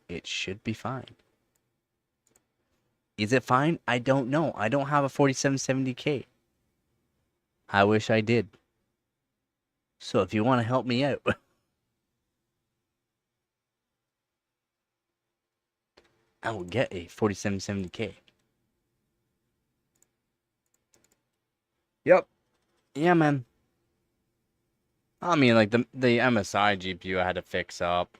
Speaker 1: it should be fine. Is it fine? I don't know. I don't have a 4770K. I wish I did. So if you want to help me out, I will get a 4770K. Yep. Yeah, man. I mean, like the MSI GPU I had to fix up.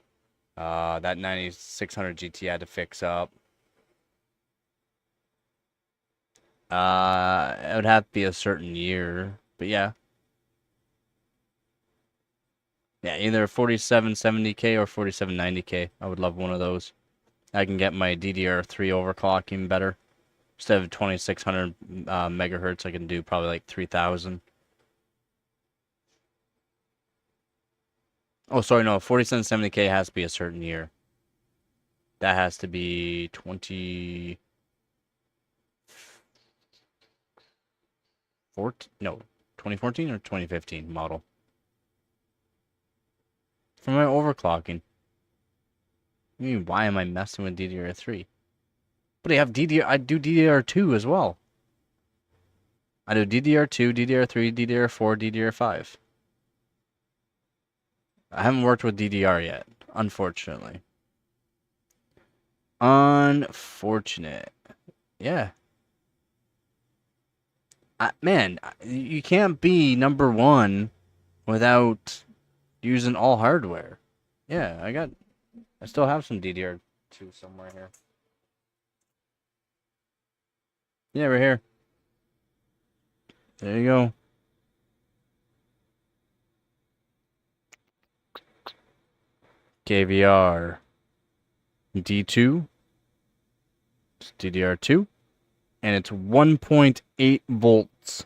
Speaker 1: That 9600 GT I had to fix up. It would have to be a certain year, but yeah. Yeah, either 4770K or 4790K. I would love one of those. I can get my DDR3 overclocking better. Instead of 2600 megahertz, I can do probably like 3000. Oh, sorry, no. 4770K has to be a certain year. That has to be 2014, no, 2014 or 2015 model. For my overclocking. I mean, why am I messing with DDR3? But I have I do DDR2 as well. I do DDR2, DDR3, DDR4, DDR5. I haven't worked with DDR yet, unfortunately. Unfortunate. Yeah. Man, you can't be number one without using all hardware. Yeah, I still have some DDR2 somewhere here. Yeah, right here. There you go. KVR D2. It's DDR2. And it's 1.8 volts.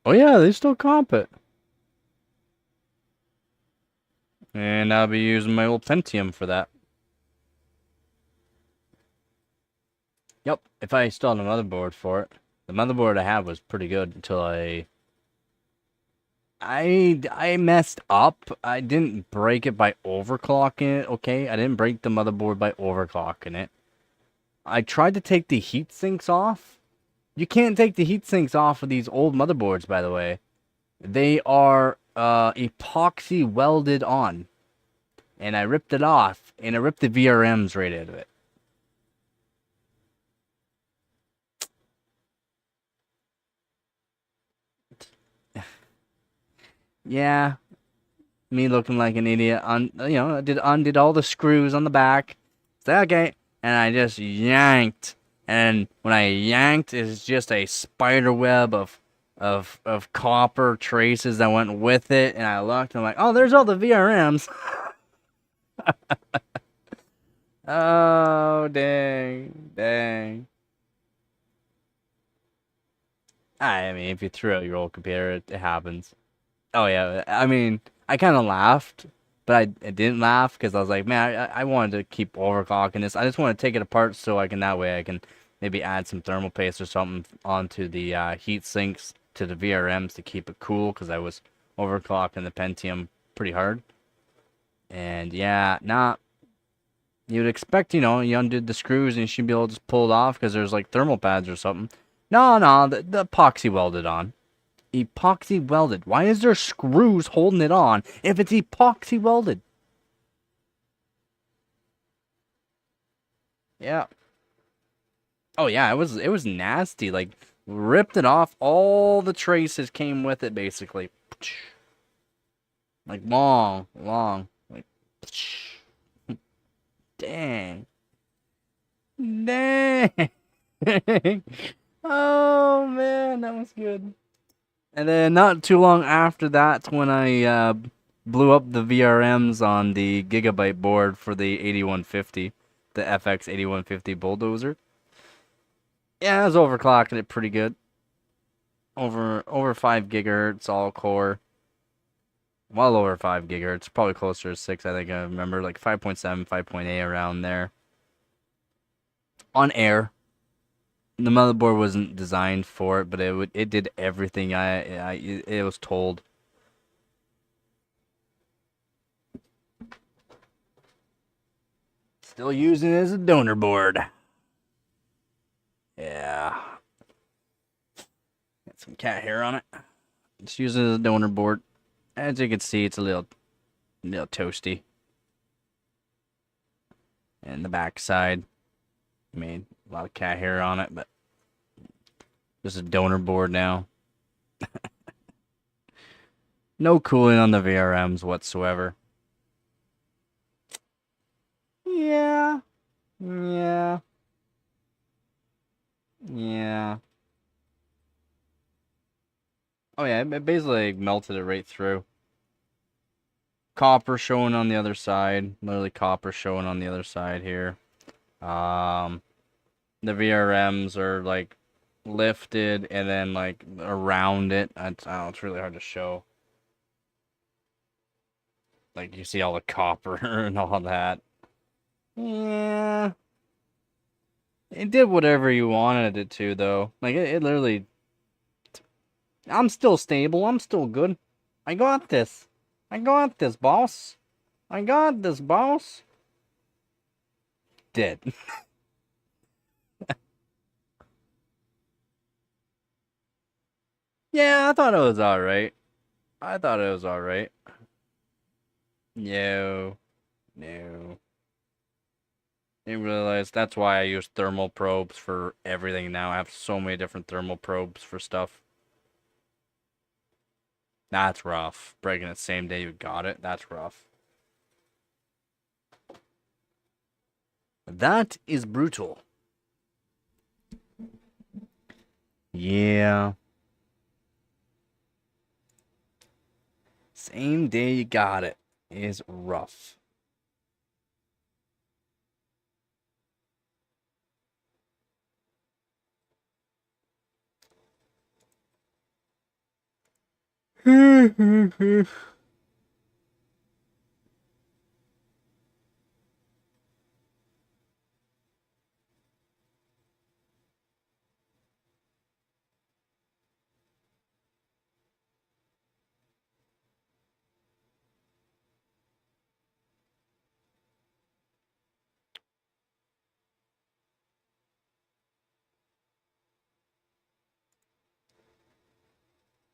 Speaker 1: Oh yeah, they still comp it. And I'll be using my old Pentium for that. Yep, if I still had a motherboard for it. The motherboard I had was pretty good until I messed up. I didn't break it by overclocking it, okay? I didn't break the motherboard by overclocking it. I tried to take the heat sinks off. You can't take the heat sinks off of these old motherboards, by the way. They are epoxy welded on. And I ripped it off, and I ripped the VRMs right out of it. Yeah, me looking like an idiot. I undid all the screws on the back. Say okay, and I just yanked. And when I yanked, it's just a spider web of copper traces that went with it. And I looked, and I'm like, oh, there's all the VRMs. Oh, dang, dang. I mean, if you threw out your old computer, it happens. Oh yeah, I mean, I kind of laughed But I didn't laugh because I was like, man, I wanted to keep overclocking this. I just want to take it apart so I can that way I can maybe add some thermal paste or something onto the heat sinks to the VRMs to keep it cool because I was overclocking the Pentium pretty hard. And yeah, nah, you'd expect, you undid the screws and you should be able to just pull it off because there's like thermal pads or something. No, the epoxy welded on. Epoxy welded. Why is there screws holding it on if it's epoxy welded? Yeah. Oh yeah, it was nasty. Like ripped it off. All the traces came with it basically. Like long. Like dang. Dang. Oh man, that was good. And then not too long after that's when I blew up the VRMs on the Gigabyte board for the 8150, the FX 8150 bulldozer. Yeah, I was overclocking it pretty good. Over 5 gigahertz all core. Well over 5 gigahertz, probably closer to 6. I think I remember like 5.7, 5.8 around there. On air. The motherboard wasn't designed for it, but it did everything it was told. Still using it as a donor board. Yeah. Got some cat hair on it. Just use it as a donor board. As you can see, it's a little toasty. And the back side, I mean, a lot of cat hair on it, but just a donor board now. No cooling on the VRMs whatsoever. Yeah. Yeah. Yeah. Oh yeah, it basically melted it right through. Copper showing on the other side. Literally copper showing on the other side here. Um, the VRMs are like lifted and then like around it. I don't know, it's really hard to show. Like you see all the copper and all that. Yeah. It did whatever you wanted it to though. Like it literally I'm still stable. I'm still good. I got this. I got this, boss. I got this, boss. Dead. Yeah, I thought it was alright. I thought it was alright. No. No. Didn't realize that's why I use thermal probes for everything now. I have so many different thermal probes for stuff. That's rough. Breaking it same day you got it. That's rough. That is brutal. Yeah. Same day you got it is rough.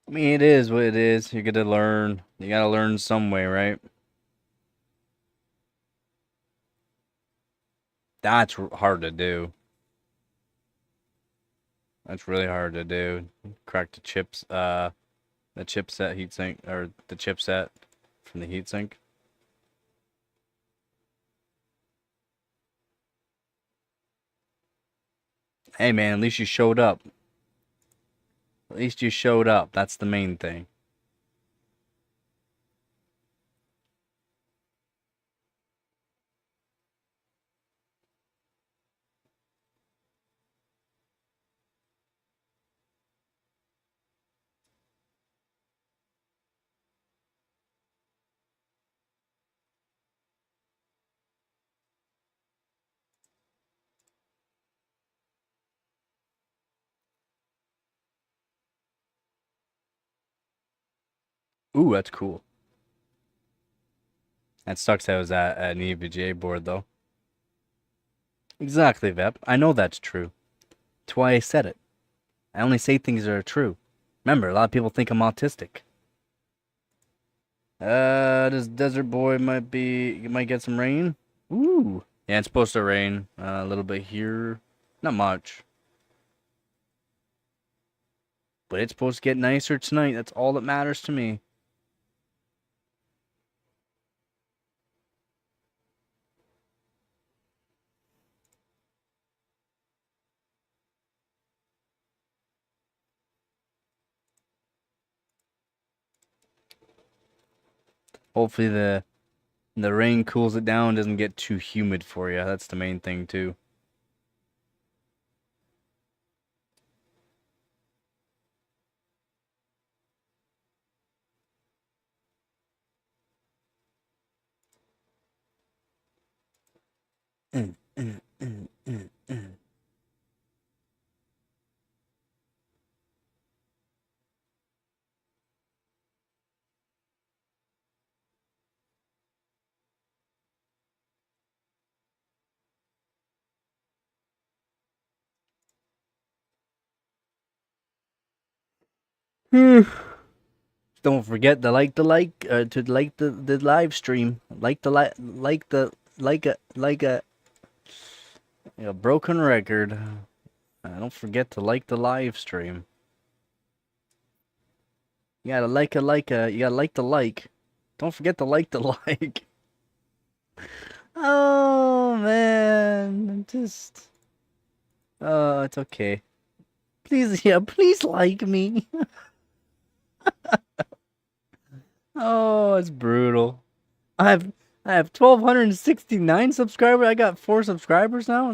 Speaker 1: I mean, it is what it is. You gotta learn. You gotta learn some way, right? That's hard to do. That's really hard to do. Crack the chipset heatsink, or the chipset from the heatsink. Hey man, at least you showed up. At least you showed up. That's the main thing. Ooh, that's cool. That sucks that was at an EVGA board, though. Exactly, Vep. I know that's true. That's why I said it. I only say things that are true. Remember, a lot of people think I'm autistic. This desert boy might be... You might get some rain. Ooh. Yeah, it's supposed to rain a little bit here. Not much. But it's supposed to get nicer tonight. That's all that matters to me. Hopefully the rain cools it down, doesn't get too humid for you. That's the main thing too. Mm, mm, mm, mm, mm. Don't forget to like the live stream. Like a broken record. Don't forget to like the live stream. You gotta you gotta like the like. Don't forget to like the like. Oh man, oh, it's okay. Please, yeah, please like me. Oh, it's brutal. I have I have 1,269 subscribers. I got 4 subscribers now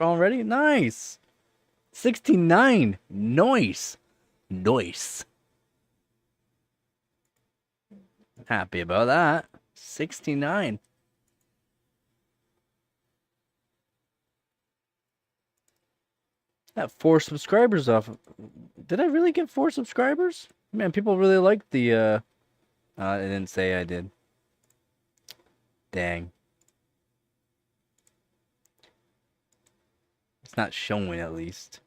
Speaker 1: already. Nice. 69. Nice. Nice. Happy about that. 69. I got 4 subscribers off. Did I really get 4 subscribers? Man, people really liked the I didn't say I did. Dang. It's not showing at least.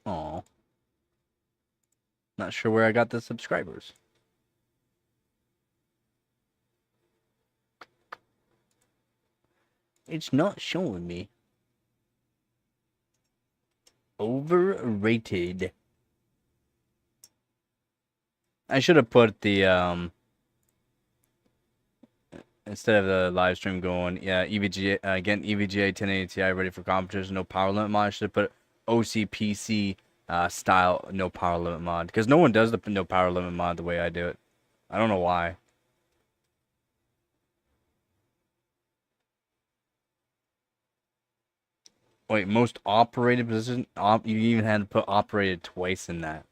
Speaker 1: Aw. Not sure where I got the subscribers. It's not showing me. Overrated. I should have put the instead of the live stream going, yeah, EVGA getting EVGA 1080 Ti ready for competition, no power limit mod. I should have put OCPC style no power limit mod, because no one does the no power limit mod the way I do it. I don't know why. Wait, most operated position? You even had to put operated twice in that.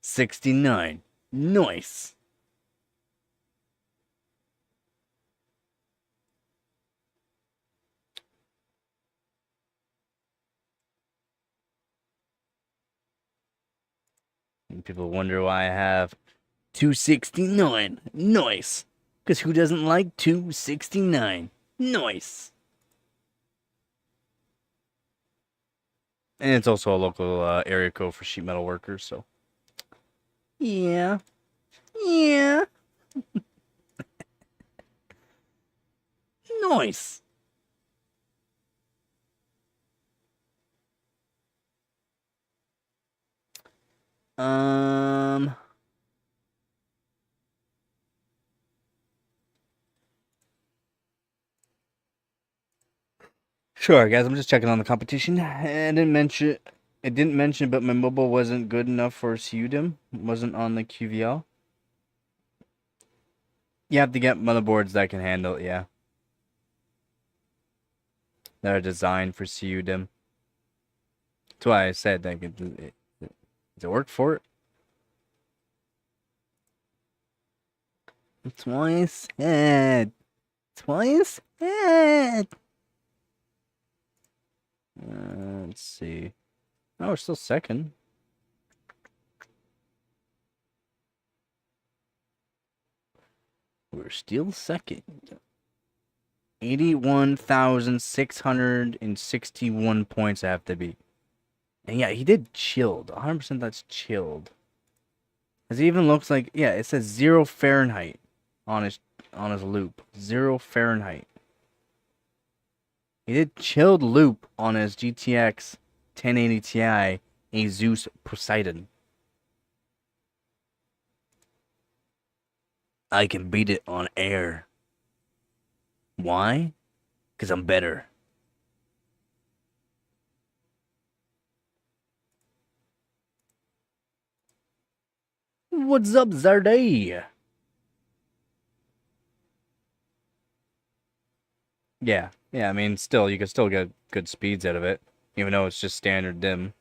Speaker 1: 69. Nice. And people wonder why I have 269. Nice. Because who doesn't like 269? Nice. And it's also a local area code for sheet metal workers, so. Yeah. Yeah. Nice. Um. Sure, guys. I'm just checking on the competition. It didn't mention, but my mobile wasn't good enough for CUDIM. Wasn't on the QVL. You have to get motherboards that can handle it, yeah. That are designed for CUDIM. That's why I said that does it work for it? That's why I said. That's why I said. Let's see. Oh, we're still second. We're still second. 81,661 points I have to beat. And yeah, he did chilled. 100% that's chilled. Because it even looks like, yeah, it says 0 Fahrenheit on his loop. 0 Fahrenheit. He did chilled loop on his GTX 1080 Ti Asus Poseidon. I can beat it on air. Why? Because I'm better. What's up, Zarday? Yeah, I mean, still, you can still get good speeds out of it, even though it's just standard dim.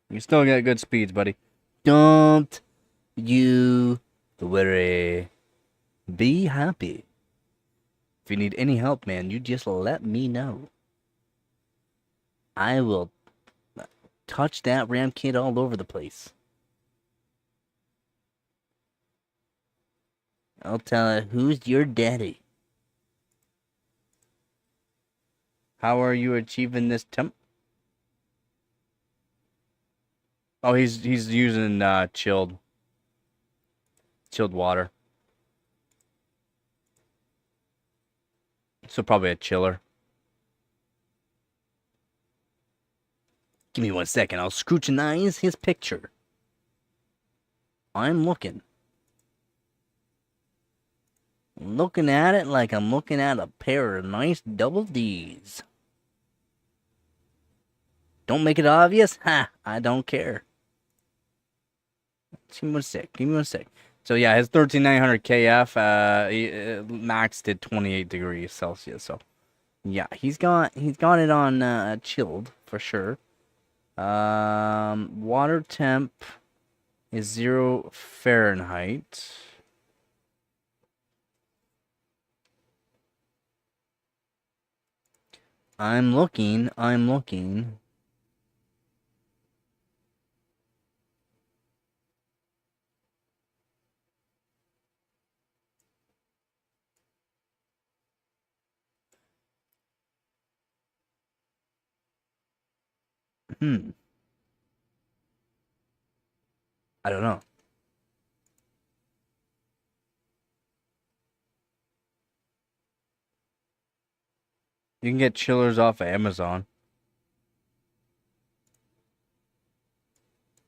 Speaker 1: You still get good speeds, buddy. Don't you worry. Be happy. If you need any help, man, you just let me know. I will touch that RAM kit all over the place. I'll tell her, who's your daddy? How are you achieving this temp? Oh, he's using chilled water. So probably a chiller. Give me 1 second. I'll scrutinize his picture. I'm looking. Looking at it like I'm looking at a pair of nice double D's. Don't make it obvious? Ha! I don't care. Give me 1 sec. Give me 1 sec. So yeah, his 13900 KF maxed at 28 degrees Celsius. So yeah, he's got it on chilled for sure. Water temp is 0 Fahrenheit. I'm looking. I don't know. You can get chillers off of Amazon.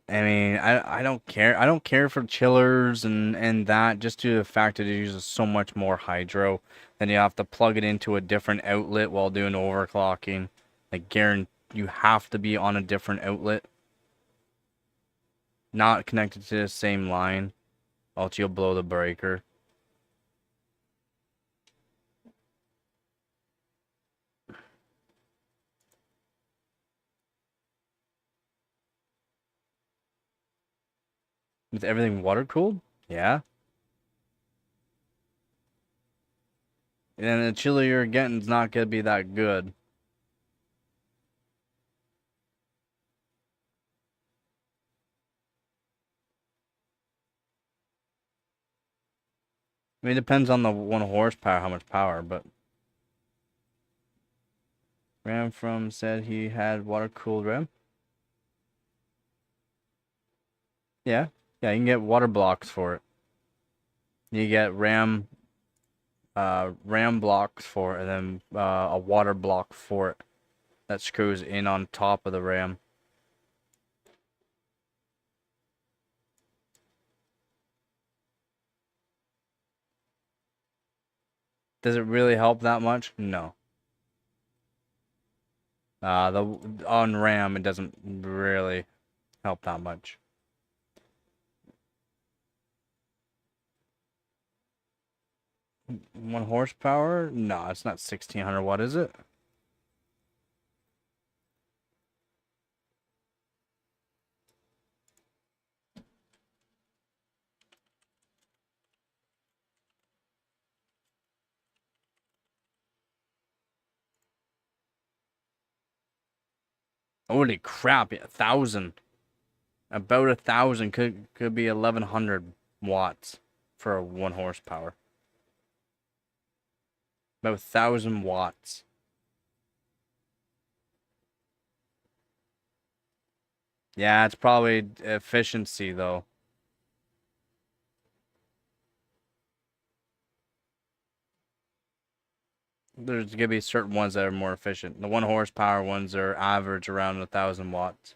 Speaker 1: I mean, I don't care. I don't care for chillers and that, just due to the fact that it uses so much more hydro. Then you have to plug it into a different outlet while doing overclocking. Like, guarantee you have to be on a different outlet, not connected to the same line, else you'll blow the breaker. With everything water cooled? Yeah. And the chiller you're getting is not gonna be that good. I mean, it depends on the 1 horsepower, how much power, but Ram from said he had water cooled RAM. Yeah, you can get water blocks for it. You get RAM blocks for it, and then a water block for it that screws in on top of the RAM. Does it really help that much? No. On RAM it doesn't really help that much. One horsepower? No, it's not 1600 watt, is it? Holy crap, 1,000. About 1,000 could be 1,100 watts. for a 1 horsepower. About 1,000 watts. Yeah, it's probably efficiency though. There's gonna be certain ones that are more efficient. The 1 horsepower ones are average around 1,000 watts.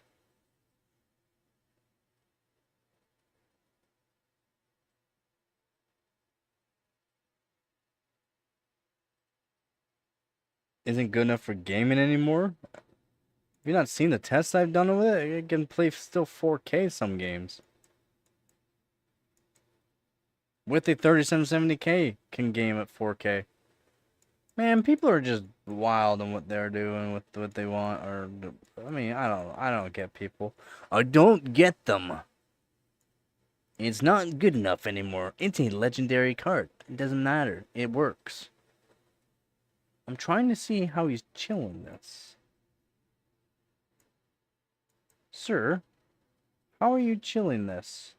Speaker 1: Isn't good enough for gaming anymore. Have you not seen the tests I've done with it? It can play still 4K some games. With the 3770K can game at 4K. Man, people are just wild on what they're doing with what they want. Or, I mean, I don't get people. I don't get them. It's not good enough anymore. It's a legendary card. It doesn't matter. It works. I'm trying to see how he's chilling this. Sir, how are you chilling this?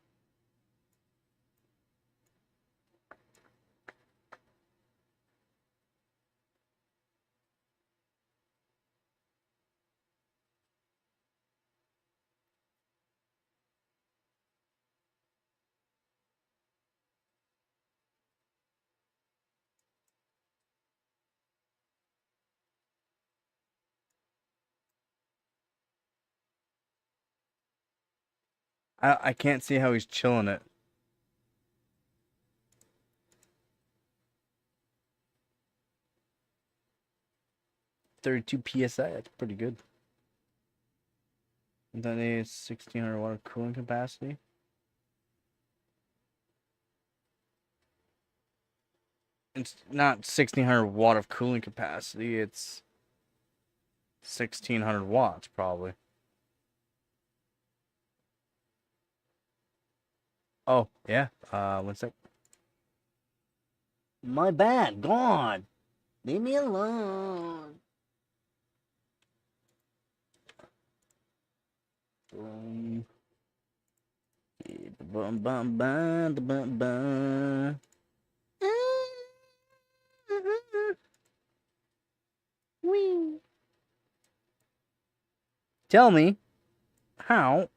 Speaker 1: I can't see how he's chilling it. 32 PSI, that's pretty good. And then a 1600 watt cooling capacity. It's not 1600 watt of cooling capacity, it's 1600 watts probably. Oh, yeah. One sec. My bad, gone. Leave me alone. Boom. Bum bum bum bum bum. Wee. Tell me how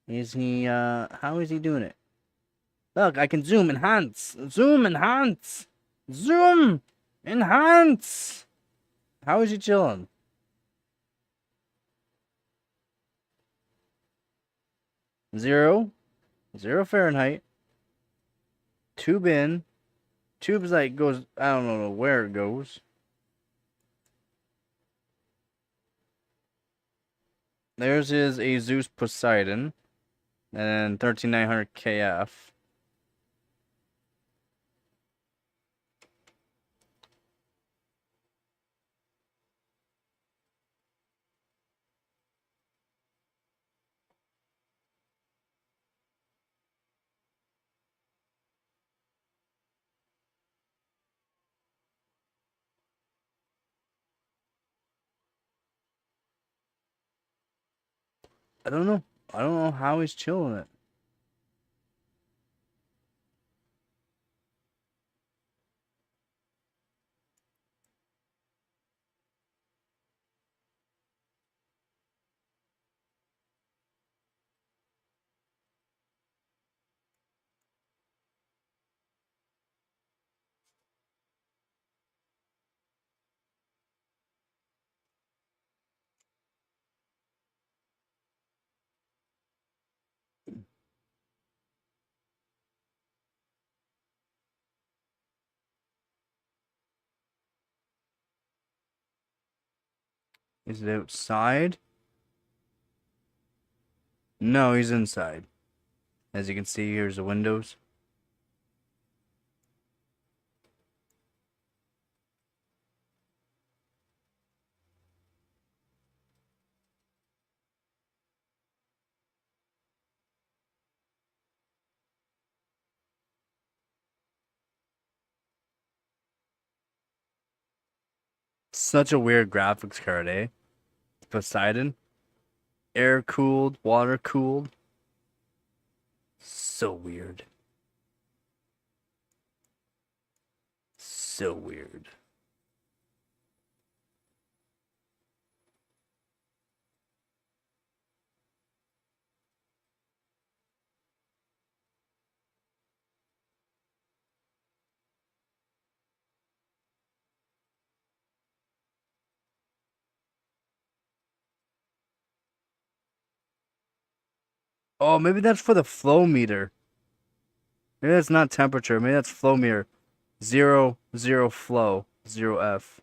Speaker 1: is he how is he doing it? Look, I can zoom enhance. Zoom enhance. Zoom enhance. How is he chilling? 0 Fahrenheit. Tube in. Tube's like goes, I don't know where it goes. There's his Asus Poseidon. And 13900 KF. I don't know. I don't know how he's chilling it. Is it outside? No, he's inside. As you can see, here's the windows. Such a weird graphics card, eh? Poseidon. Air cooled, water cooled. So weird. So weird. Oh, maybe that's for the flow meter. Maybe that's not temperature. Maybe that's flow meter. 0, 0 flow, 0 F.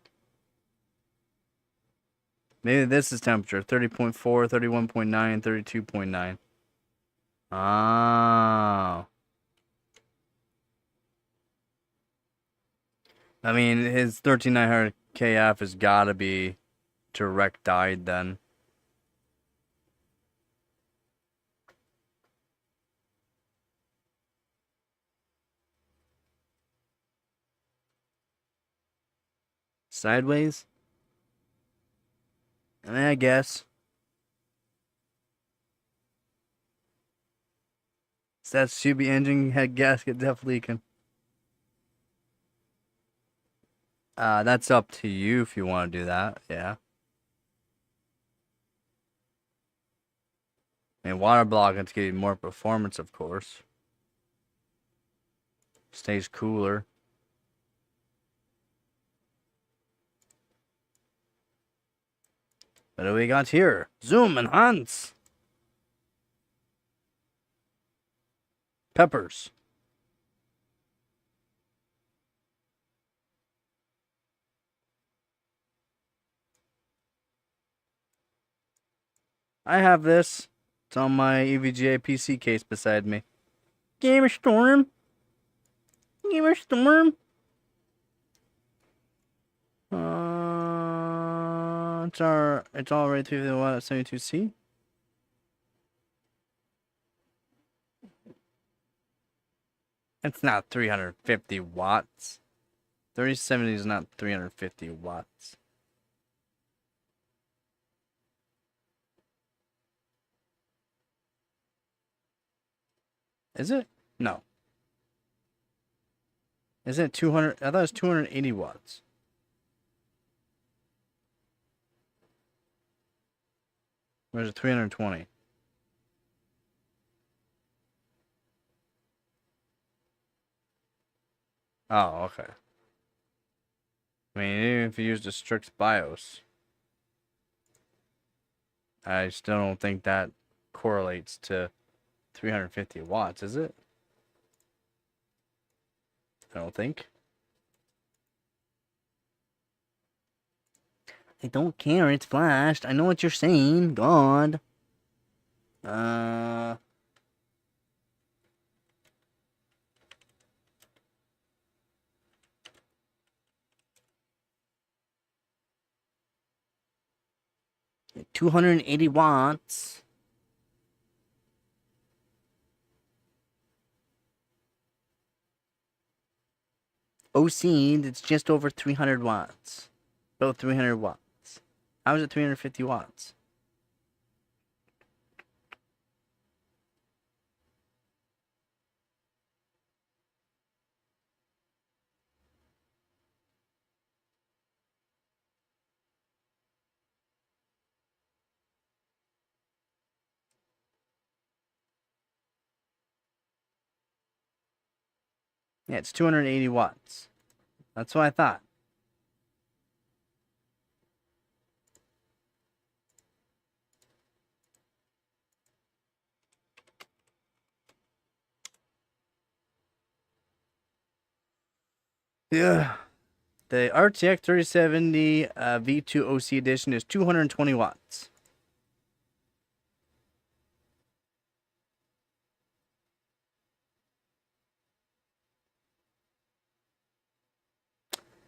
Speaker 1: Maybe this is temperature. 30.4, 31.9, 32.9. Ah. I mean, his 13900 KF has got to be direct died then. Sideways? I mean, I guess. That should be engine head gasket def leaking. That's up to you if you want to do that. Yeah. I mean, water blocking to give you more performance, of course. Stays cooler. What do we got here? Zoom enhance. Peppers. I have this. It's on my EVGA PC case beside me. Gamer Storm. Gamer Storm. It's already 350 watt at 72C. It's not 350 watts. 3070 is not 350 watts. Is it? No. Isn't it 200? I thought it was 280 watts. Or is it 320? Oh, okay. I mean, even if you used a strict BIOS, I still don't think that correlates to 350 watts, is it? I don't think. I don't care, it's flashed. I know what you're saying. God. 280 watts. OC, it's just over 300 watts. About 300 watts. How is it 350 watts? Yeah, it's 280 watts. That's what I thought. Yeah. The RTX 3070 V2 OC edition is 220 watts.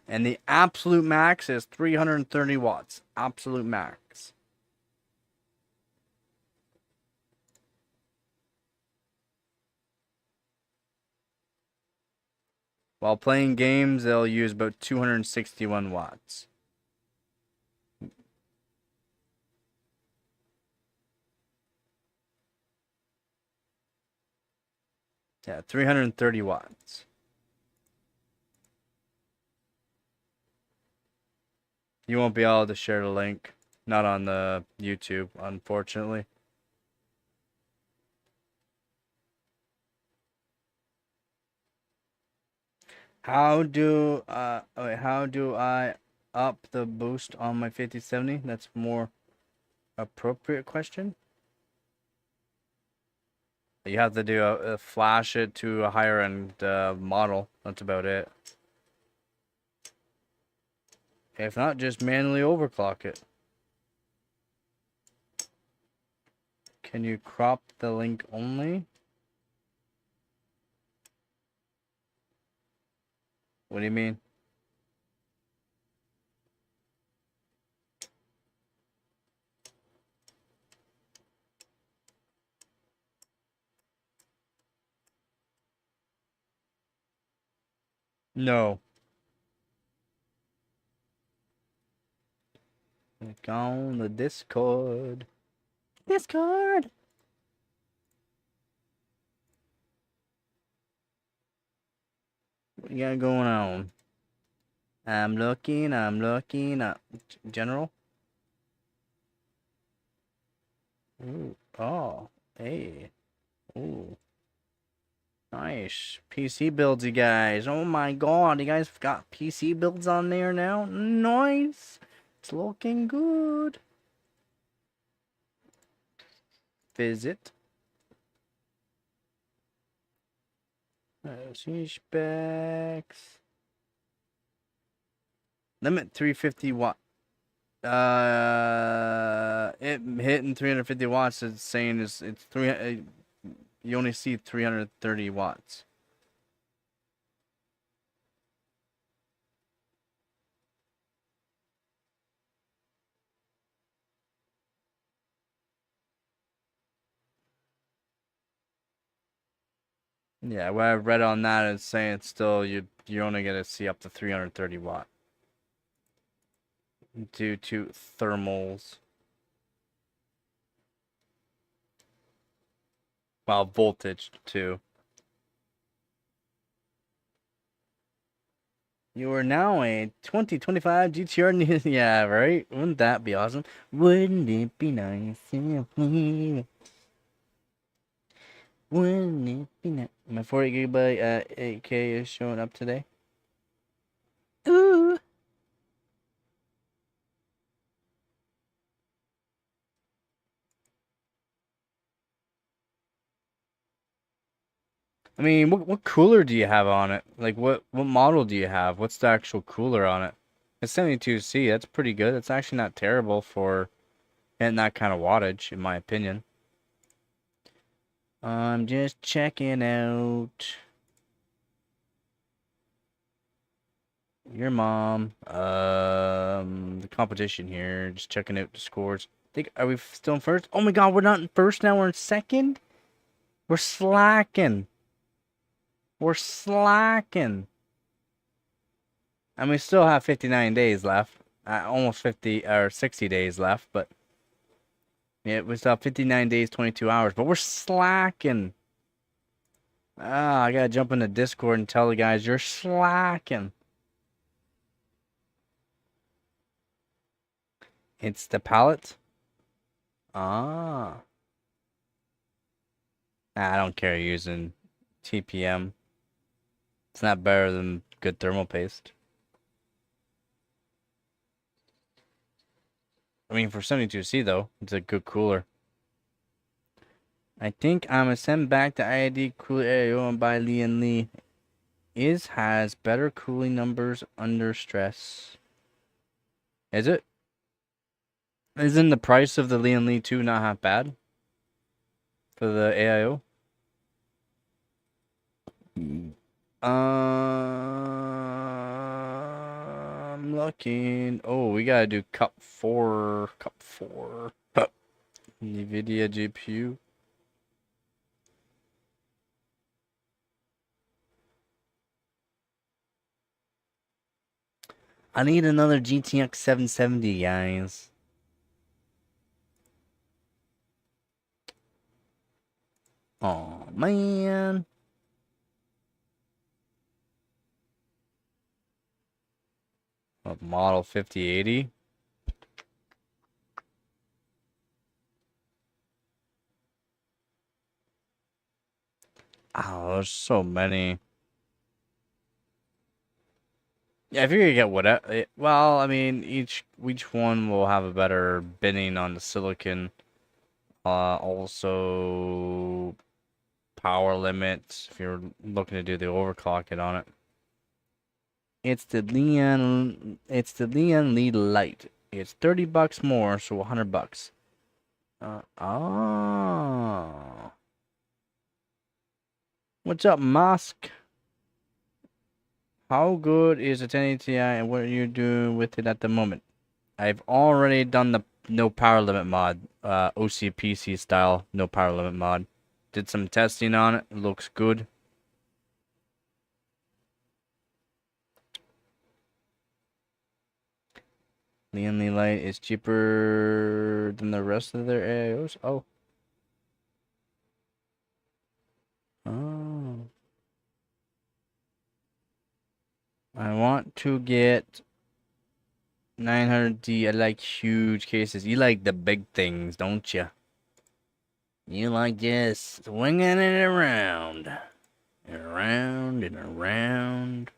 Speaker 1: And the absolute max is 330 watts. Absolute max. While playing games, they'll use about 261 watts. Yeah, 330 watts. You won't be able to share the link. Not on the YouTube, unfortunately. How do I up the boost on my 5070? That's more appropriate question. You have to do a flash it to a higher end model. That's about it. If not, just manually overclock it. Can you crop the link only? What do you mean? No. Click on the Discord. Discord! What you got going on? I'm looking up. General? Ooh. Oh. Hey. Ooh. Nice. PC builds, you guys. Oh my god, you guys got PC builds on there now? Nice. It's looking good. Visit. See specs. Limit 350 watt. It hitting 350 watts is saying it's you only see 330 watts. Yeah, what I've read on that is saying it's still you're only gonna see up to 330 watt due to thermals. Well, voltage too. You are now a 2025 GTR. Yeah, right? Wouldn't that be awesome? Wouldn't it be nice if we... Wouldn't it be nice? My 40 gigabyte 8K is showing up today. Ooh. I mean, what cooler do you have on it? Like, what model do you have? What's the actual cooler on it? It's 72C. That's pretty good. It's actually not terrible for getting that kind of wattage, in my opinion. I'm just checking out your mom. The competition here. Just checking out the scores. Are we still in first? Oh my god, we're not in first now. We're in second. We're slacking. We're slacking. And we still have 59 days left. Almost 50 or 60 days left, but yeah, we still have 59 days, 22 hours. But we're slacking. Ah, I gotta jump into Discord and tell the guys you're slacking. It's the palette. Ah. Nah, I don't care using TPM. It's not better than good thermal paste. I mean, for 72C though, it's a good cooler. I think I'm gonna send back the IID cooler AIO and buy Lee and Lee. Has better cooling numbers under stress. Is it? Isn't the price of the Lee and Lee 2 not half bad? For the AIO? I'm looking. Oh, we gotta do cup 4. Cup 4. NVIDIA GPU. I need another GTX 770, guys. Oh, man. Model 5080. Oh, there's so many. Yeah, if you're gonna get whatever, well, I mean, each one will have a better binning on the silicon. Also power limits if you're looking to do the overclocking on it. It's the Leon Lee Lite. It's $30 more, so $100. Oh. What's up, Mosk? How good is the 1080 Ti and what are you doing with it at the moment? I've already done the no power limit mod, OCPC style no power limit mod. Did some testing on it. It looks good. Leon Lee Lite is cheaper than the rest of their AIOs. Oh. Oh. I want to get 900D. I like huge cases. You like the big things, don't you? You like just swinging it around. And around and around.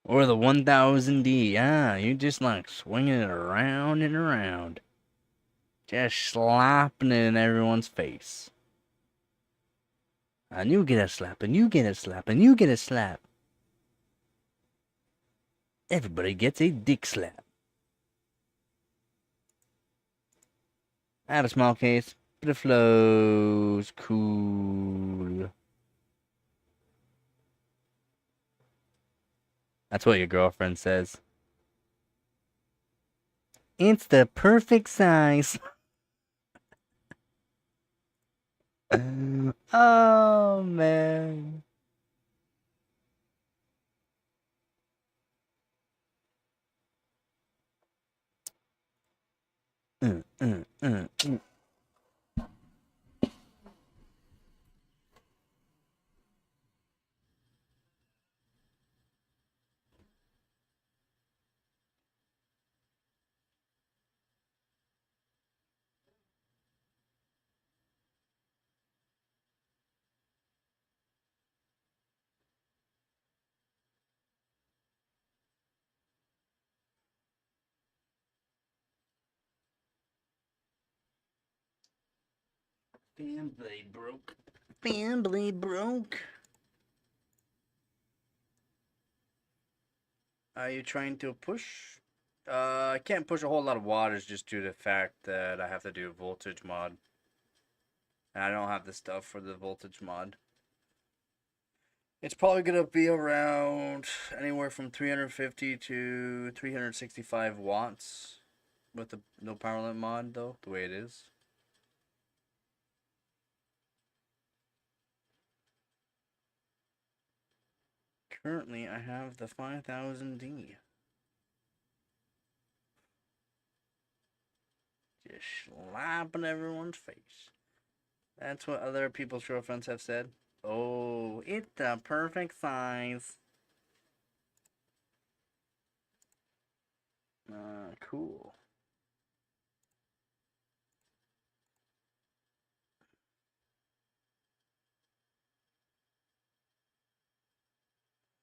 Speaker 1: Or the 1000D. Ah, you just like swinging it around and around. Just slapping it in everyone's face. And you get a slap, and you get a slap, and you get a slap. Everybody gets a dick slap. I have a small case, but it flows cool. That's what your girlfriend says. It's the perfect size. Oh, man. Mm, mm, mm, mm. Fan blade broke. Fan blade broke. Are you trying to push? I can't push a whole lot of wattage just due to the fact that I have to do a voltage mod. And I don't have the stuff for the voltage mod. It's probably going to be around anywhere from 350 to 365 watts with the no power limit mod, though, the way it is. Currently, I have the 5000D. Just slapping everyone's face. That's what other people's girlfriends have said. Oh, it's the perfect size. Cool.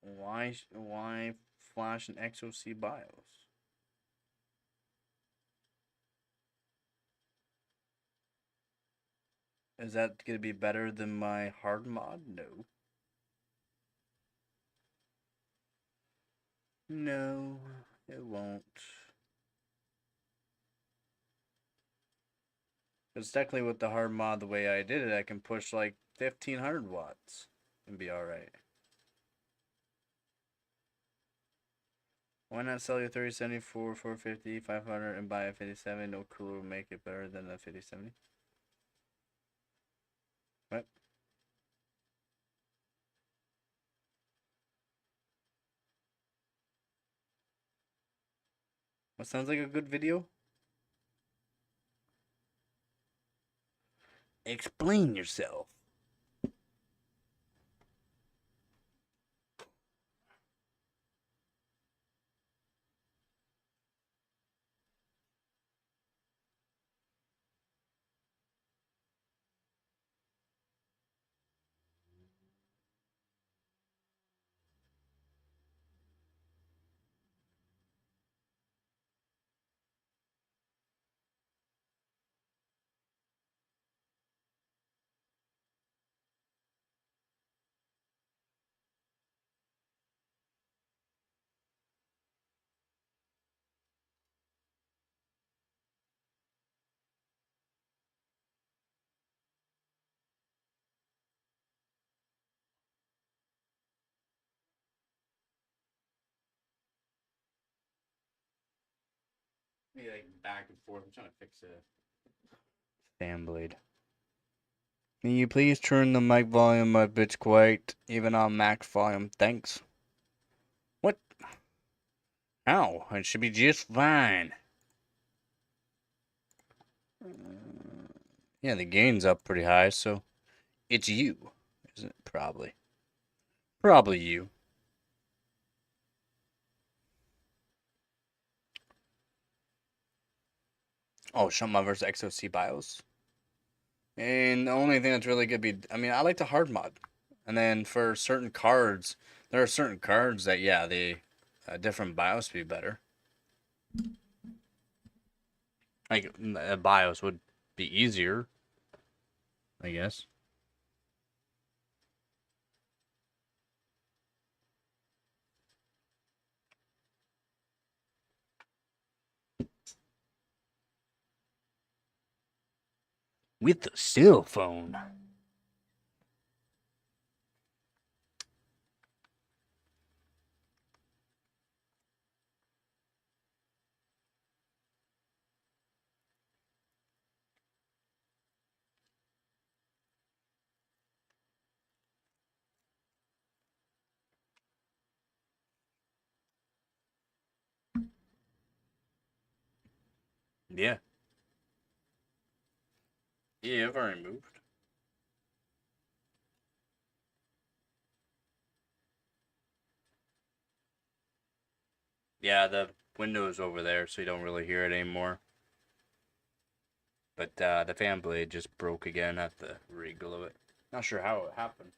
Speaker 1: Why flash an XOC BIOS? Is that gonna be better than my hard mod? No. No, it won't. Because technically with the hard mod, the way I did it, I can push like 1500 watts and be alright. Why not sell your 3070 for 450, 500 and buy a 5070? No cooler will make it better than a 5070. What? What sounds like a good video? Explain yourself. Be like back and forth. I'm trying to fix a fan blade. Can you please turn the mic volume a bit quiet, even on max volume? Thanks. What? Ow, it should be just fine. Yeah, the gain's up pretty high, so it's you, isn't it? Probably. Probably you. Oh, Shunt versus XOC BIOS. And the only thing that's really good be, I mean, I like the hard mod. And then for certain cards, there are certain cards that, yeah, the different BIOS be better. Like, a BIOS would be easier, I guess. With the cell phone. Yeah. Yeah, I've already moved. Yeah, the window's over there, so you don't really hear it anymore. But the fan blade just broke again at the reglue it. Not sure how it happened.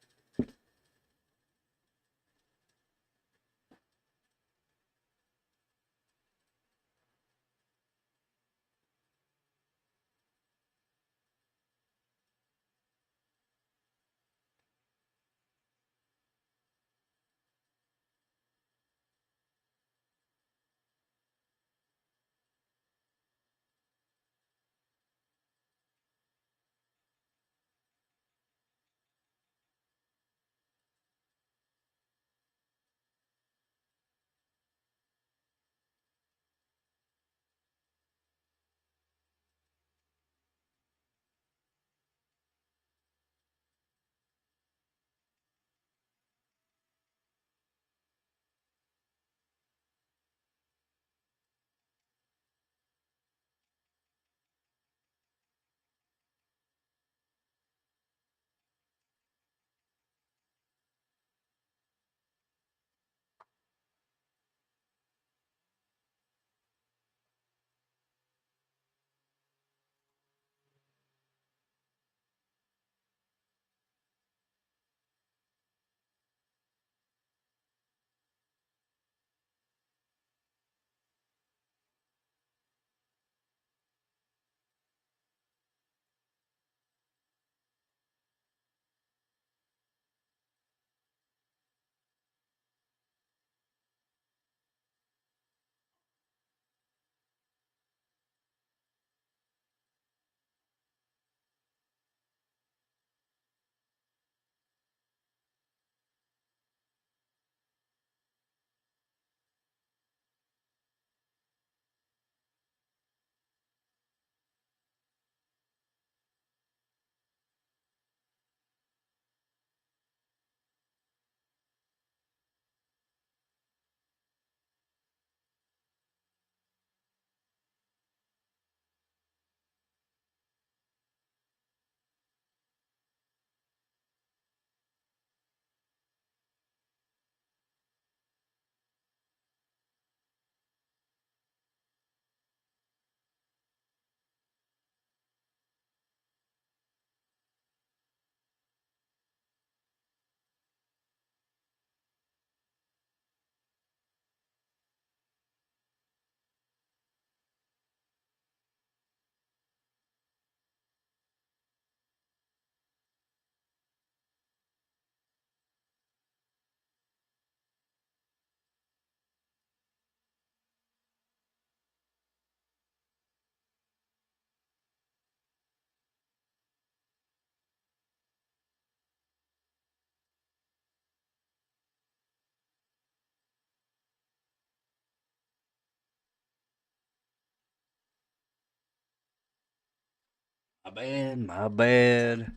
Speaker 1: My bad, my bad.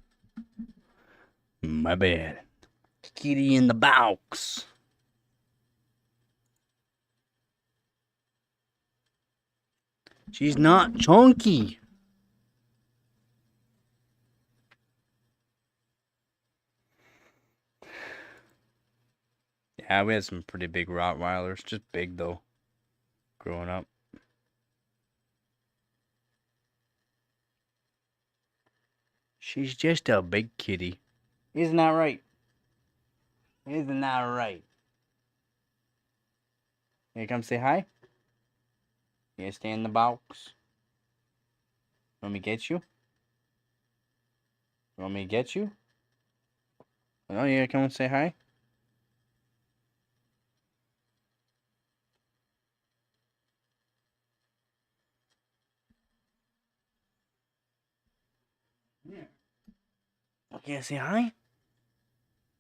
Speaker 1: My bad. Kitty in the box. She's not chunky. Yeah, we had some pretty big Rottweilers. Just big, though, growing up. She's just a big kitty. Isn't that right? Isn't that right? Here, come say hi. You stay in the box. Want me to get you? Want me to get you? Oh, yeah, come and say hi. Yeah. Okay, say hi.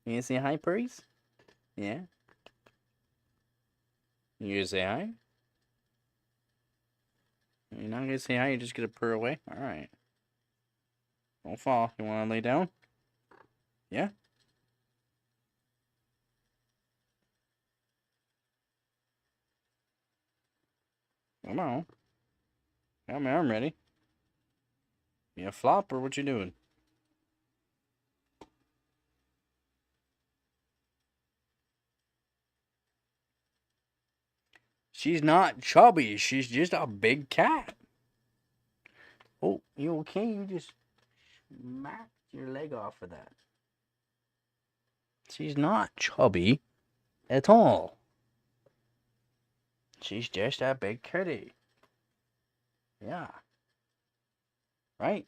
Speaker 1: You gonna say hi, Purries? Yeah. You gonna say hi? You're not gonna say hi, you're just gonna purr away? Alright. Don't fall. You wanna lay down? Yeah? Come on. Come here, I'm ready. You a flop or what you doing? She's not chubby. She's just a big cat. Oh, you okay? You just smacked your leg off of that. She's not chubby at all. She's just a big kitty. Yeah. Right?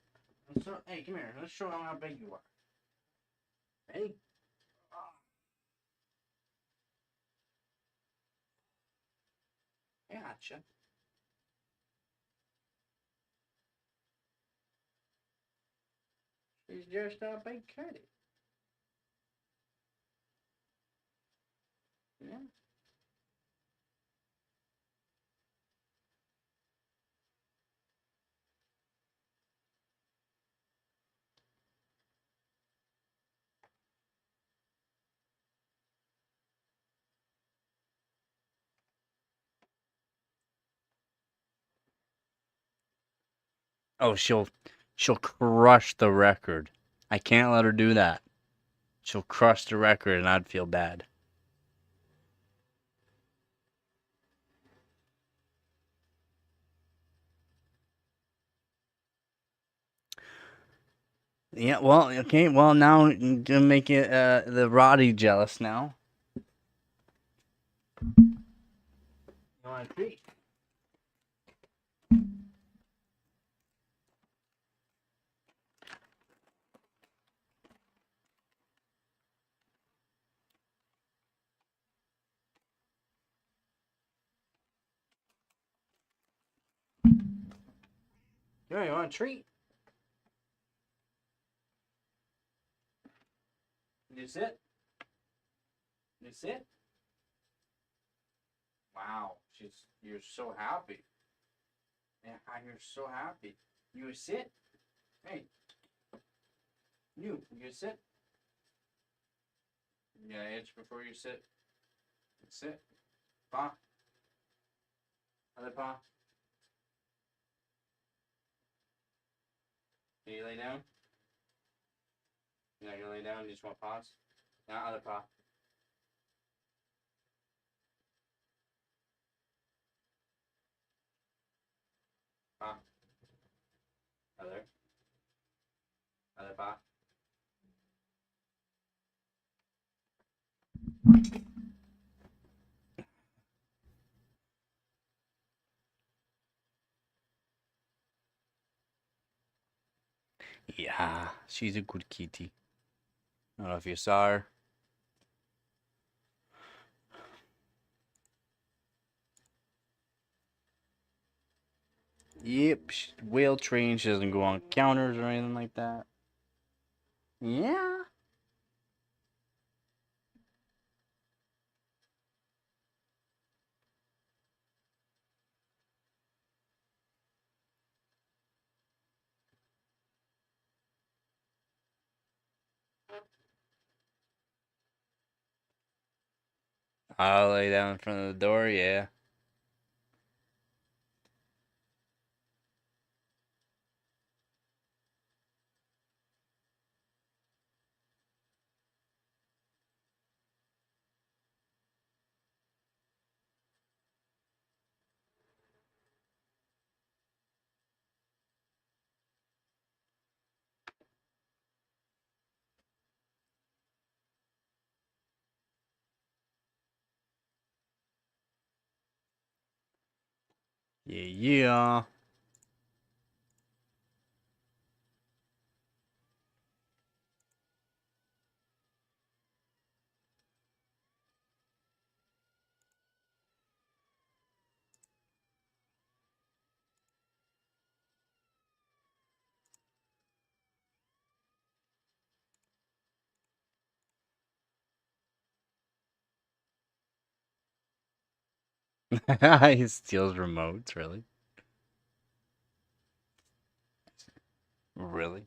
Speaker 1: So, hey, come here. Let's show them how big you are. Ready? Gotcha. She's just a big kitty. Yeah. Oh, she'll crush the record. I can't let her do that. She'll crush the record and I'd feel bad. Yeah, well, okay, well now you're gonna make it the Roddy jealous now. You want a treat? Yeah, you want a treat? You sit? You sit? Wow, you're so happy. Yeah, you're so happy. You sit? Hey, you sit? Yeah, itch before you sit. Sit. Paw. Other paw. Can you lay down? You're not gonna lay down, you just want paws? Now other paw. Paw. Other. Other paw. Yeah, she's a good kitty. I don't know if you saw her. Yep, she's well trained. She doesn't go on counters or anything like that. Yeah. I'll lay down in front of the door, yeah. Yeah, yeah. He steals remotes, really? Really?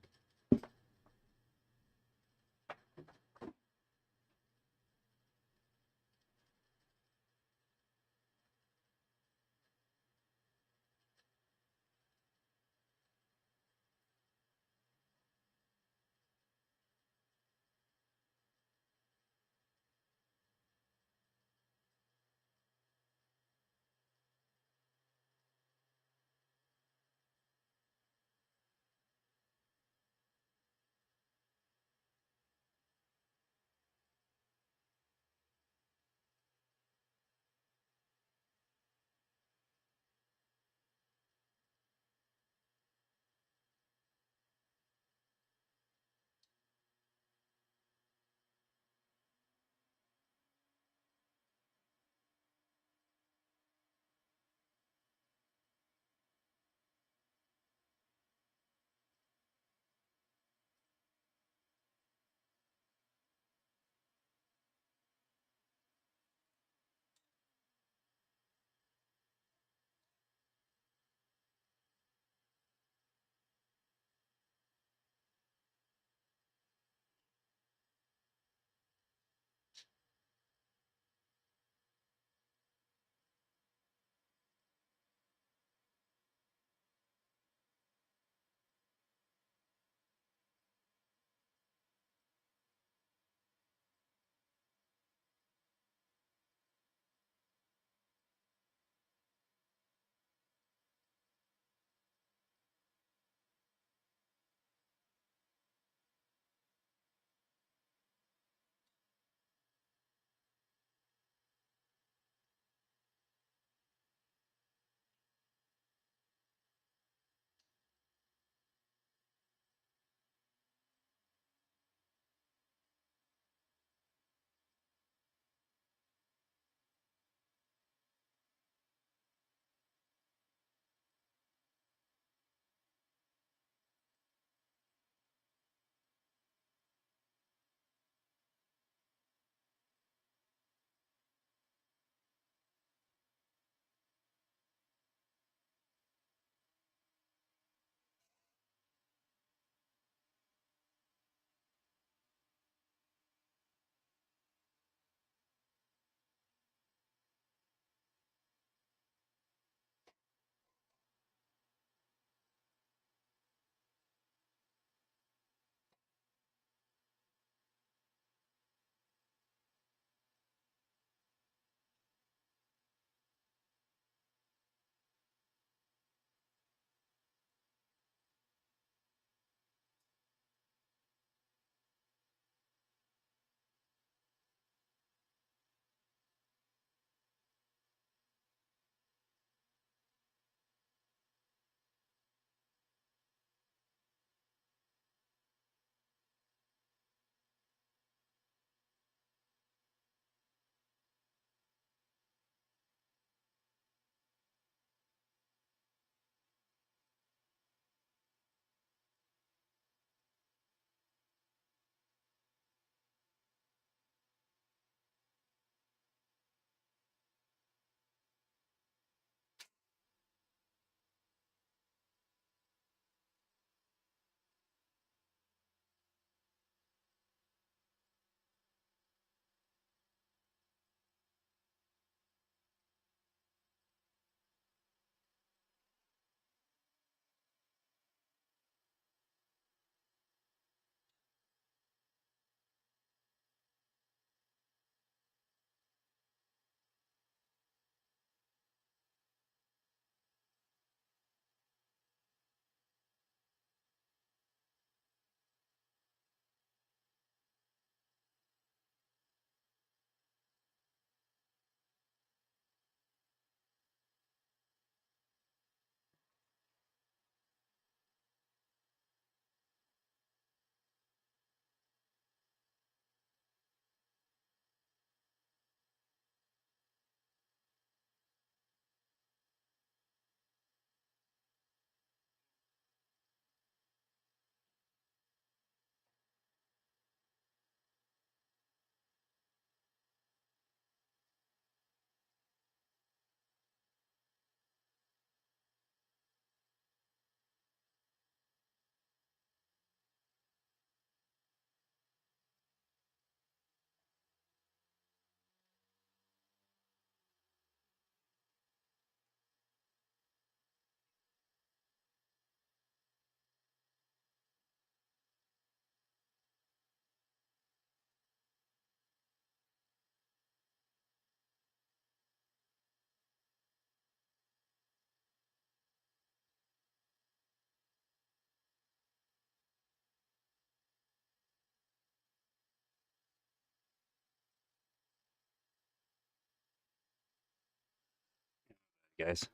Speaker 1: guys.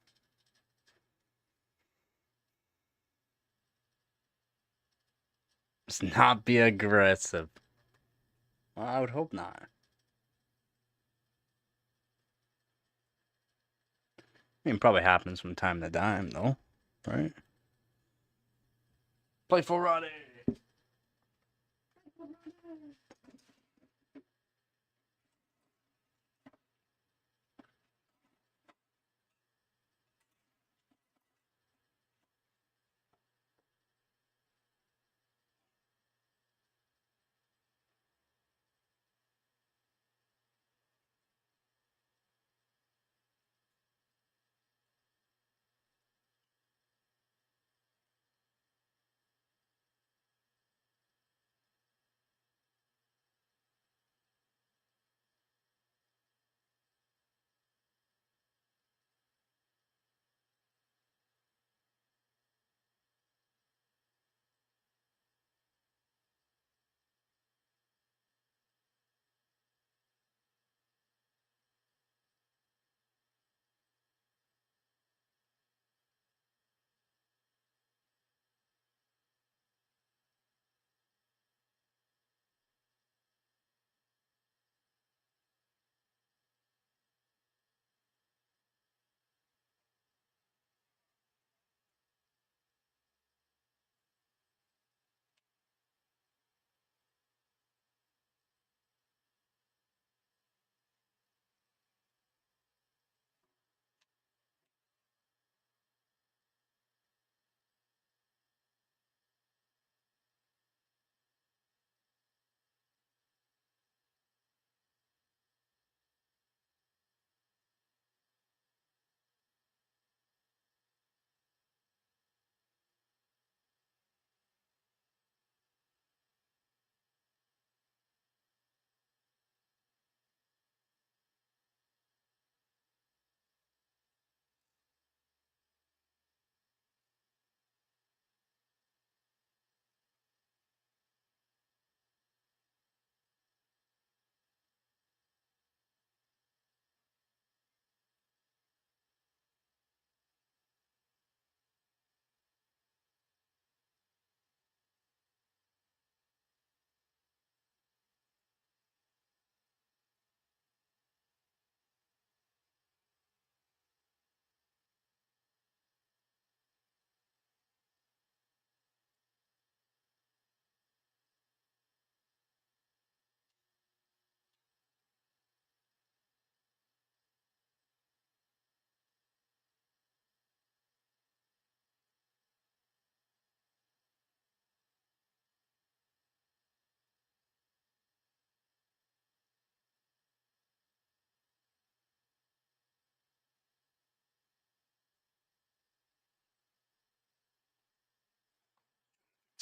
Speaker 1: Let's not be aggressive. Well, I would hope not. I mean, probably happens from time to time, though, right? Playful Roddy.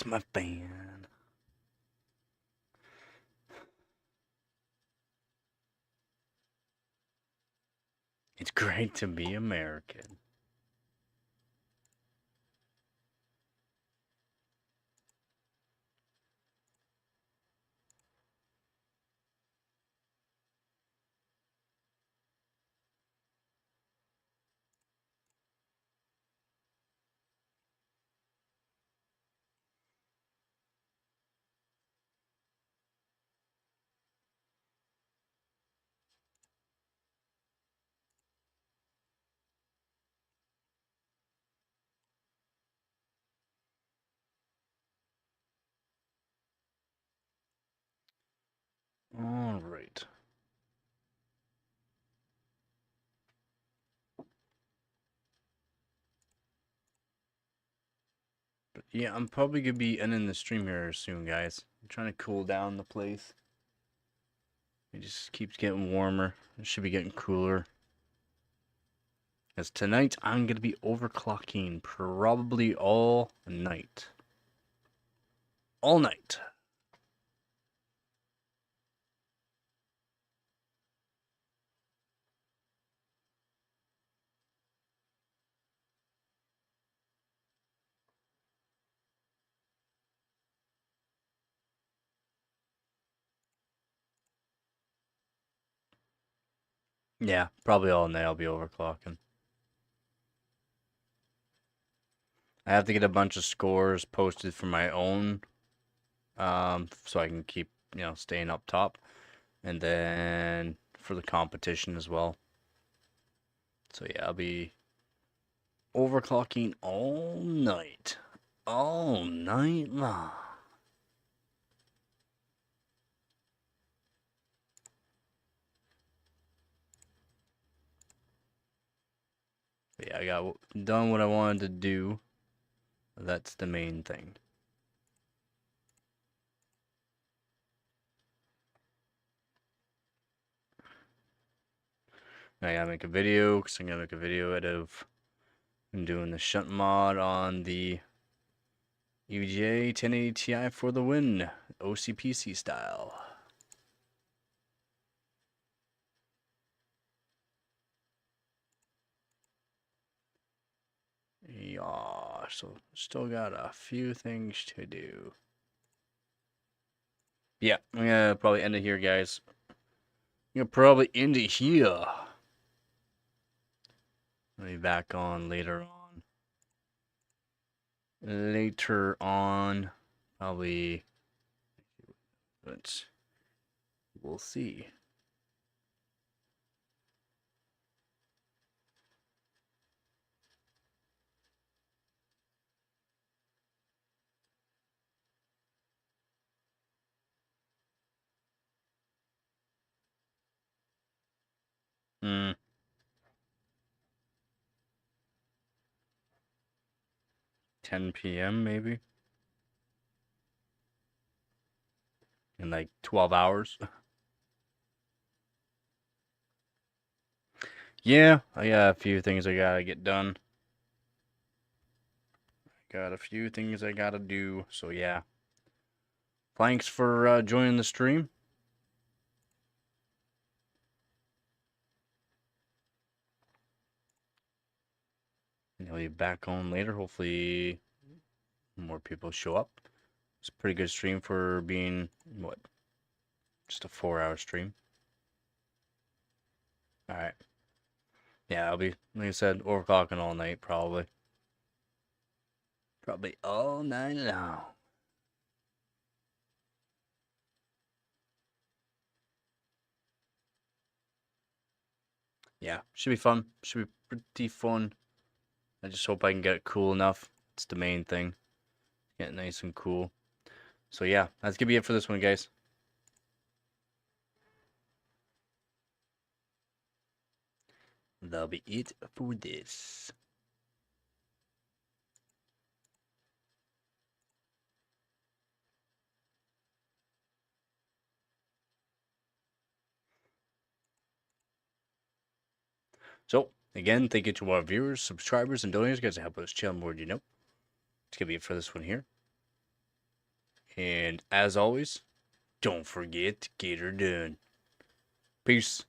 Speaker 1: It's my fan. It's great to be American. All right. But yeah, I'm probably gonna be ending the stream here soon, guys. I'm trying to cool down the place. It just keeps getting warmer. It should be getting cooler. As tonight, I'm gonna be overclocking probably all night. All night. Yeah, probably all night I'll be overclocking. I have to get a bunch of scores posted for my own, so I can keep, staying up top, and then for the competition as well. So yeah, I'll be overclocking all night long. But yeah, I got done what I wanted to do. That's the main thing. I gotta make a video, because I'm gonna make a video out of doing the shunt mod on the EVGA 1080 Ti for the win, OCPC style. Yeah, so still got a few things to do. Yeah, I'm gonna probably end it here, guys. I'm gonna probably end it here. I'll be back on later on. Probably. We'll see. Hmm. 10 p.m. maybe? In like 12 hours? Yeah, I got a few things I gotta get done. Got a few things I gotta do, so yeah. Thanks for joining the stream. And I'll be back on later. Hopefully, more people show up. It's a pretty good stream for being, what, just a 4-hour stream. Alright. Yeah, I'll be, like I said, overclocking all night, probably. Probably all night long. Yeah, should be fun. Should be pretty fun. I just hope I can get it cool enough. It's the main thing. Get it nice and cool. So yeah, that's gonna be it for this one, guys. That'll be it for this. So, again, thank you to our viewers, subscribers, and donors, guys, to help us channel more, It's going to be it for this one here. And as always, don't forget to get her done. Peace.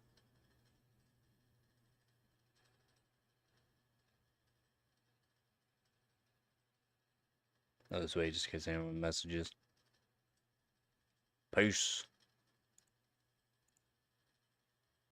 Speaker 1: Oh, this way, just in case anyone messages. Peace.